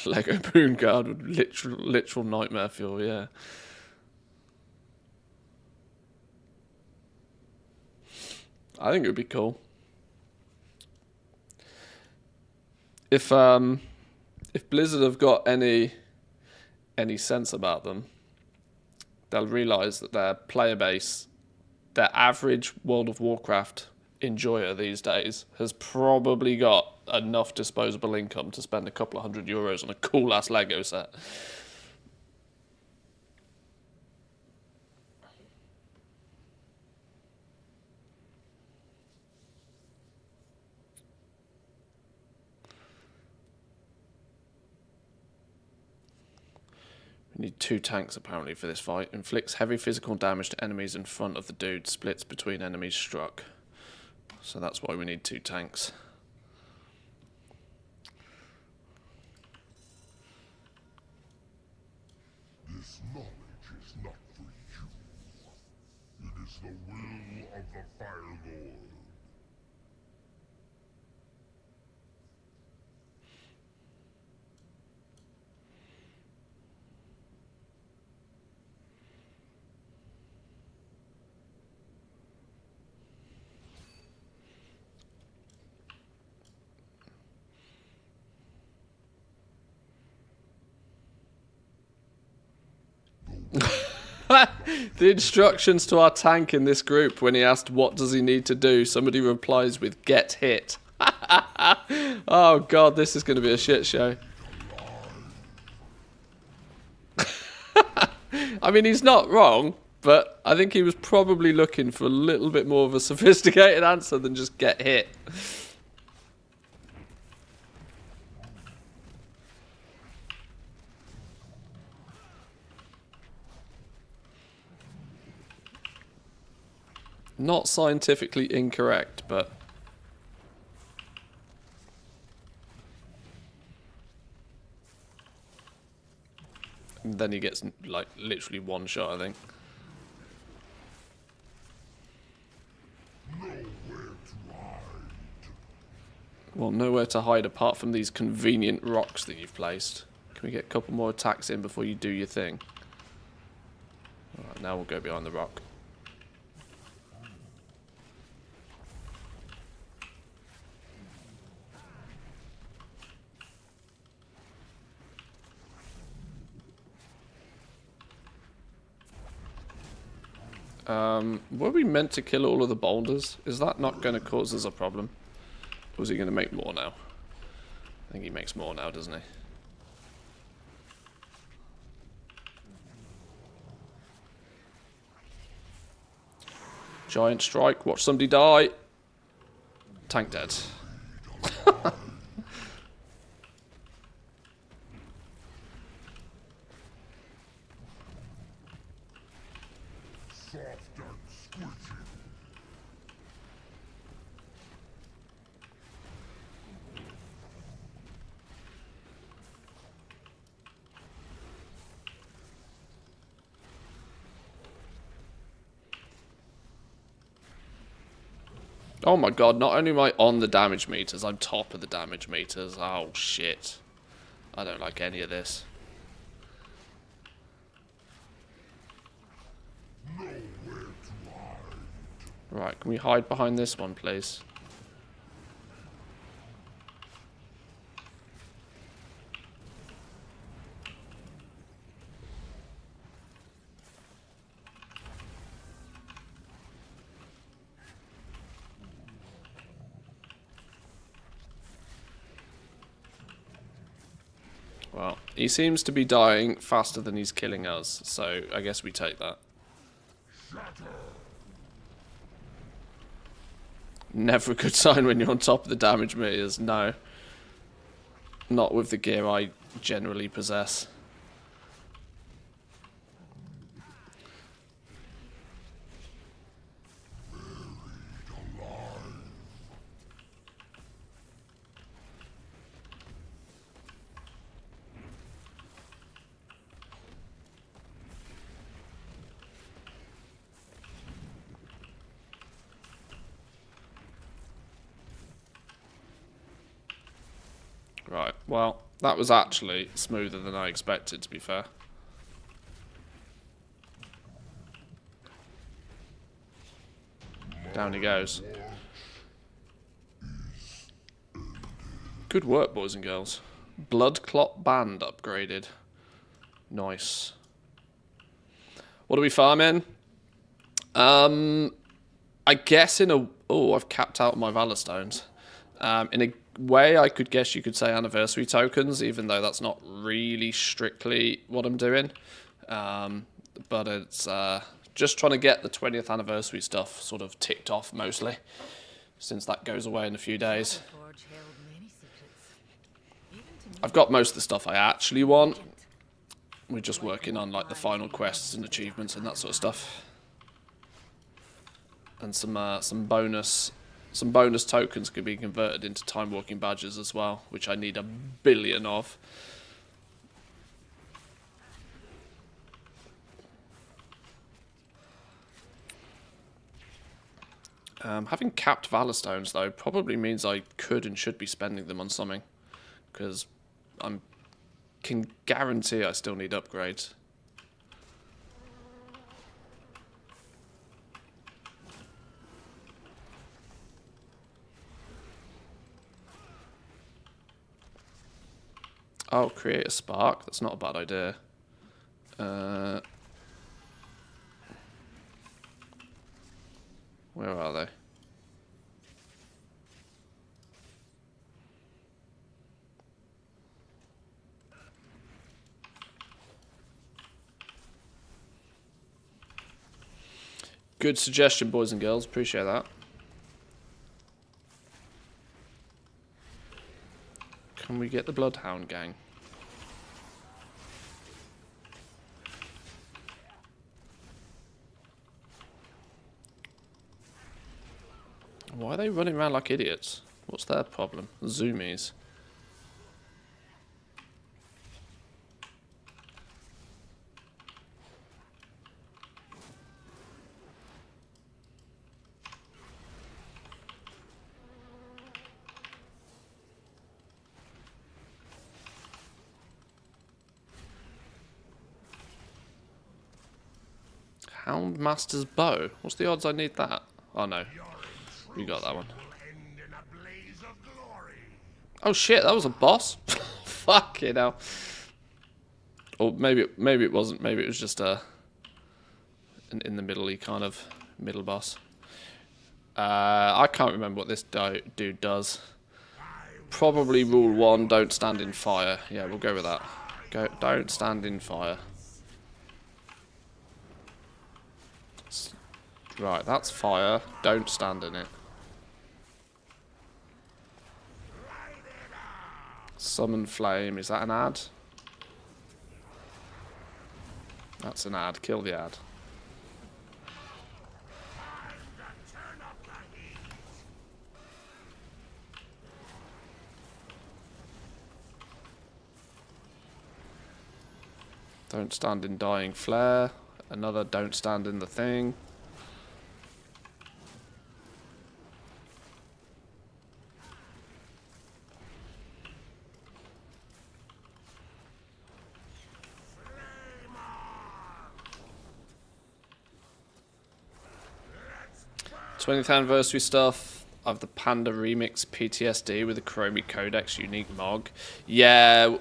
Lego Moonguard with literal nightmare fuel, yeah. I think it would be cool. If Blizzard have got any sense about them, they'll realise that their player base, their average World of Warcraft enjoyer these days, has probably got enough disposable income to spend a couple of €100 on a cool ass Lego set. Need 2 tanks apparently for this fight. Inflicts heavy physical damage to enemies in front of the dude. Splits between enemies struck. So that's why we need 2 tanks. This knowledge is not for you. It is the will of the Fire Lord. The instructions to our tank in this group, when he asked what does he need to do, somebody replies with get hit. Oh god, this is going to be a shit show. I mean, he's not wrong, but I think he was probably looking for a little bit more of a sophisticated answer than just get hit. Not scientifically incorrect, but... And then he gets, like, literally 1 shot, I think. Well, nowhere to hide apart from these convenient rocks that you've placed. Can we get a couple more attacks in before you do your thing? Alright, now we'll go behind the rock. Were we meant to kill all of the boulders? Is that not going to cause us a problem? Or is he going to make more now? I think he makes more now, doesn't he? Giant strike. Watch somebody die. Tank dead. Oh my god, not only am I on the damage meters, I'm top of the damage meters. Oh shit. I don't like any of this. Right, can we hide behind this one, please? Well, he seems to be dying faster than he's killing us, so I guess we take that. Never a good sign when you're on top of the damage meters, no. Not with the gear I generally possess. Right, well, that was actually smoother than I expected, to be fair. Down he goes. Good work, boys and girls. Blood Clot Band upgraded. Nice. What are we farming? I guess in a... Oh, I've capped out my Valor Stones. In a way, I could guess you could say anniversary tokens, even though that's not really strictly what I'm doing. But it's just trying to get the 20th anniversary stuff sort of ticked off mostly, since that goes away in a few days. I've got most of the stuff I actually want. We're just working on like the final quests and achievements and that sort of stuff. And some bonus tokens could be converted into time walking badges as well, which I need 1 billion of. Having capped Valor Stones though probably means I could and should be spending them on something, because I can guarantee I still need upgrades. Oh, create a spark. That's not a bad idea. Where are they? Good suggestion, boys and girls. Appreciate that. Can we get the Bloodhound gang? Why are they running around like idiots? What's their problem? Zoomies. Houndmaster's bow. What's the odds I need that? Oh no, we got that one. Oh shit, that was a boss. Fucking hell. Or maybe it wasn't. Maybe it was just a an in the middle-y kind of middle boss. I can't remember what this dude does. Probably rule 1, don't stand in fire. Yeah, we'll go with that. Don't stand in fire. Right, that's fire. Don't stand in it. Summon flame. Is that an ad? That's an ad. Kill the ad. Don't stand in dying flare. Another don't stand in the thing. '20th anniversary stuff of the Panda Remix PTSD with the Chromie Codex unique Mog. Yeah,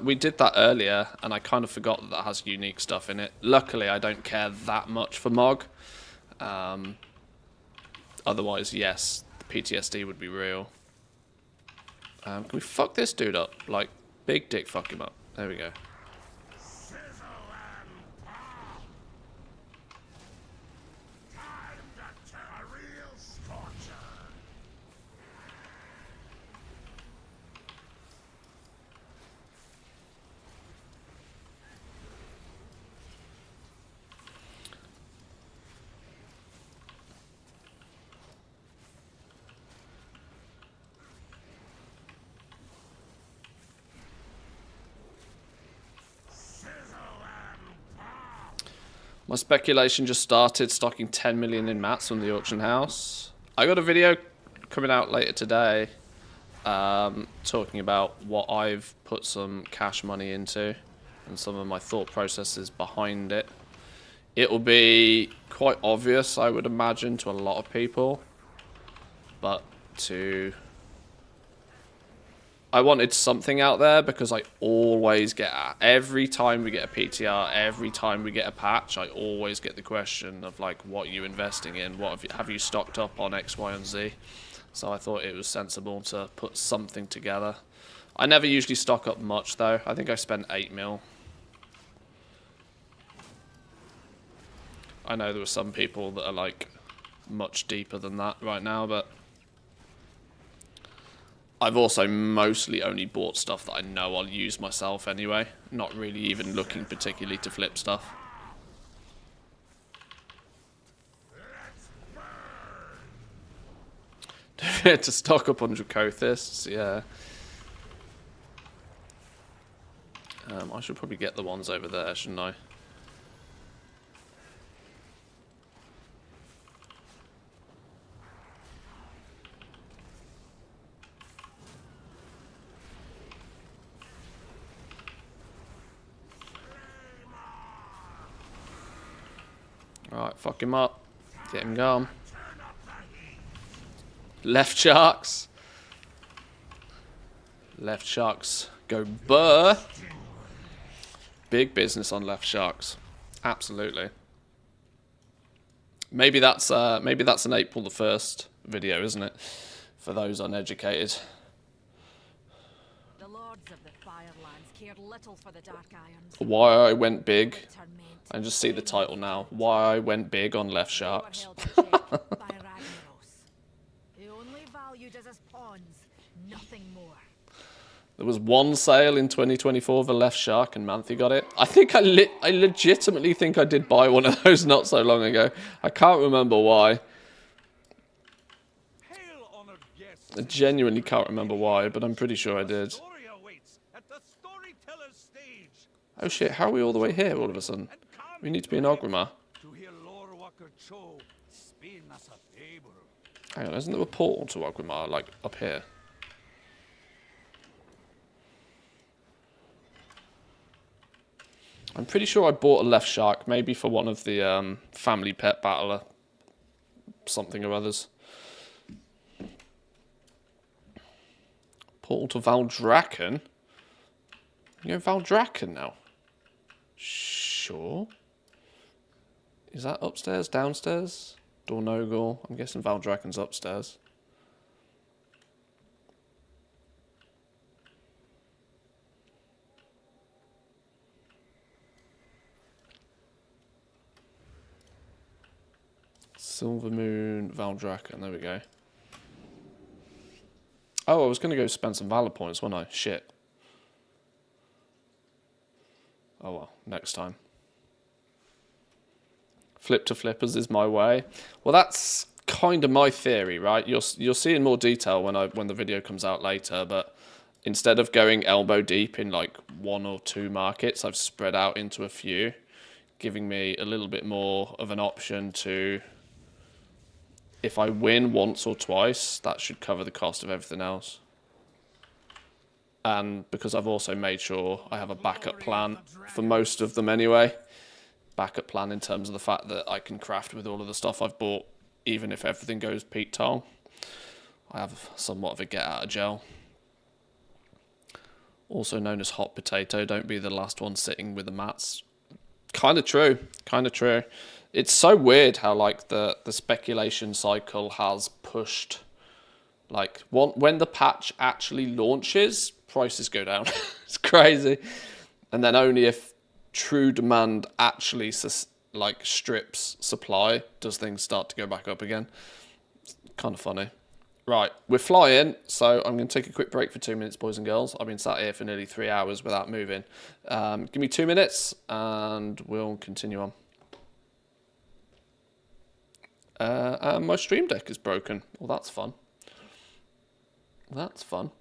we did that earlier, and I kind of forgot that has unique stuff in it. Luckily, I don't care that much for Mog. Otherwise, yes, the PTSD would be real. Can we fuck this dude up? Like, big dick fuck him up. There we go. My speculation just started, stocking 10 million in mats from the auction house. I got a video coming out later today talking about what I've put some cash money into and some of my thought processes behind it. It will be quite obvious, I would imagine, to a lot of people, but I wanted something out there because I always get, every time we get a PTR, every time we get a patch, I always get the question of like, what are you investing in? What have you stocked up on X, Y, and Z? So I thought it was sensible to put something together. I never usually stock up much though. I think I spent 8 mil. I know there were some people that are like much deeper than that right now, but I've also mostly only bought stuff that I know I'll use myself anyway. Not really even looking particularly to flip stuff. To stock up on Dracothists, yeah. I should probably get the ones over there, shouldn't I? Alright, fuck him up. Get him gone. Left sharks. Left sharks go burr. Big business on left sharks. Absolutely. Maybe that's an April the 1st video, isn't it? For those uneducated. The lords of the Firelands cared little for the Dark Irons. Why I went big. And just see the title now. Why I went big on left sharks. They only valued as his pawns, nothing more. There was one sale in 2024 of a left shark and Manthe got it. I think I legitimately think I did buy one of those not so long ago. I can't remember why. I genuinely can't remember why, but I'm pretty sure I did. Oh shit, how are we all the way here all of a sudden? We need to be in Orgrimmar. Hang on, isn't there a portal to Orgrimmar, like, up here? I'm pretty sure I bought a left shark, maybe for one of the family pet battler something or others. Portal to Valdrakken? You go Valdrakken now? Sure. Is that upstairs? Downstairs? Dornogal. I'm guessing Valdraken's upstairs. Silver Moon, Valdraken. There we go. Oh, I was going to go spend some Valor points, wasn't I? Shit. Oh well, next time. Flip to flippers is my way. Well, that's kind of my theory, right? You'll see in more detail when the video comes out later, but instead of going elbow deep in like 1 or 2 markets, I've spread out into a few, giving me a little bit more of an option to, if I win once or twice, that should cover the cost of everything else. And because I've also made sure I have a backup plan for most of them anyway. Backup plan in terms of the fact that I can craft with all of the stuff I've bought, even if everything goes peak tile. I have somewhat of a get out of jail. Also known as hot potato, don't be the last one sitting with the mats. Kind of true, kind of true. It's so weird how like the speculation cycle has pushed, like when the patch actually launches, prices go down. It's crazy. And then only if true demand actually like strips supply does things start to go back up again. It's kind of funny. Right, we're flying, so I'm going to take a quick break for 2 minutes, boys and girls. I've been sat here for nearly 3 hours without moving. Give me 2 minutes and we'll continue on. And my stream deck is broken. Well, that's fun. That's fun.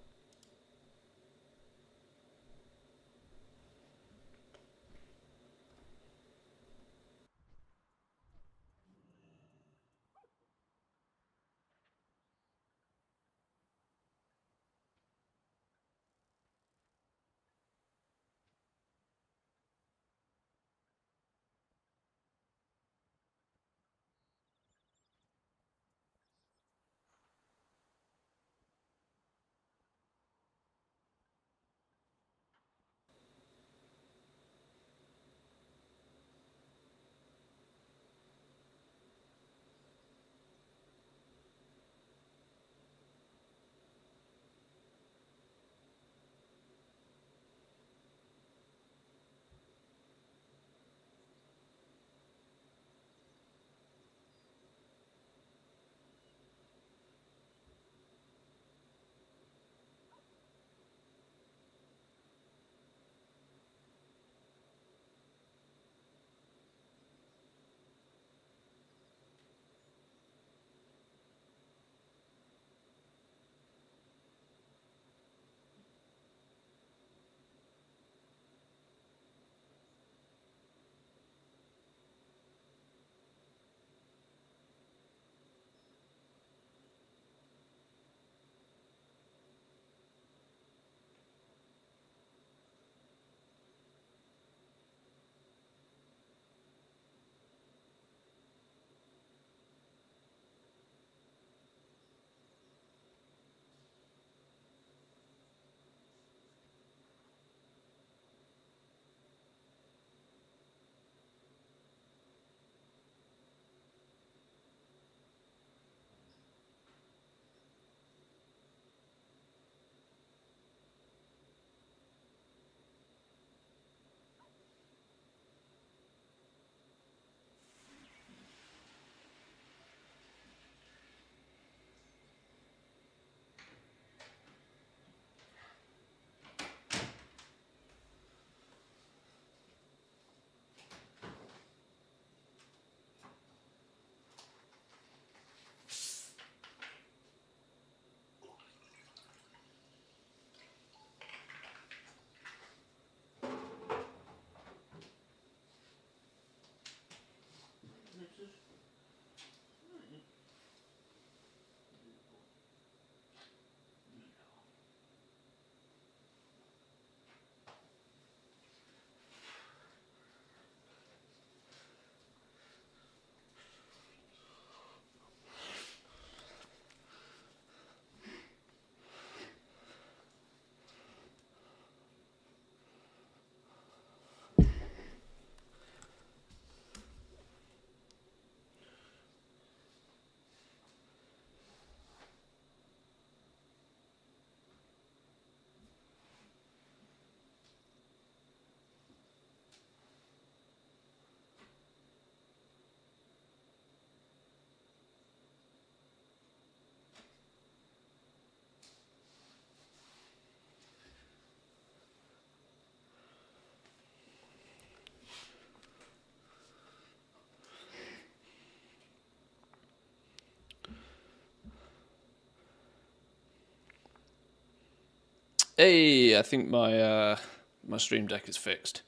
Hey, I think my my stream deck is fixed.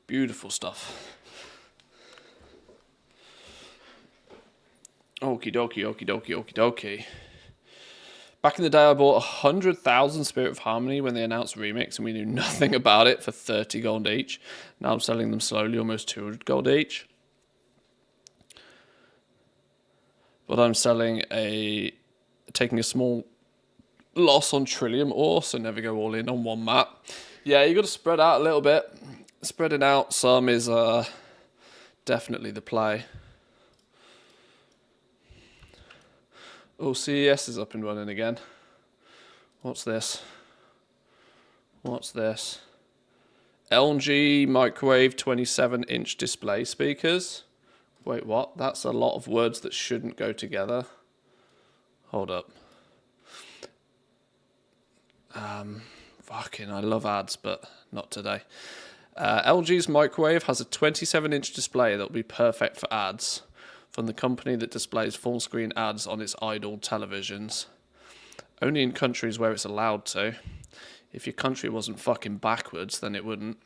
Beautiful stuff. Okie dokie, okie dokie, okie dokie. Back in the day, I bought 100,000 Spirit of Harmony when they announced Remix, and we knew nothing about it for 30 gold each. Now I'm selling them slowly, almost 200 gold each. But I'm taking a small loss on Trillium ore, so never go all in on one map. Yeah, you got to spread out a little bit. Spreading out some is definitely the play. Oh, CES is up and running again. What's this? What's this? LG microwave 27-inch display speakers. Wait, what? That's a lot of words that shouldn't go together. Hold up. Fucking, I love ads, but not today. LG's microwave has a 27-inch display that will be perfect for ads, from the company that displays full-screen ads on its idle televisions. Only in countries where it's allowed to. If your country wasn't fucking backwards, then it wouldn't.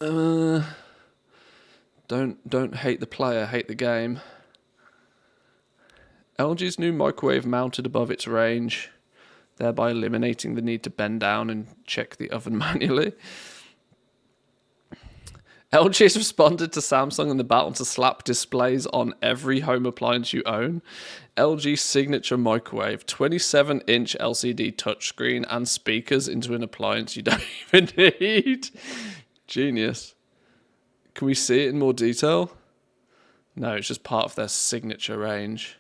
Don't hate the player, hate the game. LG's new microwave mounted above its range, thereby eliminating the need to bend down and check the oven manually. LG has responded to Samsung in the battle to slap displays on every home appliance you own. LG's signature microwave, 27-inch LCD touchscreen and speakers into an appliance you don't even need. Genius. Can we see it in more detail? No, it's just part of their signature range.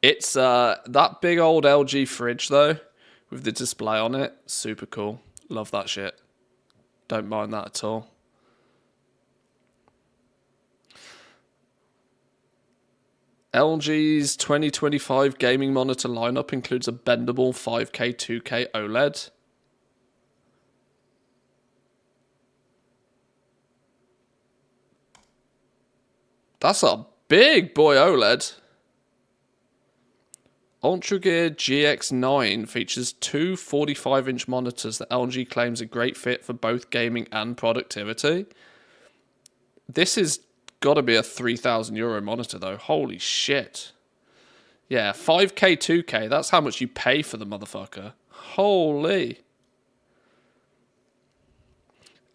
It's that big old LG fridge though, with the display on it. Super cool. Love that shit. Don't mind that at all. LG's 2025 gaming monitor lineup includes a bendable 5K 2K OLED. That's a big boy OLED. Ultragear GX9 features two 45-inch monitors that LG claims are great fit for both gaming and productivity. This is got to be a €3,000 monitor though. Holy shit. Yeah, 5K 2K, that's how much you pay for the motherfucker. Holy.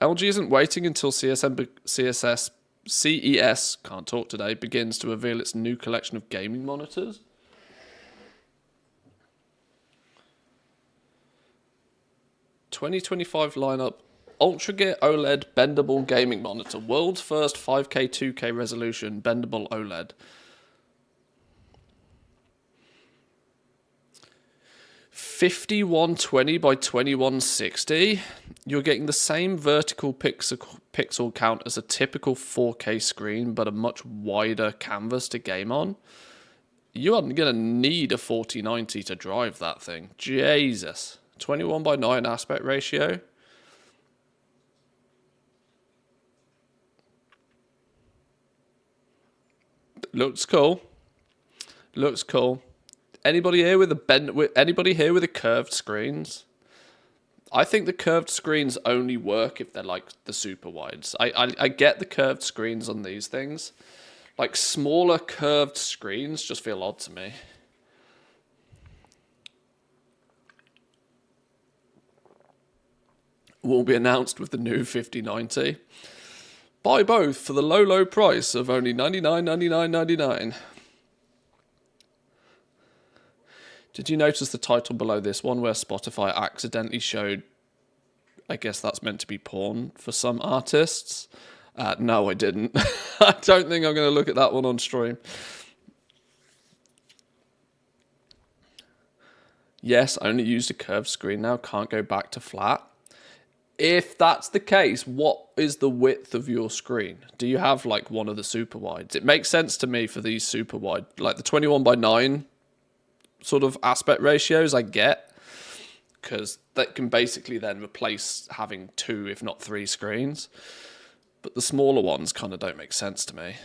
LG isn't waiting until CES, can't talk today, begins to reveal its new collection of gaming monitors. '25 lineup, Ultragear OLED bendable gaming monitor, world's first 5K 2K resolution bendable OLED. 5120 by 2160. You're getting the same vertical pixel count as a typical 4K screen, but a much wider canvas to game on. You aren't going to need a 4090 to drive that thing. Jesus. 21:9 aspect ratio. Looks cool. Looks cool. Anybody here with a curved screens? I think the curved screens only work if they're like the super wides. I get the curved screens on these things. Like smaller curved screens just feel odd to me. Will be announced with the new 5090. Buy both for the low price of only $99.99. Did you notice the title below this one where Spotify accidentally showed, I guess that's meant to be porn for some artists? No, I didn't. I don't think I'm going to look at that one on stream. Yes, only used a curved screen now, can't go back to flat. If that's the case, what is the width of your screen? Do you have like one of the super wides? It makes sense to me for these super wide, like the 21:9 sort of aspect ratios I get, because that can basically then replace having 2, if not 3 screens. But the smaller ones kind of don't make sense to me.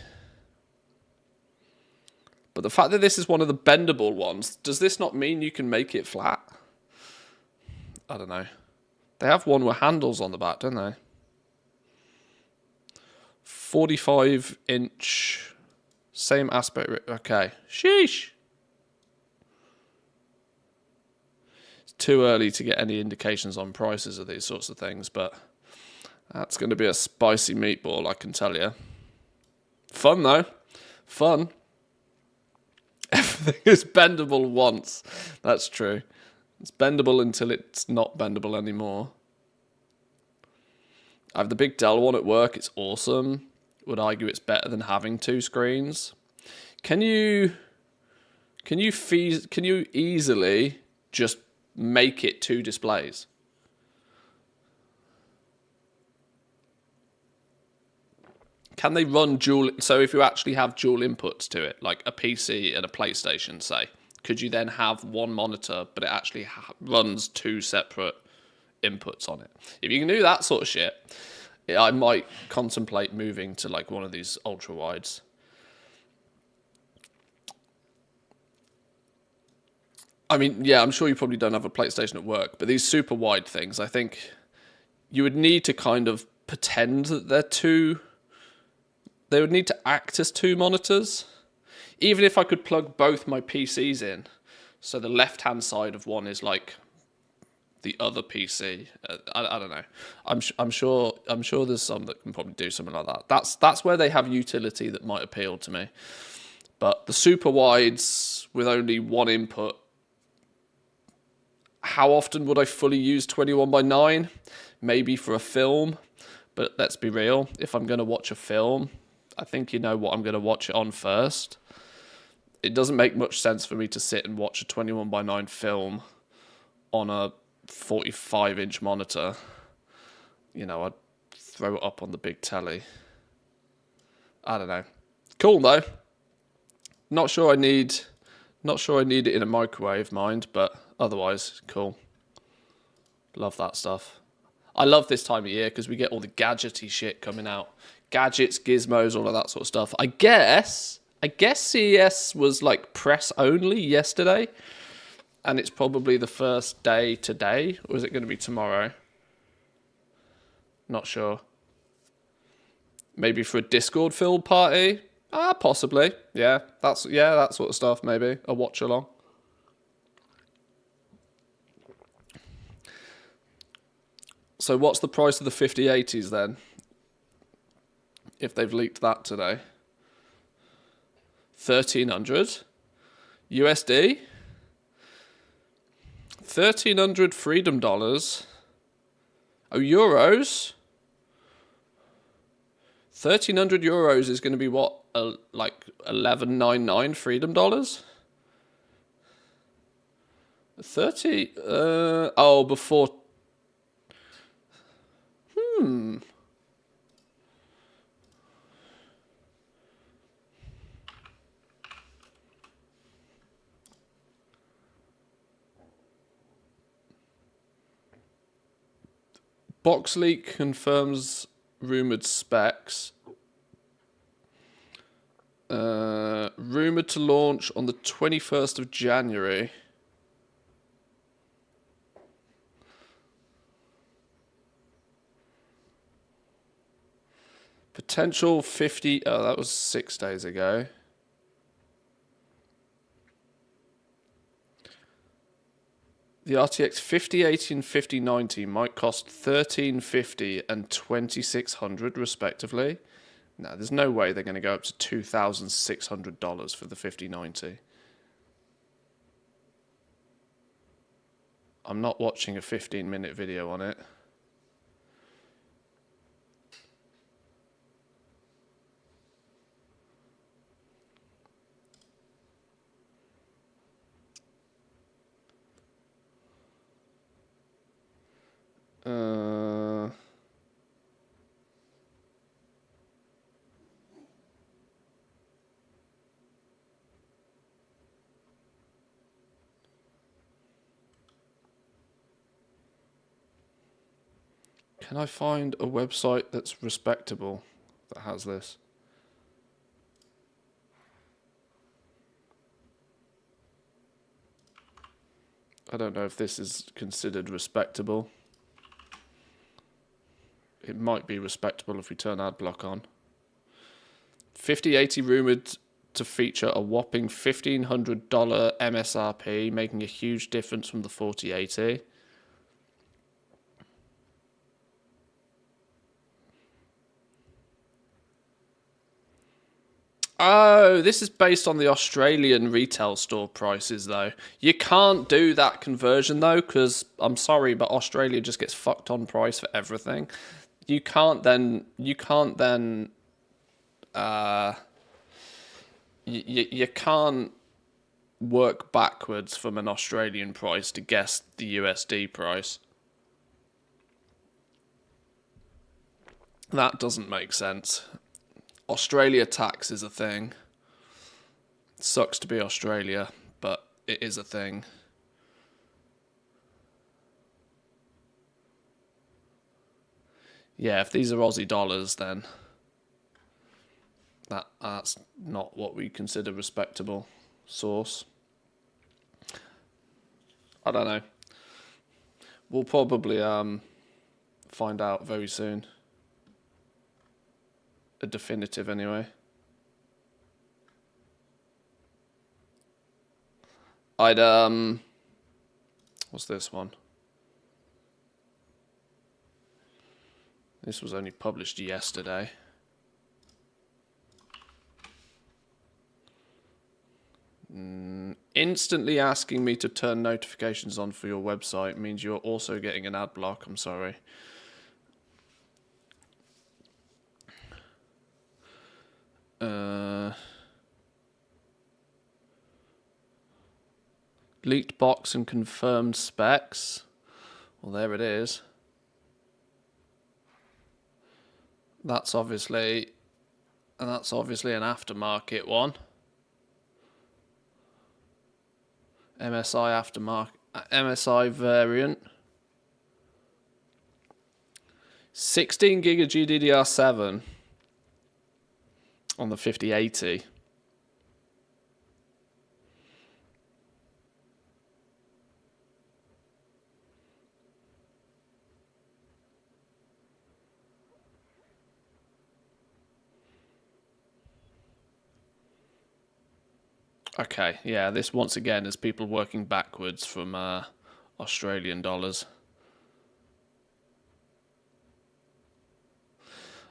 But the fact that this is one of the bendable ones, does this not mean you can make it flat? I don't know. They have one with handles on the back, don't they? 45-inch, same aspect. Okay, sheesh. It's too early to get any indications on prices of these sorts of things, but that's going to be a spicy meatball, I can tell you. Fun though, fun. Everything is bendable once. That's true. It's bendable until it's not bendable anymore. I have the big Dell one at work. It's awesome. Would argue it's better than having 2 screens. Can you easily just make it 2 displays? Can they run dual? So if you actually have dual inputs to it, like a PC and a PlayStation, say, could you then have one monitor, but it actually runs 2 separate inputs on it? If you can do that sort of shit, I might contemplate moving to like one of these ultra wides. I mean, yeah, I'm sure you probably don't have a PlayStation at work, but these super wide things, I think you would need to kind of pretend that they're 2. They would need to act as 2 monitors. Even if I could plug both my PCs in, so the left-hand side of one is like the other PC. I don't know. I'm sure there's some that can probably do something like that. That's where they have utility that might appeal to me. But the super wides with only one input, how often would I fully use 21:9? Maybe for a film, but let's be real. If I'm going to watch a film, I think you know what I'm going to watch it on first. It doesn't make much sense for me to sit and watch a 21:9 film on a 45-inch monitor. You know, I'd throw it up on the big telly. I don't know. Cool though. Not sure I need it in a microwave, mind, but otherwise cool. Love that stuff. I love this time of year because we get all the gadgety shit coming out. Gadgets, gizmos, all of that sort of stuff. I guess CES was like press only yesterday, and it's probably the first day today, or is it going to be tomorrow? Not sure. Maybe for a Discord filled party? Possibly. Yeah, that sort of stuff. Maybe a watch along. So what's the price of the 5080s then? If they've leaked that today. 1,300 USD. 1,300 freedom dollars. Oh, euros. 1,300 euros is going to be what? Like 11.99 freedom dollars? 30. Before. Box leak confirms rumored specs. Rumored to launch on the 21st of January. Potential 50... Oh, that was 6 days ago. The RTX 5080 and 5090 might cost $1,350 and $2,600 respectively. No, there's no way they're going to go up to $2,600 for the 5090. I'm not watching a 15-minute video on it. Can I find a website that's respectable that has this? I don't know if this is considered respectable. It might be respectable if we turn ad block on. 5080 rumoured to feature a whopping $1,500 MSRP, making a huge difference from the 4080. Oh, this is based on the Australian retail store prices, though. You can't do that conversion, though, because, I'm sorry, but Australia just gets fucked on price for everything. You can't then, you can't work backwards from an Australian price to guess the USD price. That doesn't make sense. Australia tax is a thing. It sucks to be Australia, but it is a thing. Yeah, if these are Aussie dollars, then that's not what we consider respectable source. I don't know. We'll probably find out very soon. A definitive anyway. What's this one? This was only published yesterday. Instantly asking me to turn notifications on for your website means you're also getting an ad block. I'm sorry. Leaked box and confirmed specs. Well, there it is. That's obviously an aftermarket one. MSI aftermarket, MSI variant. 16 gig of GDDR7 on the 5080. Okay, yeah, this once again is people working backwards from Australian dollars.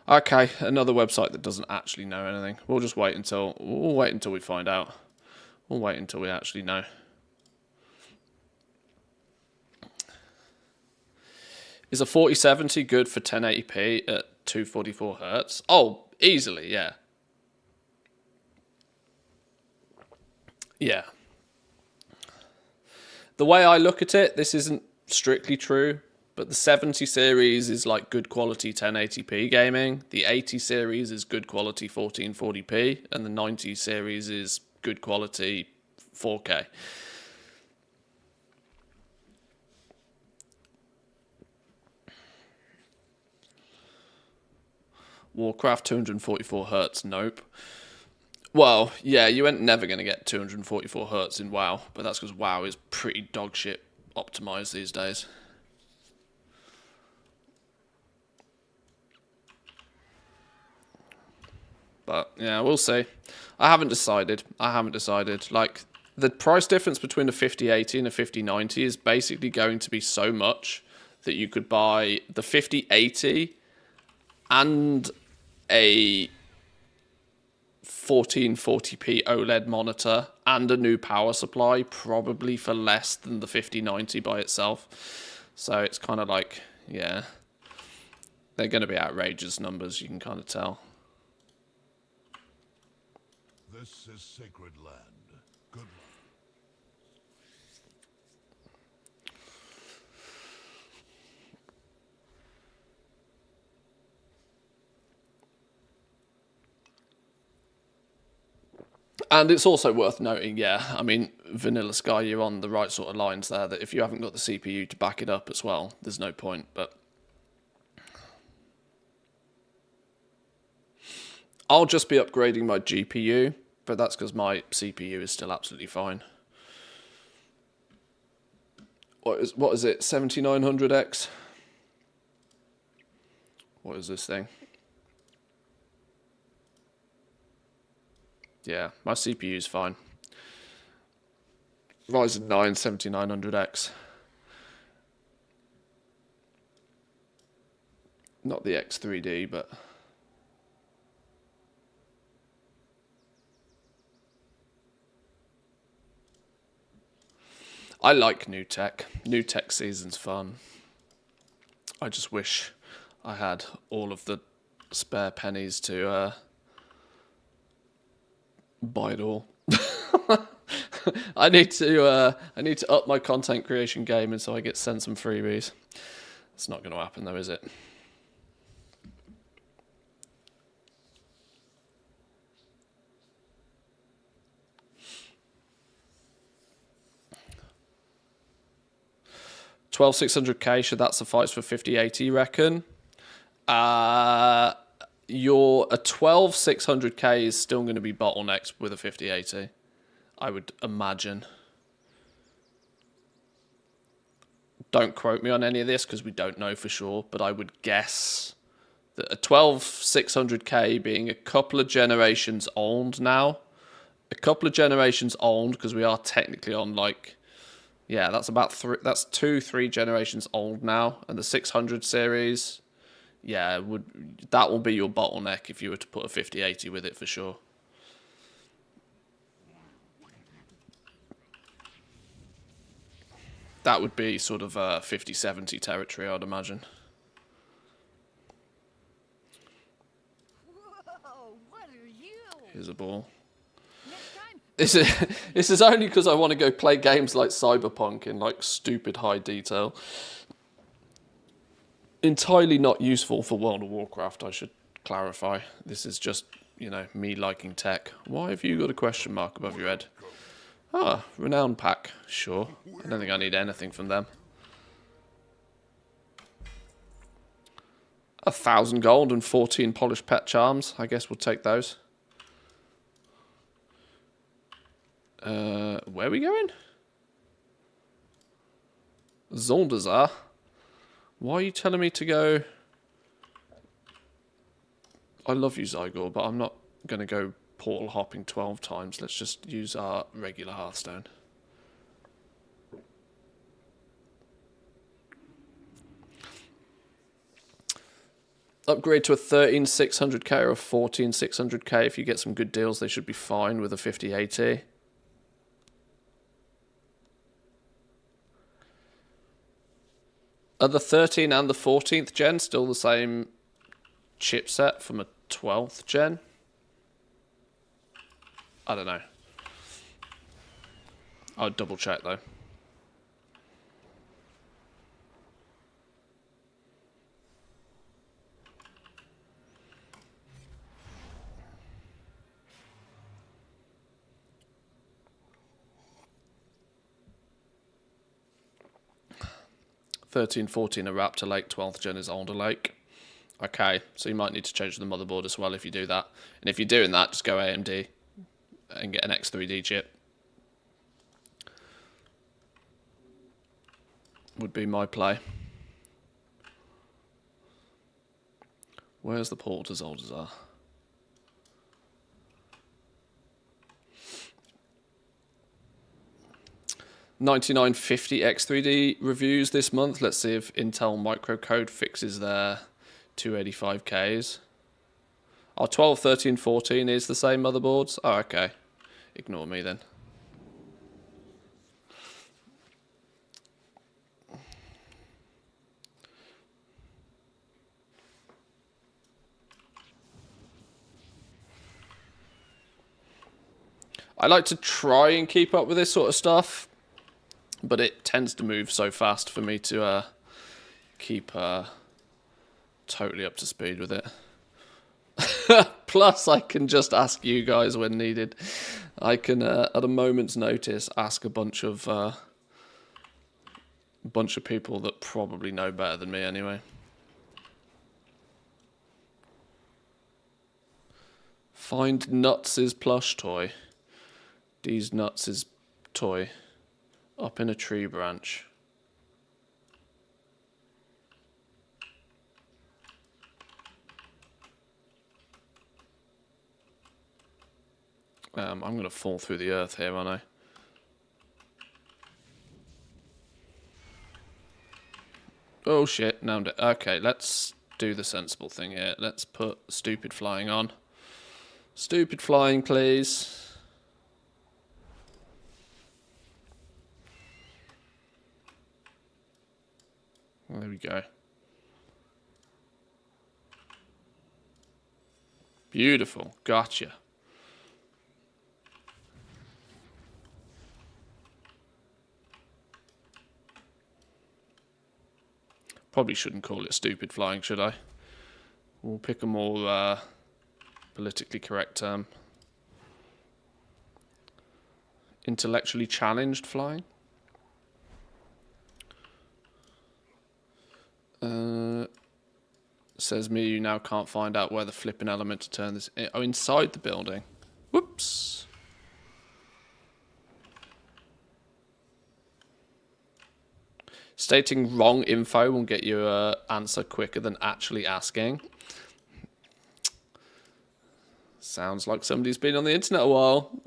Okay, another website that doesn't actually know anything. We'll just wait until we find out. We'll wait until we actually know. Is a 4070 good for 1080p at 244 Hz? Oh, easily, yeah. Yeah. The way I look at it, this isn't strictly true, but the 70 series is like good quality 1080p gaming, the 80 series is good quality 1440p, and the 90 series is good quality 4K. Warcraft 244 Hz, nope. Well, yeah, you ain't never going to get 244 Hz in WoW, but that's because WoW is pretty dog shit optimized these days. But, yeah, we'll see. I haven't decided. Like, the price difference between a 5080 and a 5090 is basically going to be so much that you could buy the 5080 and a 1440p OLED monitor and a new power supply probably for less than the 5090 by itself. So it's kind of like, yeah, they're going to be outrageous numbers, you can kind of tell. This is sacred land. Good luck. And it's also worth noting, yeah, I mean, Vanilla Sky, you're on the right sort of lines there, that if you haven't got the CPU to back it up as well, there's no point, but I'll just be upgrading my GPU, but that's because my CPU is still absolutely fine. What is it? 7900X. What is this thing? Yeah, my CPU is fine. Ryzen 9 7900X. Not the X3D, but I like new tech. New tech season's fun. I just wish I had all of the spare pennies to buy it all. I need to up my content creation game, and so I get sent some freebies. It's not going to happen though, is it? $12,600K, should that suffice for 5080, reckon? Your a 12,600K is still going to be bottlenecks with a 5080, I would imagine. Don't quote me on any of this because we don't know for sure, but I would guess that a 12,600K being a couple of generations old now, because we are technically on like, yeah, that's about three generations old now, and the 600 series, yeah, that will be your bottleneck if you were to put a 5080 with it for sure. That would be sort of 5070 territory, I'd imagine. Whoa, what are you? Here's a ball. Next time. This is only because I want to go play games like Cyberpunk in like stupid high detail. Entirely not useful for World of Warcraft, I should clarify. This is just, you know, me liking tech. Why have you got a question mark above your head? Ah, renown pack. Sure. I don't think I need anything from them. 1,000 gold and 14 polished pet charms. I guess we'll take those. Where are we going? Zoldazar. Why are you telling me to go? I love you, Zygor, but I'm not going to go portal hopping 12 times. Let's just use our regular Hearthstone. Upgrade to a 13,600K or a 14,600K. If you get some good deals, they should be fine with a 5080. Are the 13 and the 14th gen still the same chipset from a 12th gen? I don't know. I'll double check though. '13, 14 are Raptor Lake, 12th gen is Alder Lake. Okay, so you might need to change the motherboard as well if you do that. And if you're doing that, just go AMD and get an X3D chip. Would be my play. Where's the portal to Zoldazar? $99.50 X3D reviews this month. Let's see if Intel microcode fixes their 285Ks. Our 12, 13, 14 is the same motherboards. Oh, okay. Ignore me then. I like to try and keep up with this sort of stuff, but it tends to move so fast for me to keep totally up to speed with it. Plus, I can just ask you guys when needed. I can, at a moment's notice, ask a bunch of people that probably know better than me anyway. Find Nuts' plush toy. These Nuts' toy up in a tree branch. I'm going to fall through the earth here, aren't I? Oh shit, now I'm dead. Okay, let's do the sensible thing here. Let's put stupid flying on. Stupid flying, please. There we go. Beautiful. Gotcha. Probably shouldn't call it stupid flying, should I? We'll pick a more politically correct term. Intellectually challenged flying. Says me, you now can't find out where the flipping element to turn this in. Oh, inside the building. Whoops. Stating wrong info will get you an answer quicker than actually asking. Sounds like somebody's been on the internet a while.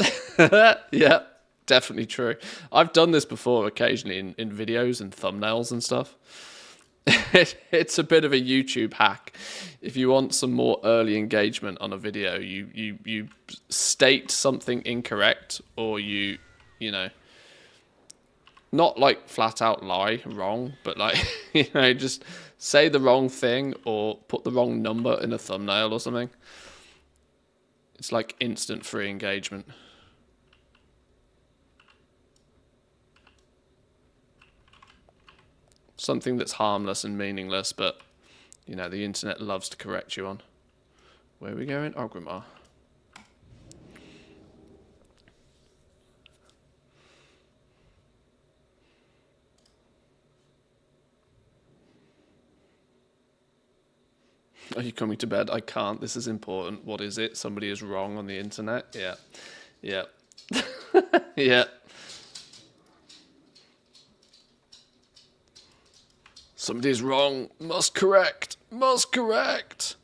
Yeah, definitely true. I've done this before occasionally in videos and thumbnails and stuff. It's a bit of a YouTube hack. If you want some more early engagement on a video, you state something incorrect, or you know, not like flat out lie wrong, but like, you know, just say the wrong thing or put the wrong number in a thumbnail or something. It's like instant free engagement. Something that's harmless and meaningless, but, you know, the internet loves to correct you on. Where are we going? Orgrimmar. Are you coming to bed? I can't. This is important. What is it? Somebody is wrong on the internet? Yeah. Yeah. Yeah. Somebody's wrong. Must correct. Must correct.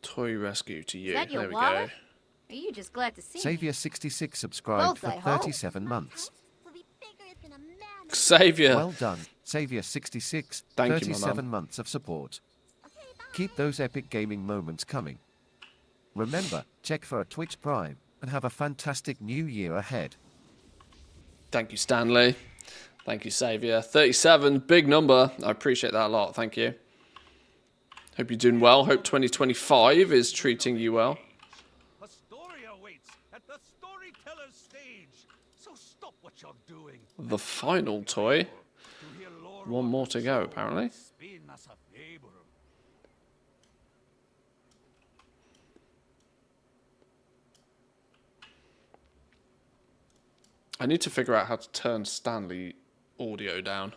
Toy rescue to you. Is that your There we wallet? go. Are you just glad to see me? Savior66 subscribed Both, for I hope. 37 months. Will be bigger than a man. Savior. Well done, Savior66. Thank you, my 37 mum. months of support. Keep those epic gaming moments coming. Remember, check for a Twitch Prime and have a fantastic new year ahead. Thank you, Stanley. Thank you, Savior. 37, big number. I appreciate that a lot. Thank you. Hope you're doing well. Hope 2025 is treating you well. A story awaits at the storyteller's stage. So stop what you're doing. The final toy. To hear lore One more to go, apparently. spin us a fable. I need to figure out how to turn Stanley audio down.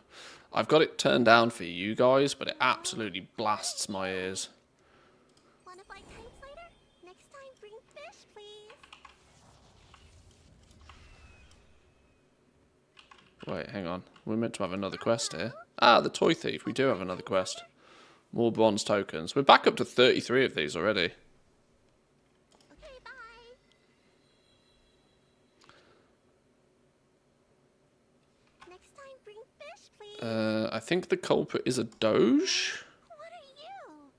I've got it turned down for you guys, but it absolutely blasts my ears. Wanna buy kites later? Next time bring fish, please. Wait, hang on. We're meant to have another quest here. Ah, the toy thief. We do have another quest. More bronze tokens. We're back up to 33 of these already. Okay, bye. Next time bring fish, please. I think the culprit is a doge. What are you?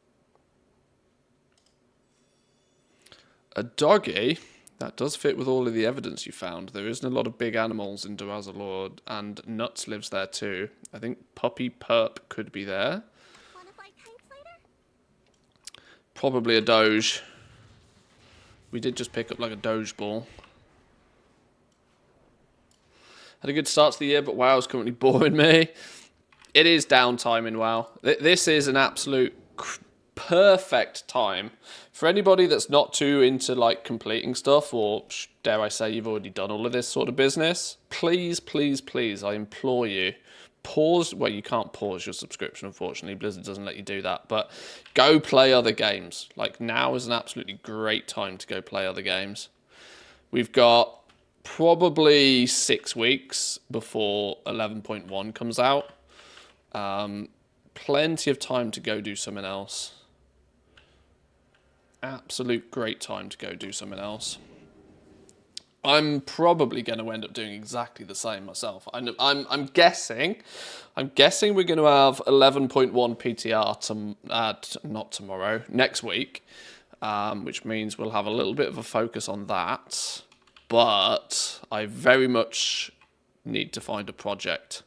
A doggy? That does fit with all of the evidence you found. There isn't a lot of big animals in Durazalord, and Nuts lives there too. I think Puppy Perp could be there. Wanna buy kites later? Probably a doge. We did just pick up like a doge ball. Had a good start to the year, but WoW's currently boring me. It is downtime in WoW. This is an absolute perfect time for anybody that's not too into like completing stuff, or dare I say you've already done all of this sort of business. Please, please, please, I implore you, pause. Well, you can't pause your subscription, unfortunately. Blizzard doesn't let you do that, but go play other games. Like, now is an absolutely great time to go play other games. We've got probably 6 weeks before 11.1 comes out. Plenty of time to go do something else. Absolute great time to go do something else. I'm probably going to end up doing exactly the same myself. I'm guessing we're going to have 11.1 PTR not tomorrow, next week, which means we'll have a little bit of a focus on that. But I very much need to find a project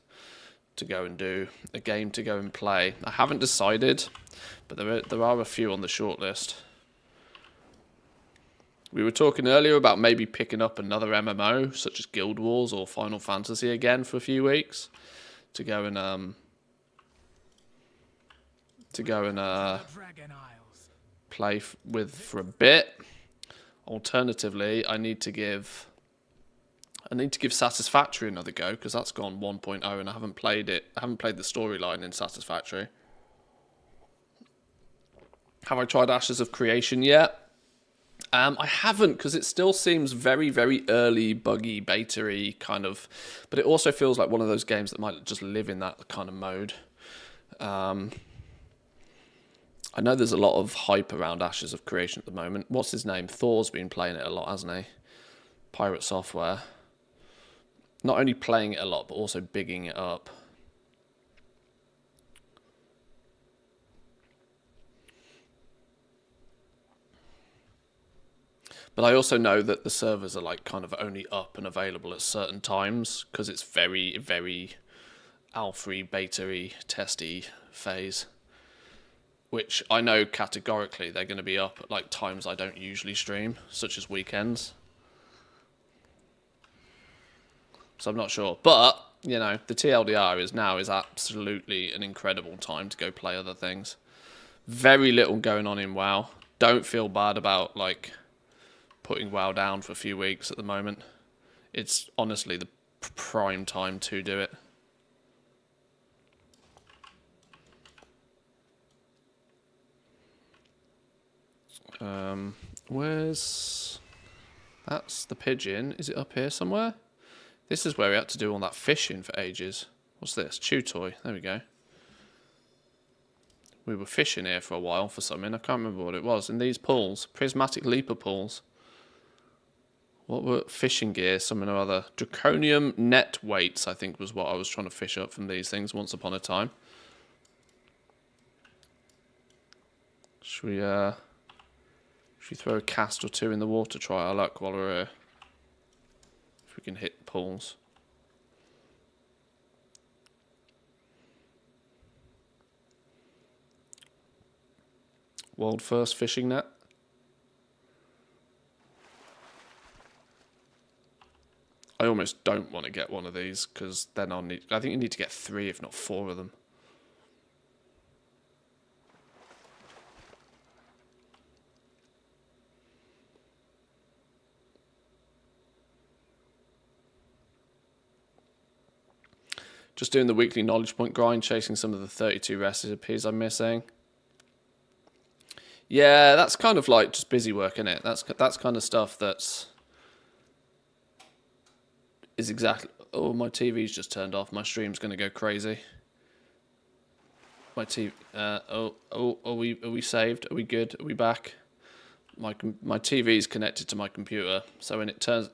to go and do, a game to go and play. I haven't decided, but there are a few on the shortlist. We were talking earlier about maybe picking up another MMO, such as Guild Wars or Final Fantasy again for a few weeks, to go and play with for a bit. Alternatively, I need to give Satisfactory another go, because that's gone 1.0 and I haven't played it. I haven't played the storyline in Satisfactory. Have I tried Ashes of Creation yet? I haven't, because it still seems very, very early, buggy, beta-y kind of, but it also feels like one of those games that might just live in that kind of mode. I know there's a lot of hype around Ashes of Creation at the moment. What's his name? Thor's been playing it a lot, hasn't he? Pirate Software. Not only playing it a lot, but also bigging it up. But I also know that the servers are like kind of only up and available at certain times, because it's very, very alpha-y, beta-y, testy phase. Which I know categorically they're going to be up at like times I don't usually stream, such as weekends. So I'm not sure. But, you know, the TLDR is absolutely an incredible time to go play other things. Very little going on in WoW. Don't feel bad about like putting WoW down for a few weeks at the moment. It's honestly the prime time to do it. That's the pigeon. Is it up here somewhere? This is where we had to do all that fishing for ages. What's this? Chew toy. There we go. We were fishing here for a while for something. I can't remember what it was. In these pools. Prismatic leaper pools. What were fishing gear? Something or other. Draconium net weights, I think, was what I was trying to fish up from these things once upon a time. Should we throw a cast or two in the water, try our luck while we're here? If we can hit pools. World first fishing net. I almost don't want to get one of these, because then I think you need to get 3 if not 4 of them. Just doing the weekly knowledge point grind, chasing some of the 32 recipes I'm missing. Yeah, that's kind of like just busy work, isn't it? That's kind of stuff is exactly... Oh, my TV's just turned off. My stream's going to go crazy. My TV... are we saved? Are we good? Are we back? My TV's connected to my computer, so when it turns...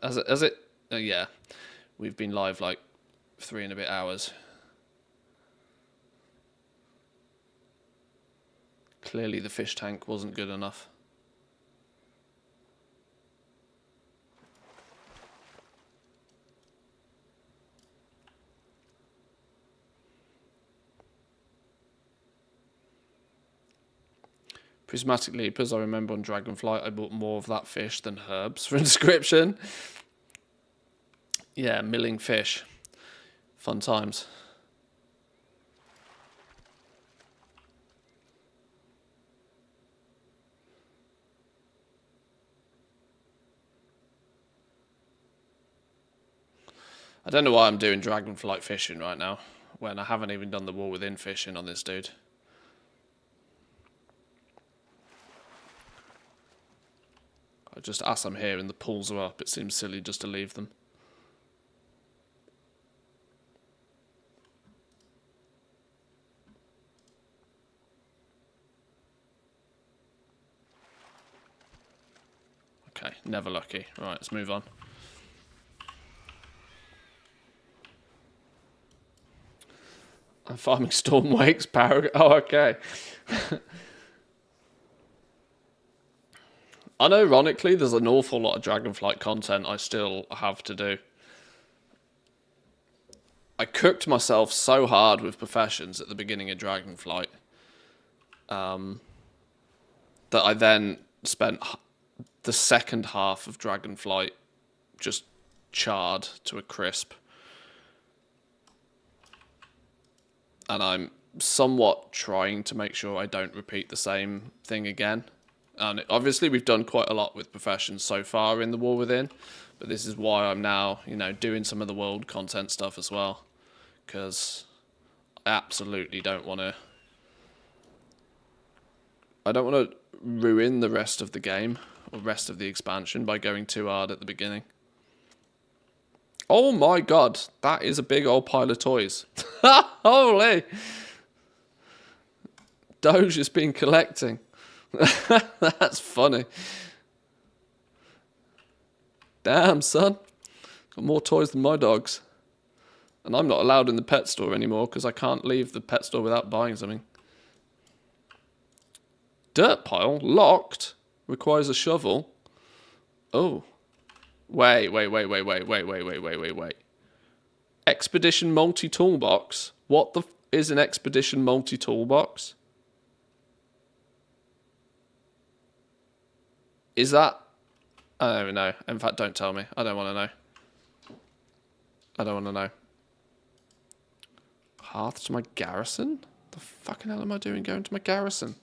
yeah, we've been live like 3 and a bit hours. Clearly the fish tank wasn't good enough. Prismatic leapers, I remember on Dragonflight I bought more of that fish than herbs for a description. Yeah, milling fish. Fun times. I don't know why I'm doing dragonflight fishing right now, when I haven't even done the wall within fishing on this dude. Just as I'm here and the pools are up, it seems silly just to leave them. Okay, never lucky. Right, let's move on. I'm farming storm wakes, power. Oh, okay. Unironically, there's an awful lot of Dragonflight content I still have to do. I cooked myself so hard with professions at the beginning of Dragonflight that I then spent the second half of Dragonflight just charred to a crisp. And I'm somewhat trying to make sure I don't repeat the same thing again. And obviously we've done quite a lot with professions so far in the War Within, but this is why I'm now, you know, doing some of the world content stuff as well, because I absolutely don't want to. I don't want to ruin the rest of the game or rest of the expansion by going too hard at the beginning. Oh my god, that is a big old pile of toys. Holy! Doge has been collecting. That's funny. Damn, son. Got more toys than my dogs. And I'm not allowed in the pet store anymore because I can't leave the pet store without buying something. Dirt pile? Locked? Requires a shovel? Oh. Wait. Expedition multi-toolbox? What the f is an expedition multi-toolbox? Is that... I don't even know. In fact, don't tell me. I don't want to know. I don't want to know. Path to my garrison? The fucking hell am I doing going to my garrison?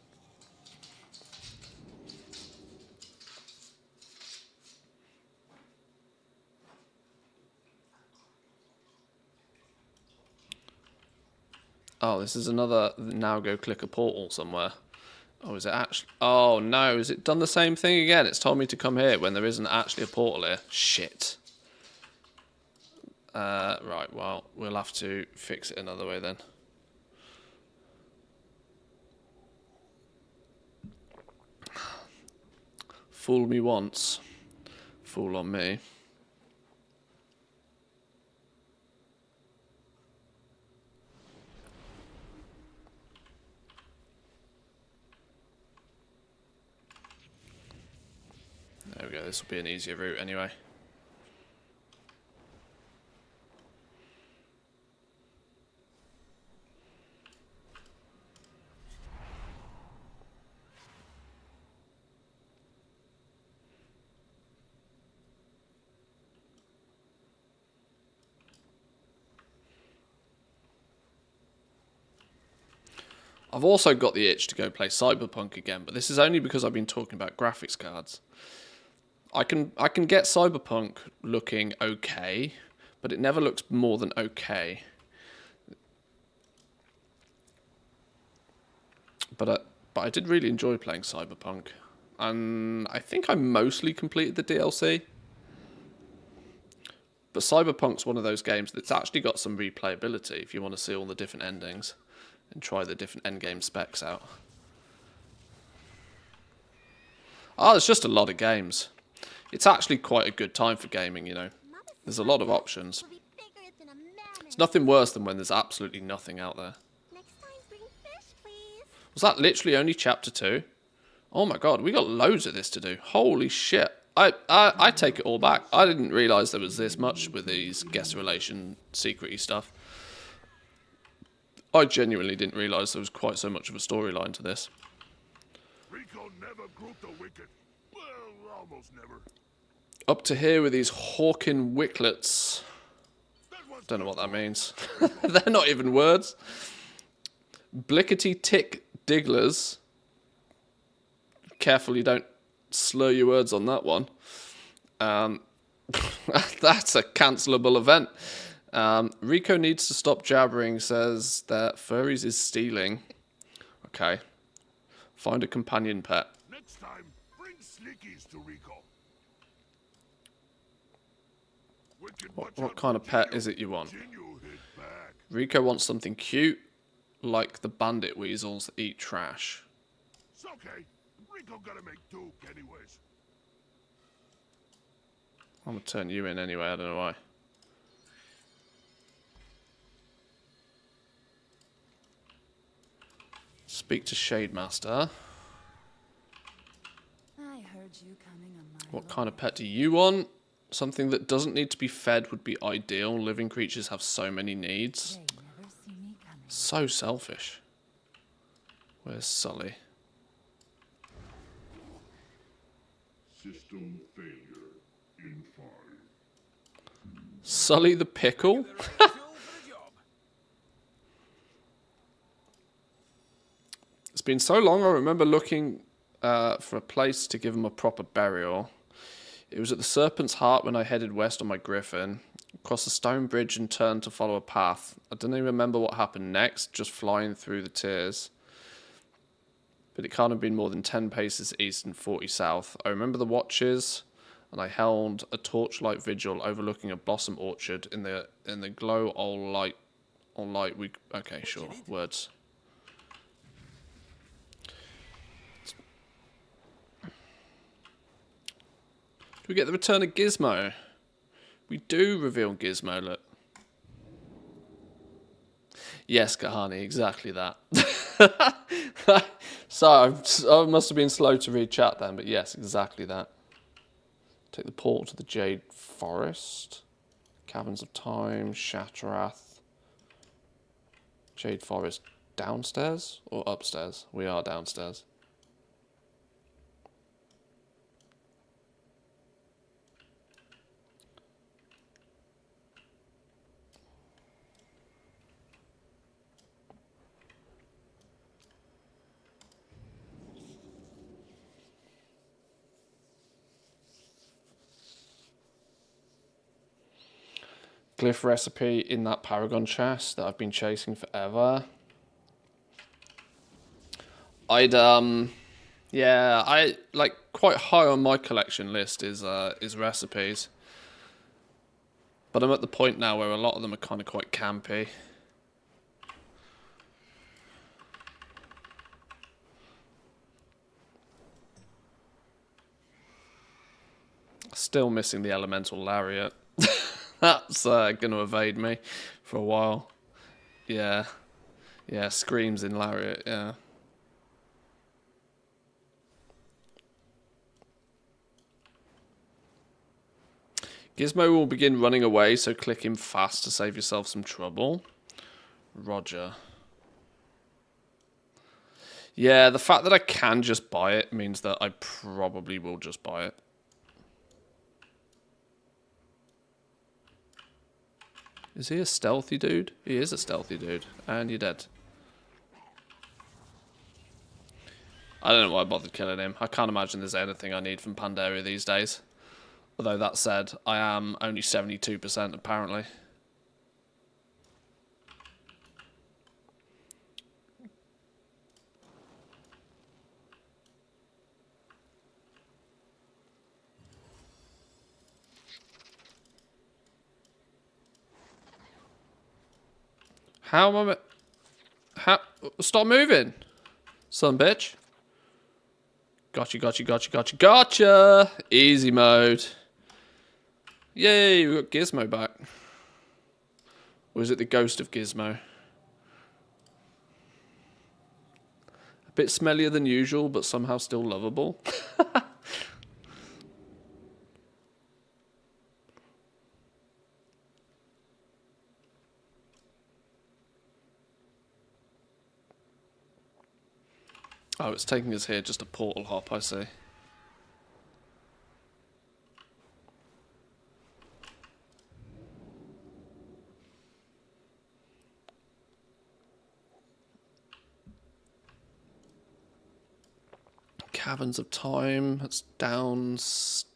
Oh, this is another... Now go click a portal somewhere. Oh, is it actually... Oh, no. Has it done the same thing again? It's told me to come here when there isn't actually a portal here. Shit. Right, well, we'll have to fix it another way then. Fool me once. Fool on me. There we go, this will be an easier route anyway. I've also got the itch to go play Cyberpunk again, but this is only because I've been talking about graphics cards. I can get Cyberpunk looking okay, but it never looks more than okay. But I did really enjoy playing Cyberpunk, and I think I mostly completed the DLC. But Cyberpunk's one of those games that's actually got some replayability if you want to see all the different endings and try the different endgame specs out. Oh, there's just a lot of games. It's actually quite a good time for gaming, you know. There's a lot of options. It's nothing worse than when there's absolutely nothing out there. Was that literally only chapter 2? Oh my god, we got loads of this to do. Holy shit. I take it all back. I didn't realise there was this much with these guest relation secret-y stuff. I genuinely didn't realise there was quite so much of a storyline to this. Rico never grouped the wicked. Well, almost never. Up to here with these hawking wicklets. Don't know what that means. They're not even words. Blickety tick digglers. Careful you don't slur your words on that one. That's a cancelable event. Rico needs to stop jabbering, says that furries is stealing. Okay. Find a companion pet. Next time, bring slickies to Rico. What kind of pet is it you want? Rico wants something cute, like the bandit weasels that eat trash. It's okay. Rico gotta make do anyways. I'm gonna turn you in anyway, I don't know why. Speak to Shademaster. I heard you coming on my What kind of pet do you want? Something that doesn't need to be fed would be ideal. Living creatures have so many needs. They never see me coming. So selfish. Where's Sully? System failure in 5. Sully the pickle? It's been so long, I remember looking for a place to give him a proper burial. It was at the Serpent's Heart when I headed west on my griffin, across a stone bridge and turned to follow a path. I don't even remember what happened next, just flying through the tears. But it can't have been more than 10 paces east and 40 south. I remember the watches, and I held a torchlight vigil overlooking a blossom orchard in the glow all light. Okay, sure, words. Do we get the return of Gizmo? We do reveal Gizmo, look. Yes, Kahani, exactly that. So, I must have been slow to read chat then, but yes, exactly that. Take the portal to the Jade Forest. Caverns of Time, Shattrath. Jade Forest downstairs or upstairs? We are downstairs. Glyph recipe in that Paragon chest that I've been chasing forever. Yeah, I like quite high on my collection list is recipes. But I'm at the point now where a lot of them are kind of quite campy. Still missing the elemental lariat. That's going to evade me for a while. Yeah. Yeah, screams in lariat, yeah. Gizmo will begin running away, so click him fast to save yourself some trouble. Roger. Yeah, the fact that I can just buy it means that I probably will just buy it. Is he a stealthy dude? He is a stealthy dude. And you're dead. I don't know why I bothered killing him. I can't imagine there's anything I need from Pandaria these days. Although that said, I am only 72% apparently. How am I... How... Stop moving! Son bitch. Gotcha, gotcha, gotcha, gotcha, gotcha! Easy mode. Yay, we got Gizmo back. Or is it the ghost of Gizmo? A bit smellier than usual, but somehow still lovable. Oh, it's taking us here, just a portal hop, I see. Caverns of Time, that's downstairs.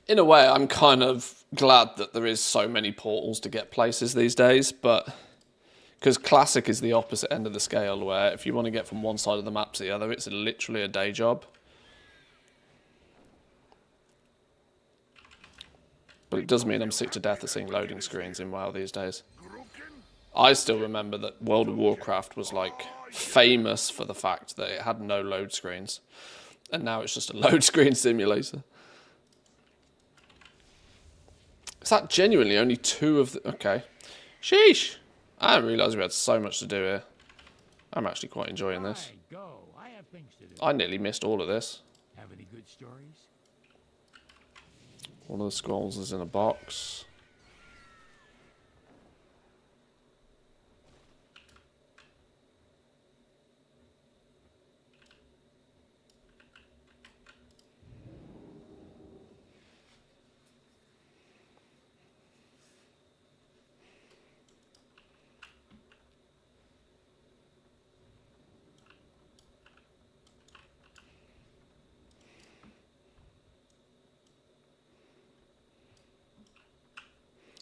In a way, I'm kind of glad that there is so many portals to get places these days, but because Classic is the opposite end of the scale, where if you want to get from one side of the map to the other, it's literally a day job. But it does mean I'm sick to death of seeing loading screens in WoW these days. I still remember that World of Warcraft was like famous for the fact that it had no load screens. And now it's just a load screen simulator. Is that genuinely only 2 of the... Okay. Sheesh. I didn't realise we had so much to do here. I'm actually quite enjoying this. Go. I have things to do. I nearly missed all of this. Have any good stories? One of the scrolls is in a box.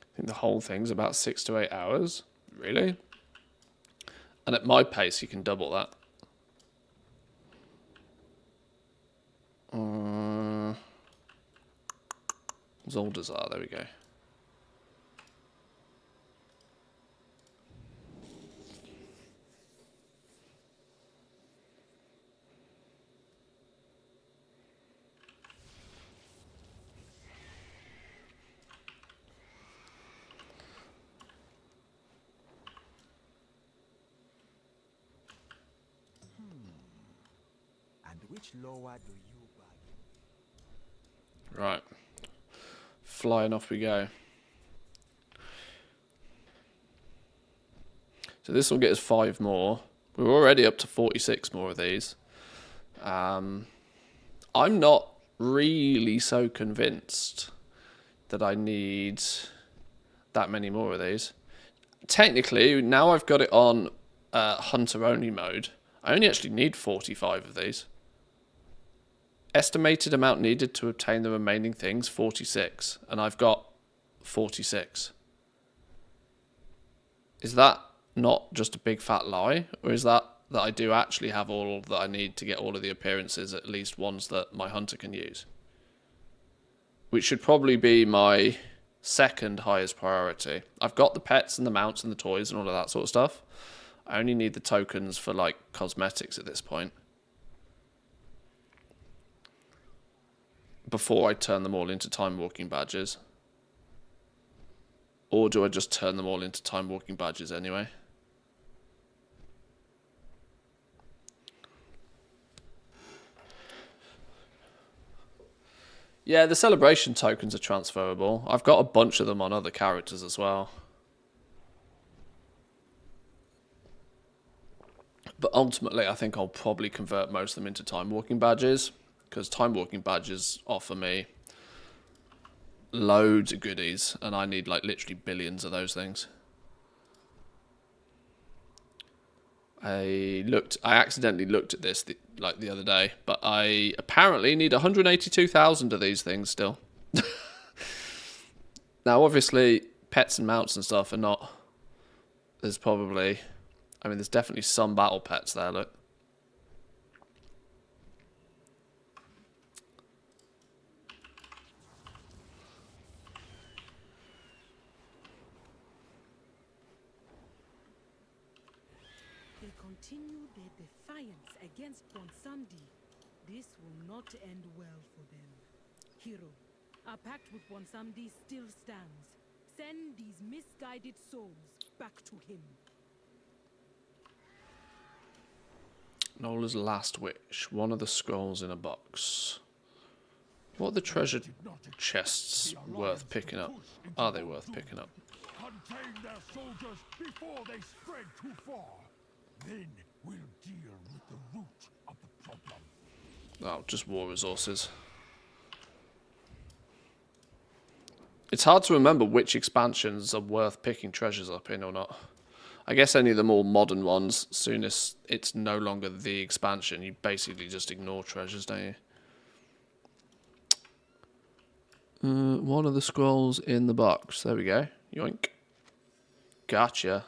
I think the whole thing's about 6 to 8 hours. Really? And at my pace, you can double that. Zoldazar, there we go. Which lower do you bargain? Right. Flying off we go. So this will get us 5 more. We're already up to 46 more of these. I'm not really so convinced that I need that many more of these. Technically, now I've got it on hunter-only mode, I only actually need 45 of these. Estimated amount needed to obtain the remaining things, 46. And I've got 46. Is that not just a big fat lie? Or is that I do actually have all that I need to get all of the appearances, at least ones that my hunter can use? Which should probably be my second highest priority. I've got the pets and the mounts and the toys and all of that sort of stuff. I only need the tokens for like cosmetics at this point. Before I turn them all into time walking badges. Or do I just turn them all into time walking badges anyway? Yeah, the celebration tokens are transferable. I've got a bunch of them on other characters as well. But ultimately, I think I'll probably convert most of them into time walking badges. Because time walking badges offer me loads of goodies. And I need like literally billions of those things. I accidentally looked at this the other day, but I apparently need 182,000 of these things still. Now, obviously, pets and mounts and stuff are not. There's probably, I mean, there's definitely some battle pets there. Look. Continue their defiance against Bonsamdi. This will not end well for them. Hero, our pact with Bonsamdi still stands. Send these misguided souls back to him. Nola's last wish. One of the scrolls in a box. What are the treasure chests worth picking up? Are they worth picking up? Contain their soldiers before they spread too far. Then we'll deal with the root of the problem. Oh, just war resources. It's hard to remember which expansions are worth picking treasures up in or not. I guess any of the more modern ones, soon as it's no longer the expansion, you basically just ignore treasures, don't you? One of the scrolls in the box. There we go. Yoink. Gotcha.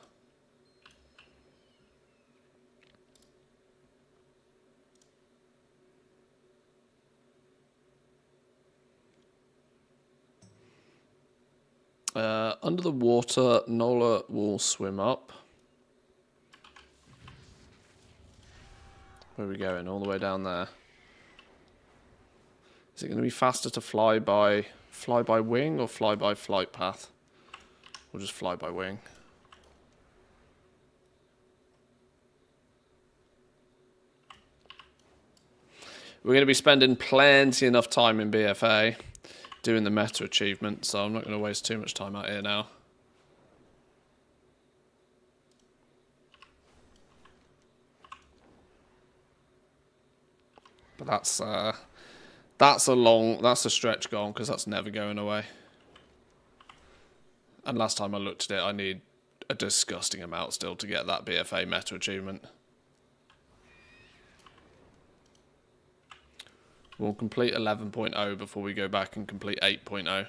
Under the water, Nola will swim up. Where are we going? All the way down there. Is it going to be faster to fly by wing or fly by flight path? We'll just fly by wing. We're going to be spending plenty enough time in BFA doing the meta achievement, so I'm not going to waste too much time out here now. But that's a stretch gone, because that's never going away. And last time I looked at it, I need a disgusting amount still to get that BFA meta achievement. We'll complete 11.0 before we go back and complete 8.0.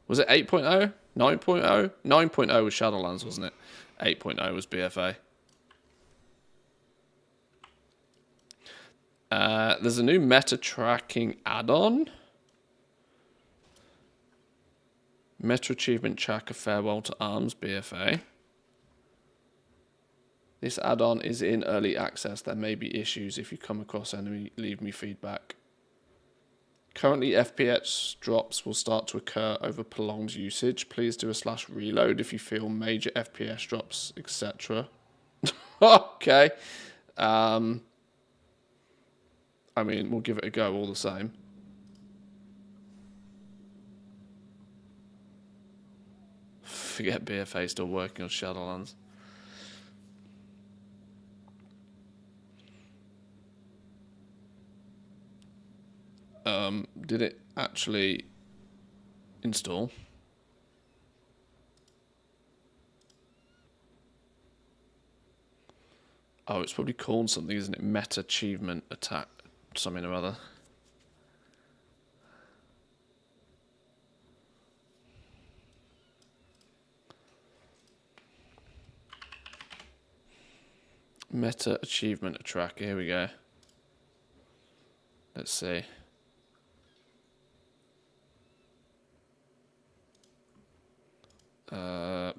Was it 8.0? 9.0? 9.0 was Shadowlands, wasn't it? 8.0 was BFA. There's a new meta tracking add-on. Meta achievement tracker Farewell to Arms BFA. This add-on is in early access. There may be issues. If you come across any, leave me feedback. Currently, FPS drops will start to occur over prolonged usage. Please do a /reload if you feel major FPS drops, etc. Okay. I mean, we'll give it a go all the same. Forget BFA still working on Shadowlands. Did it actually install? Oh, it's probably called something, isn't it? Meta achievement attack, something or other. Meta achievement tracker. Here we go. Let's see.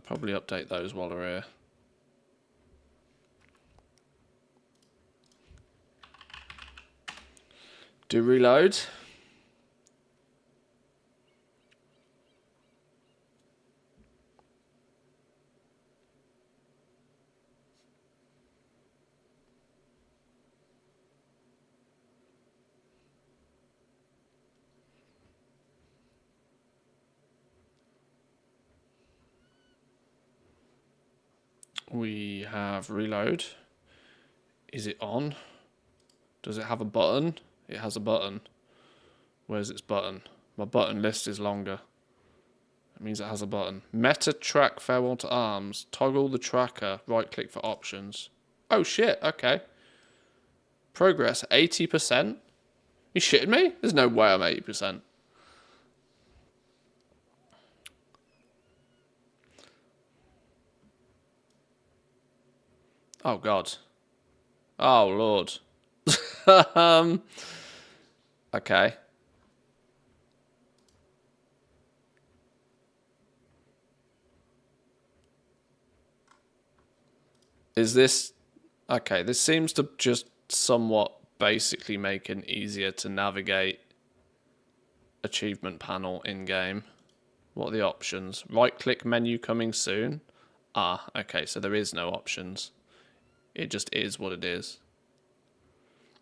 Probably update those while we're here. Do reload. We have reload. Is it on? Does it have a button? It has a button. Where's its button? My button list is longer. It means it has a button. Meta track Farewell to Arms. Toggle the tracker. Right click for options. Oh shit, okay. Progress 80%? You shitting me? There's no way I'm 80%. Oh god. Oh lord. Okay. Is this... Okay, this seems to just somewhat basically make it easier to navigate achievement panel in-game. What are the options? Right-click menu coming soon. Ah, okay, so there is no options. It just is what it is.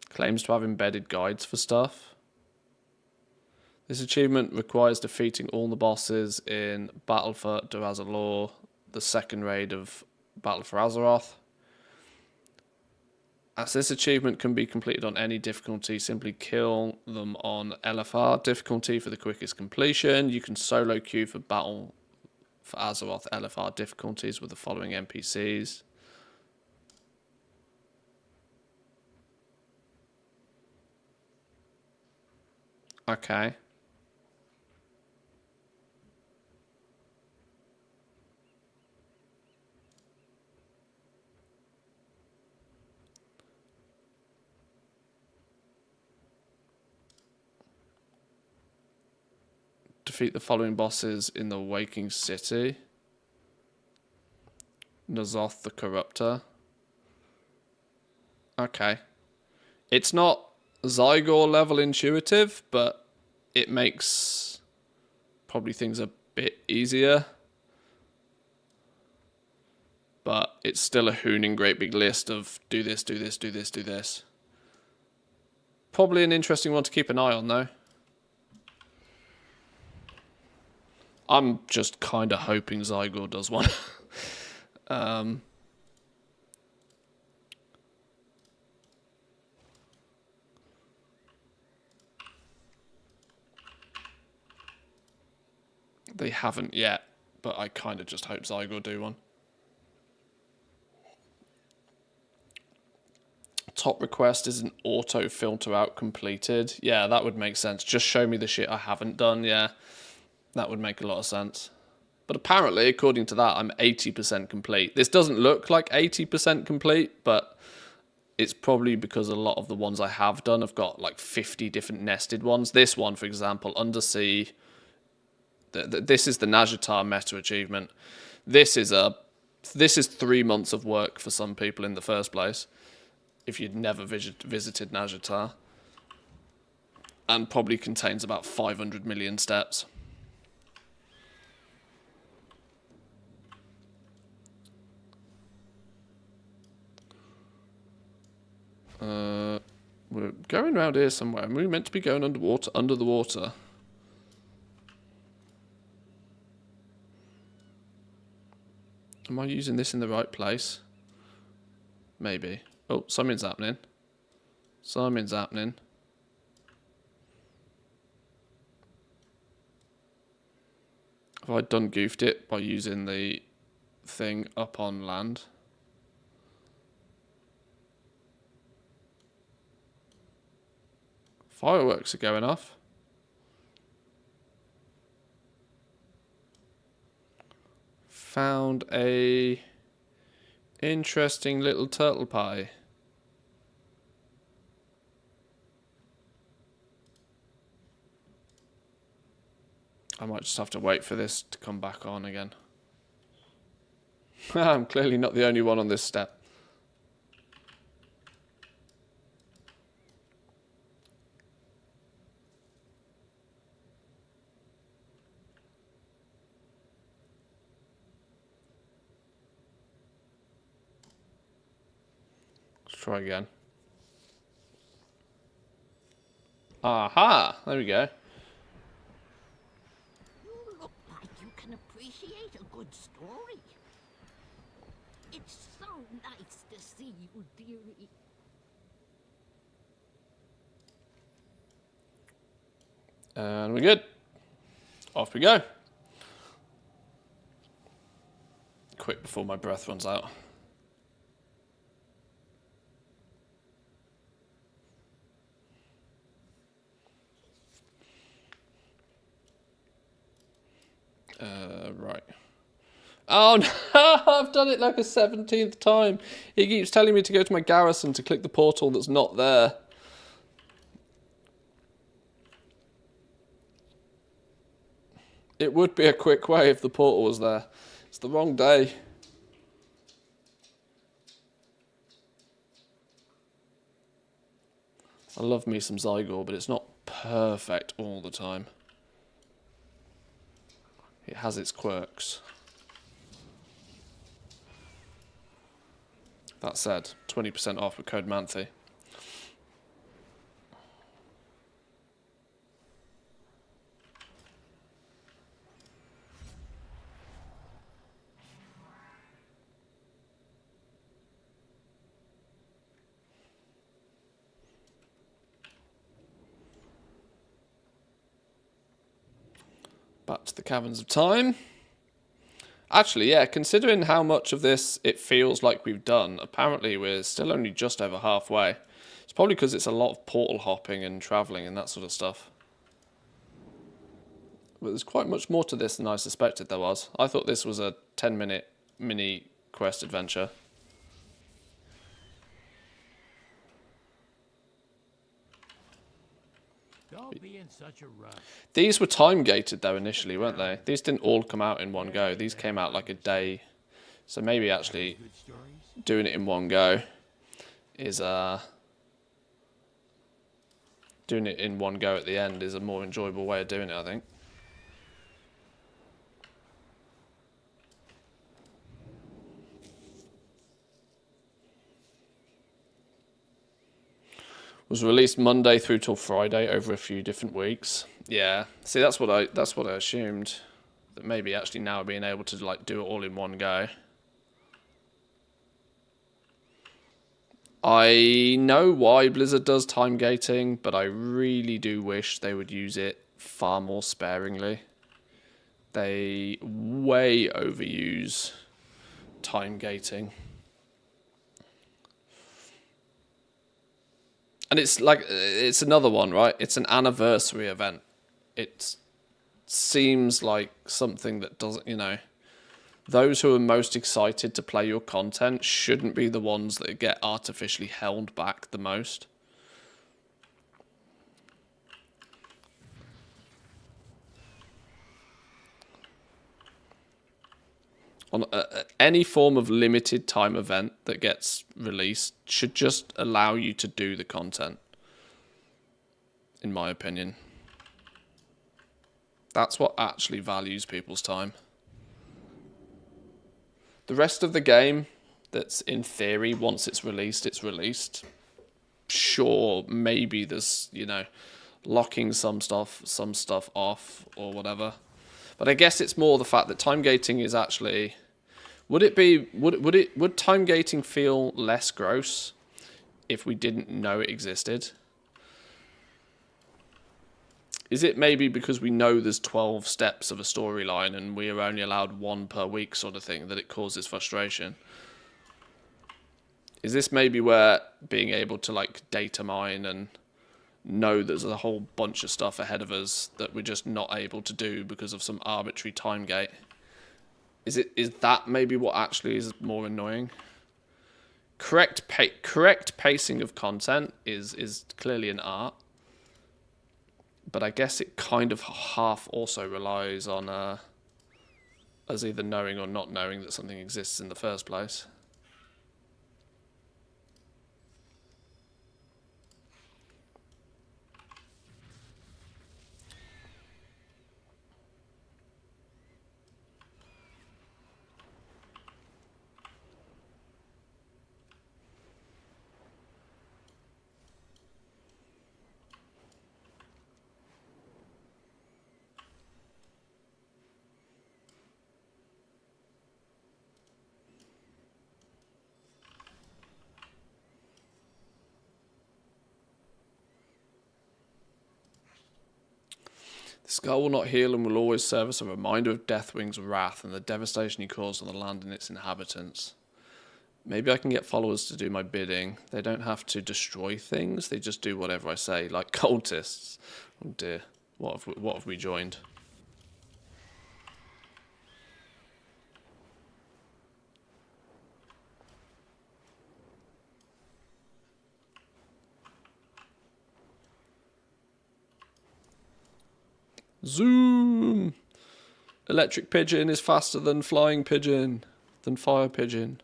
Claims to have embedded guides for stuff. This achievement requires defeating all the bosses in Battle for Durazalor, the second raid of Battle for Azeroth. As this achievement can be completed on any difficulty, simply kill them on LFR difficulty for the quickest completion. You can solo queue for Battle for Azeroth LFR difficulties with the following NPCs. Okay. Defeat the following bosses in the Waking City. Nazoth the Corruptor. Okay. It's not Zygor level intuitive, but it makes probably things a bit easier. But it's still a hooning great big list of do this, do this, do this, do this. Probably an interesting one to keep an eye on, though. I'm just kind of hoping Zygor does one. They haven't yet, but I kind of just hope Zygor do one. Top request is an auto filter out completed. Yeah, that would make sense. Just show me the shit I haven't done. Yeah, that would make a lot of sense. But apparently, according to that, I'm 80% complete. This doesn't look like 80% complete, but it's probably because a lot of the ones I have done have got like 50 different nested ones. This one, for example, Undersea. This is the Nazjatar meta achievement. This is 3 months of work for some people in the first place, if you'd never visited Nazjatar, and probably contains about 500 million steps. We're going around here somewhere. We're meant to be going underwater, under the water. Am I using this in the right place? Maybe. Oh, something's happening. Something's happening. Have I done goofed it by using the thing up on land? Fireworks are going off. Found a interesting little turtle pie. I might just have to wait for this to come back on again. I'm clearly not the only one on this step. Try again. Aha! There we go. You look like you can appreciate a good story. It's so nice to see you, dearie. And we're good. Off we go. Quick before my breath runs out. Right. Oh no, I've done it like a 17th time. It keeps telling me to go to my garrison to click the portal that's not there. It would be a quick way if the portal was there. It's the wrong day. I love me some Zygor, but it's not perfect all the time. It has its quirks. That said, 20% off with code Manthe. Back to the Caverns of Time. Actually, yeah, considering how much of this it feels like we've done, apparently we're still only just over halfway. It's probably because it's a lot of portal hopping and travelling and that sort of stuff. But there's quite much more to this than I suspected there was. I thought this was a 10-minute mini quest adventure. be in such a rush. These were time gated though initially, weren't they? These didn't all come out in one go. These came out like a day. So maybe actually Good stories? doing it in one go is doing it in one go at the end is a more enjoyable way of doing it, I think. Was released Monday through till Friday over a few different weeks. Yeah, see, that's what I assumed, that maybe actually now being able to like do it all in one go. I know why Blizzard does time gating, but I really do wish they would use it far more sparingly. They way overuse time gating. And it's like, it's another one, right? It's an anniversary event. It seems like something that doesn't, you know, those who are most excited to play your content shouldn't be the ones that get artificially held back the most. On any form of limited time event that gets released should just allow you to do the content, in my opinion. That's what actually values people's time. The rest of the game, that's in theory, once it's released. Sure, maybe there's, you know, locking some stuff off or whatever. But I guess it's more the fact that time gating is actually... Would time gating feel less gross if we didn't know it existed? Is it maybe because we know there's 12 steps of a storyline and we are only allowed one per week sort of thing that it causes frustration? Is this maybe where being able to like data mine and know there's a whole bunch of stuff ahead of us that we're just not able to do because of some arbitrary time gate? Is that maybe what actually is more annoying? Correct pacing of content is clearly an art, but I guess it kind of half also relies on us either knowing or not knowing that something exists in the first place. The skull will not heal and will always serve as a reminder of Deathwing's wrath and the devastation he caused on the land and its inhabitants. Maybe I can get followers to do my bidding. They don't have to destroy things, they just do whatever I say, like cultists. Oh dear, what have we joined? Zoom! Electric pigeon is faster than flying pigeon, than fire pigeon.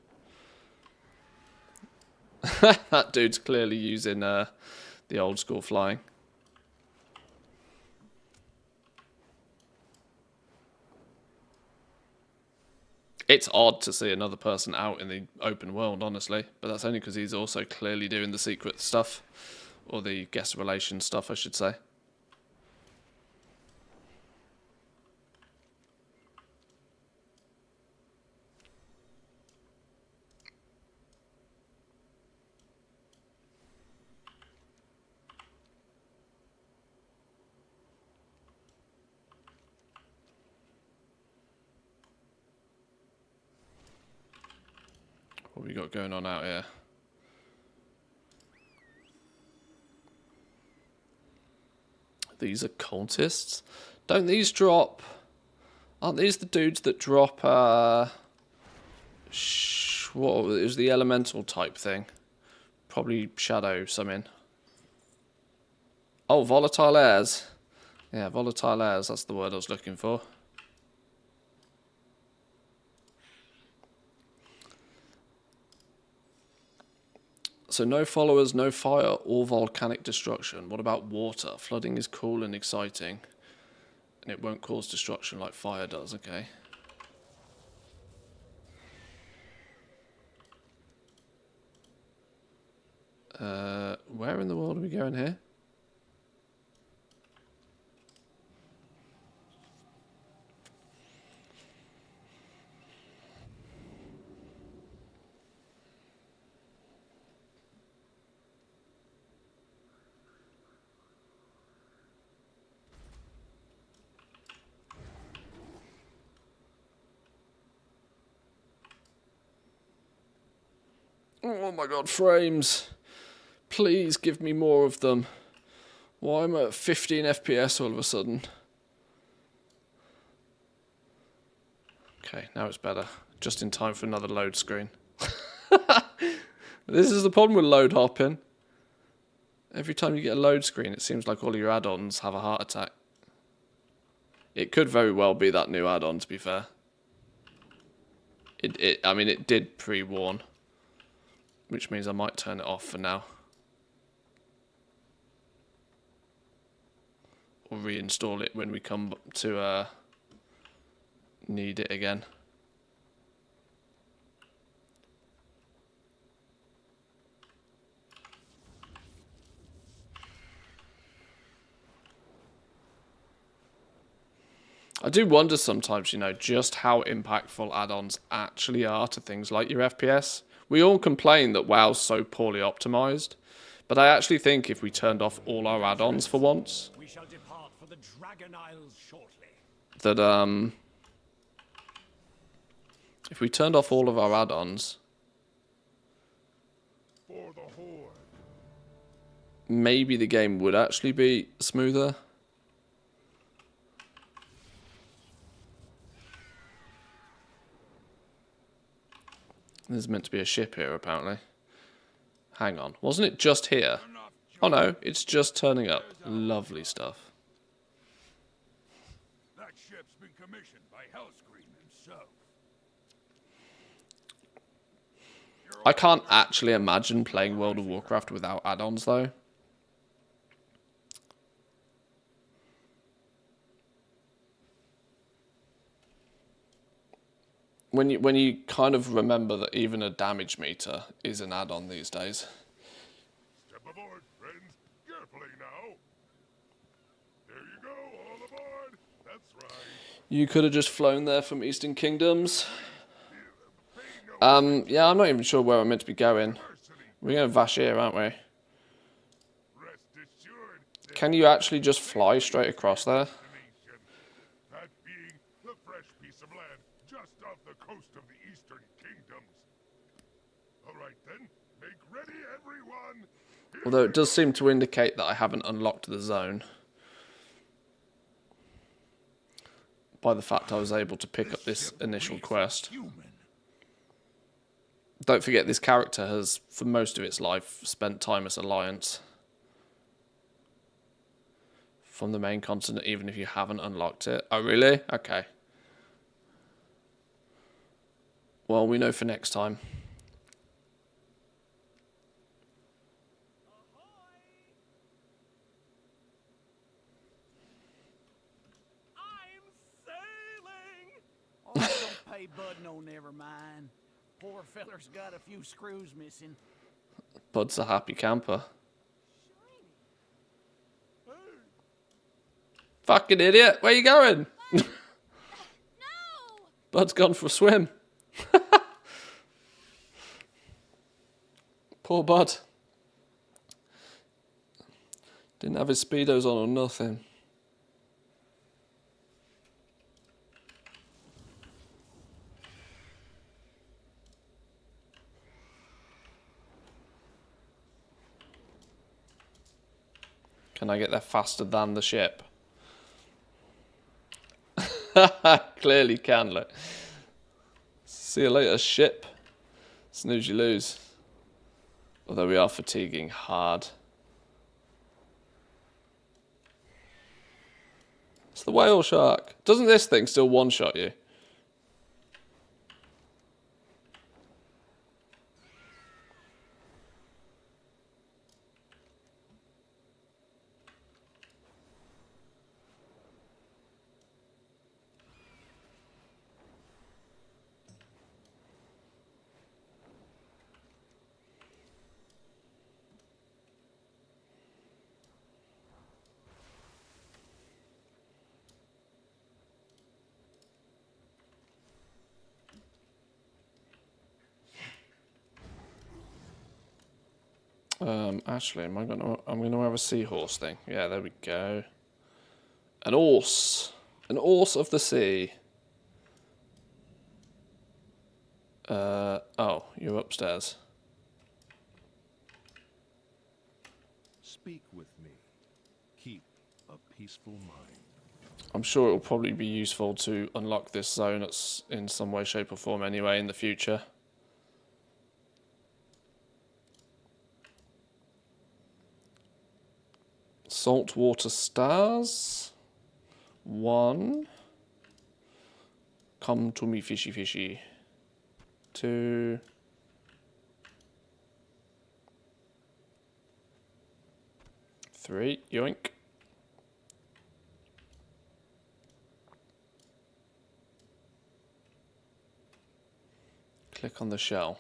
That dude's clearly using the old school flying. It's odd to see another person out in the open world, honestly, but that's only because he's also clearly doing the secret stuff, or the guest relations stuff, I should say. What we got going on out here? These are cultists? Don't these drop... Aren't these the dudes that drop... what it was the elemental type thing? Probably shadow something. Oh, volatile airs. Yeah, volatile airs, that's the word I was looking for. So no followers, no fire, or volcanic destruction. What about water? Flooding is cool and exciting. And it won't cause destruction like fire does, okay. Where in the world are we going here? Oh my god, frames. Please give me more of them. Why am I at 15 FPS all of a sudden? Okay, now it's better. Just in time for another load screen. This is the problem with load hopping. Every time you get a load screen, it seems like all your add-ons have a heart attack. It could very well be that new add-on, to be fair. I mean, it did pre-warn. Which means I might turn it off for now. Or reinstall it when we come to need it again. I do wonder sometimes, you know, just how impactful add-ons actually are to things like your FPS. We all complain that WoW's so poorly optimized, but I actually think if we turned off all our add-ons for once, We shall depart for the Dragon Isles shortly. that if we turned off all of our add-ons, For the Horde. maybe the game would actually be smoother. There's meant to be a ship here, apparently. Hang on. Wasn't it just here? Oh no, it's just turning up. Lovely stuff. That ship's been commissioned by Hellscream himself. I can't actually imagine playing World of Warcraft without add-ons, though. When you kind of remember that even a damage meter is an add-on these days. Step aboard, friends. Carefully now. There you go, all aboard. That's right. You could have just flown there from Eastern Kingdoms. Yeah, I'm not even sure where I'm meant to be going. We're going to Vashj'ir, aren't we? Rest assured. Can you actually just fly straight across there? That being the fresh piece of land just off the coast of the Eastern Kingdoms. All right then, make ready, everyone. Although it does seem to indicate that I haven't unlocked the zone. By the fact I was able to pick up this initial quest. Don't forget, this character has, for most of its life, spent time as Alliance. From the main continent, even if you haven't unlocked it. Oh, really? Okay. Well, we know for next time. I'm sailing! Oh, don't pay Bud no never mind. Poor feller's got a few screws missing. Bud's a happy camper. Fucking idiot! Where you going? No! Bud's gone for a swim. Poor Bud. Didn't have his speedos on or nothing. Can I get there faster than the ship? Clearly can, look. See you later, ship. Snooze you lose. Although we are fatiguing hard. It's the whale shark. Doesn't this thing still one-shot you? Actually, I'm gonna have a seahorse thing. Yeah, there we go. An horse of the sea. Oh, you're upstairs. Speak with me. Keep a peaceful mind. I'm sure it'll probably be useful to unlock this zone in some way, shape, or form anyway in the future. Saltwater stars. 1. Come to me, fishy, fishy. 2. 3. Yoink. Click on the shell.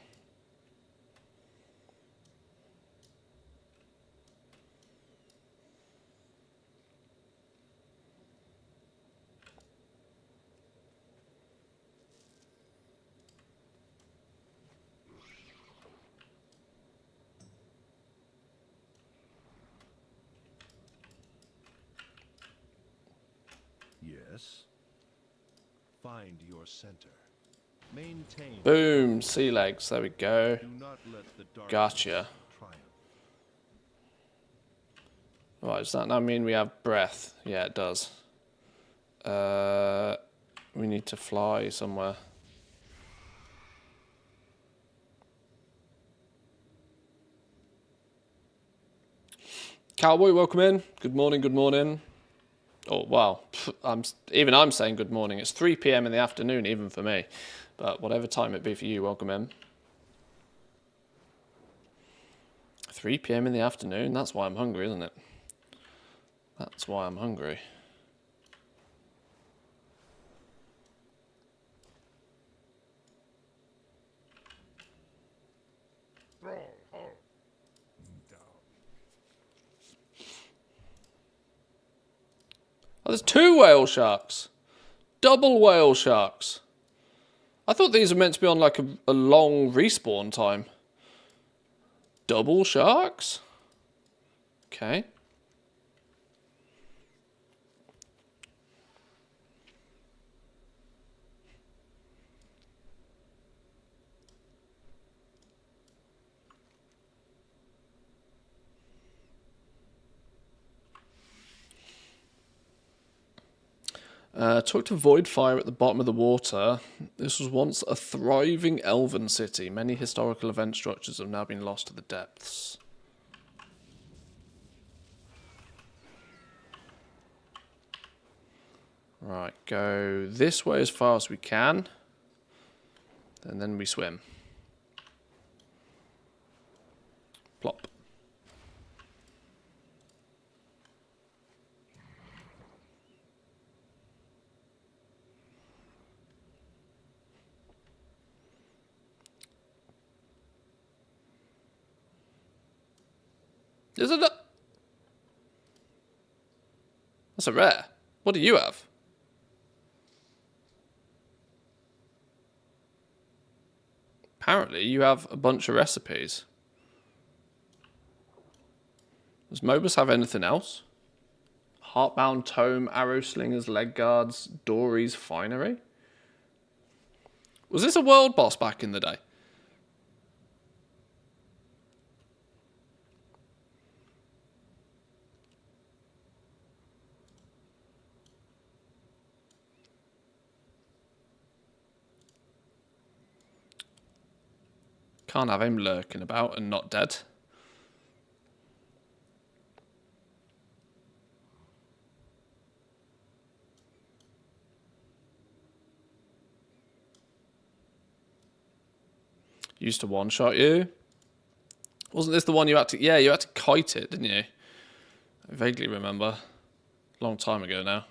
Yes. Find your center. Maintain. Boom, sea legs, there we go. Do not let the darkness Gotcha. triumph. Right, does that now mean we have breath? Yeah, it does. We need to fly somewhere. Cowboy, welcome in. Good morning, good morning. Oh, wow. I'm saying good morning. It's 3 PM in the afternoon, even for me. But whatever time it be for you, welcome in. 3 PM in the afternoon? That's why I'm hungry, isn't it? That's why I'm hungry. Oh, there's 2 whale sharks. Double whale sharks. I thought these were meant to be on like a long respawn time. Double sharks? Okay. Talk to Voidfire at the bottom of the water. This was once a thriving elven city. Many historical event structures have now been lost to the depths. Right, go this way as far as we can. And then we swim. Plop. Is it a... That's a rare. What do you have? Apparently you have a bunch of recipes. Does Mobus have anything else? Heartbound Tome, Arrow Slingers, Leg Guards, Dory's Finery? Was this a world boss back in the day? Can't have him lurking about and not dead. Used to one-shot you. Wasn't this the one you had to... Yeah, you had to kite it, didn't you? I vaguely remember. Long time ago now.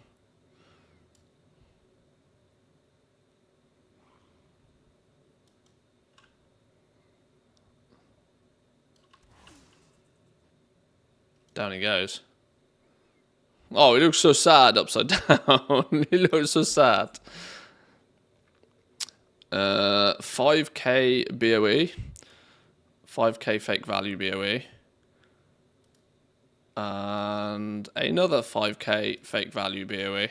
Down he goes. Oh, he looks so sad upside down. He looks so sad. 5k BOE. 5k fake value BOE. And another 5k fake value BOE.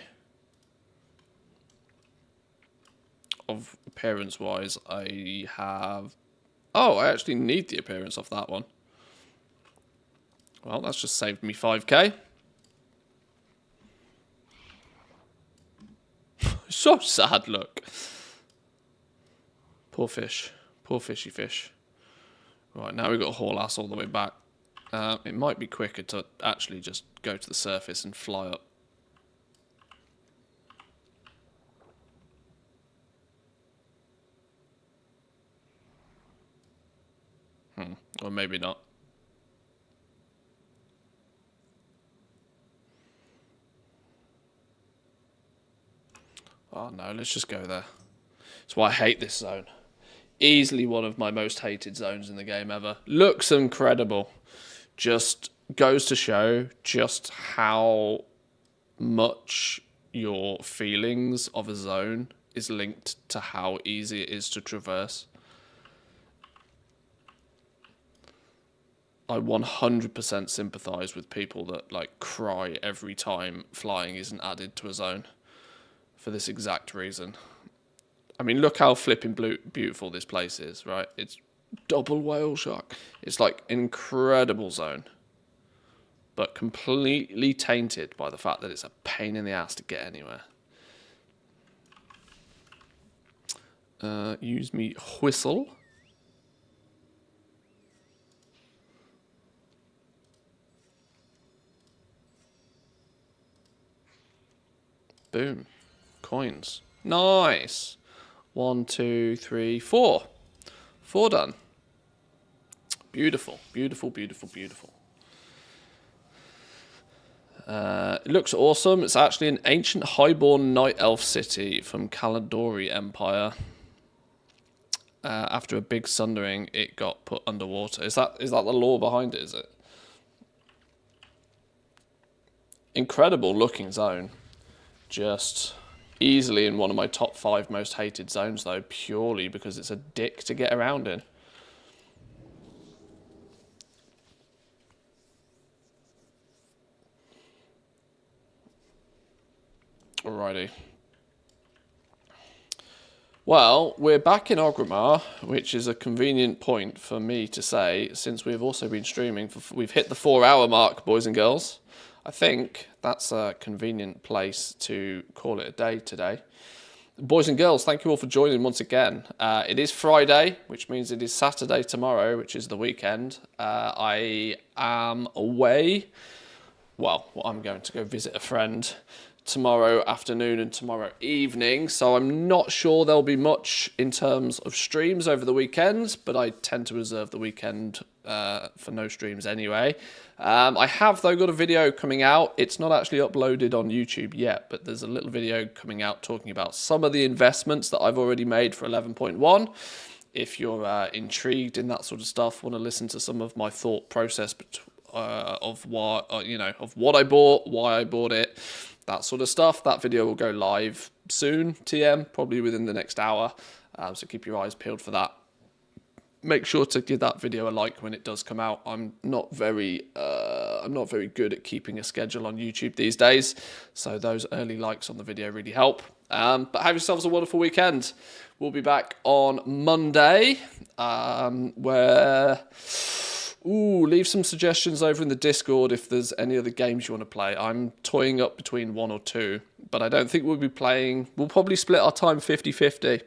Of appearance wise, I have... Oh, I actually need the appearance off that one. Well, that's just saved me 5k. So sad, look. Poor fish. Poor fishy fish. Right, now we've got to haul ass all the way back. It might be quicker to actually just go to the surface and fly up. Or maybe not. Oh no, let's just go there. That's why I hate this zone. Easily one of my most hated zones in the game ever. Looks incredible. Just goes to show just how much your feelings of a zone is linked to how easy it is to traverse. I 100% sympathise with people that like cry every time flying isn't added to a zone. For this exact reason. I mean, look how flipping beautiful this place is, right? It's double whale shark. It's like an incredible zone. But completely tainted by the fact that it's a pain in the ass to get anywhere. Use me whistle. Boom. Coins. Nice. 1, 2, 3, 4. 4 done. Beautiful. Beautiful, beautiful, beautiful. It looks awesome. It's actually an ancient highborn night elf city from Kaladori Empire. After a big sundering, it got put underwater. Is that the lore behind it, is it? Incredible looking zone. Just easily in one of my top 5 most hated zones, though, purely because it's a dick to get around in. Alrighty. Well, we're back in Orgrimmar, which is a convenient point for me to say, since we've also been streaming. We've hit the 4-hour mark, boys and girls. I think that's a convenient place to call it a day today. Boys and girls, thank you all for joining once again. It is Friday, which means it is Saturday tomorrow, which is the weekend. I am away. Well, I'm going to go visit a friend tomorrow afternoon and tomorrow evening, so I'm not sure there'll be much in terms of streams over the weekends, but I tend to reserve the weekend for no streams anyway. I have, though, got a video coming out. It's not actually uploaded on YouTube yet, but there's a little video coming out talking about some of the investments that I've already made for 11.1. If you're intrigued in that sort of stuff, want to listen to some of my thought process of what I bought, why I bought it, that sort of stuff, that video will go live soon, TM, probably within the next hour. So keep your eyes peeled for that. Make sure to give that video a like when it does come out. I'm not very good at keeping a schedule on YouTube these days, so those early likes on the video really help. But have yourselves a wonderful weekend. We'll be back on Monday, where... leave some suggestions over in the Discord if there's any other games you want to play. I'm toying up between 1 or 2, but I don't think we'll be playing... We'll probably split our time 50-50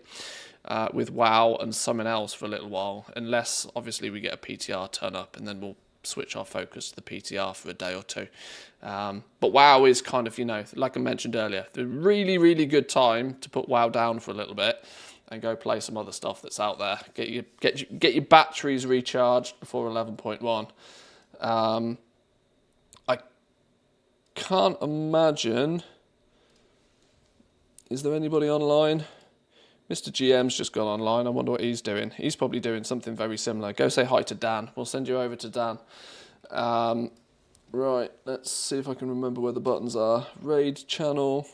with WoW and something else for a little while, unless, obviously, we get a PTR turn up, and then we'll switch our focus to the PTR for a day or 2. But WoW is kind of, like I mentioned earlier, the really, really good time to put WoW down for a little bit. and go play some other stuff that's out there. Get your batteries recharged before 11.1. I can't imagine. Is there anybody online? Mr. GM's just gone online. I wonder what he's doing. He's probably doing something very similar. Go say hi to Dan. We'll send you over to Dan. Right, let's see if I can remember where the buttons are. Raid channel.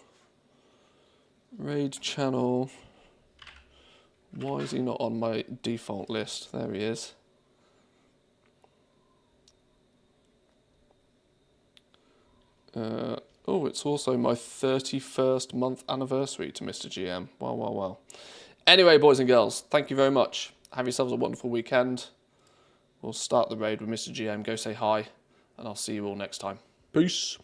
Raid channel. Why is he not on my default list? There he is. Oh, it's also my 31st month anniversary to Mr. GM. Wow, wow, wow. Anyway, boys and girls, thank you very much. Have yourselves a wonderful weekend. We'll start the raid with Mr. GM. Go say hi, and I'll see you all next time. Peace.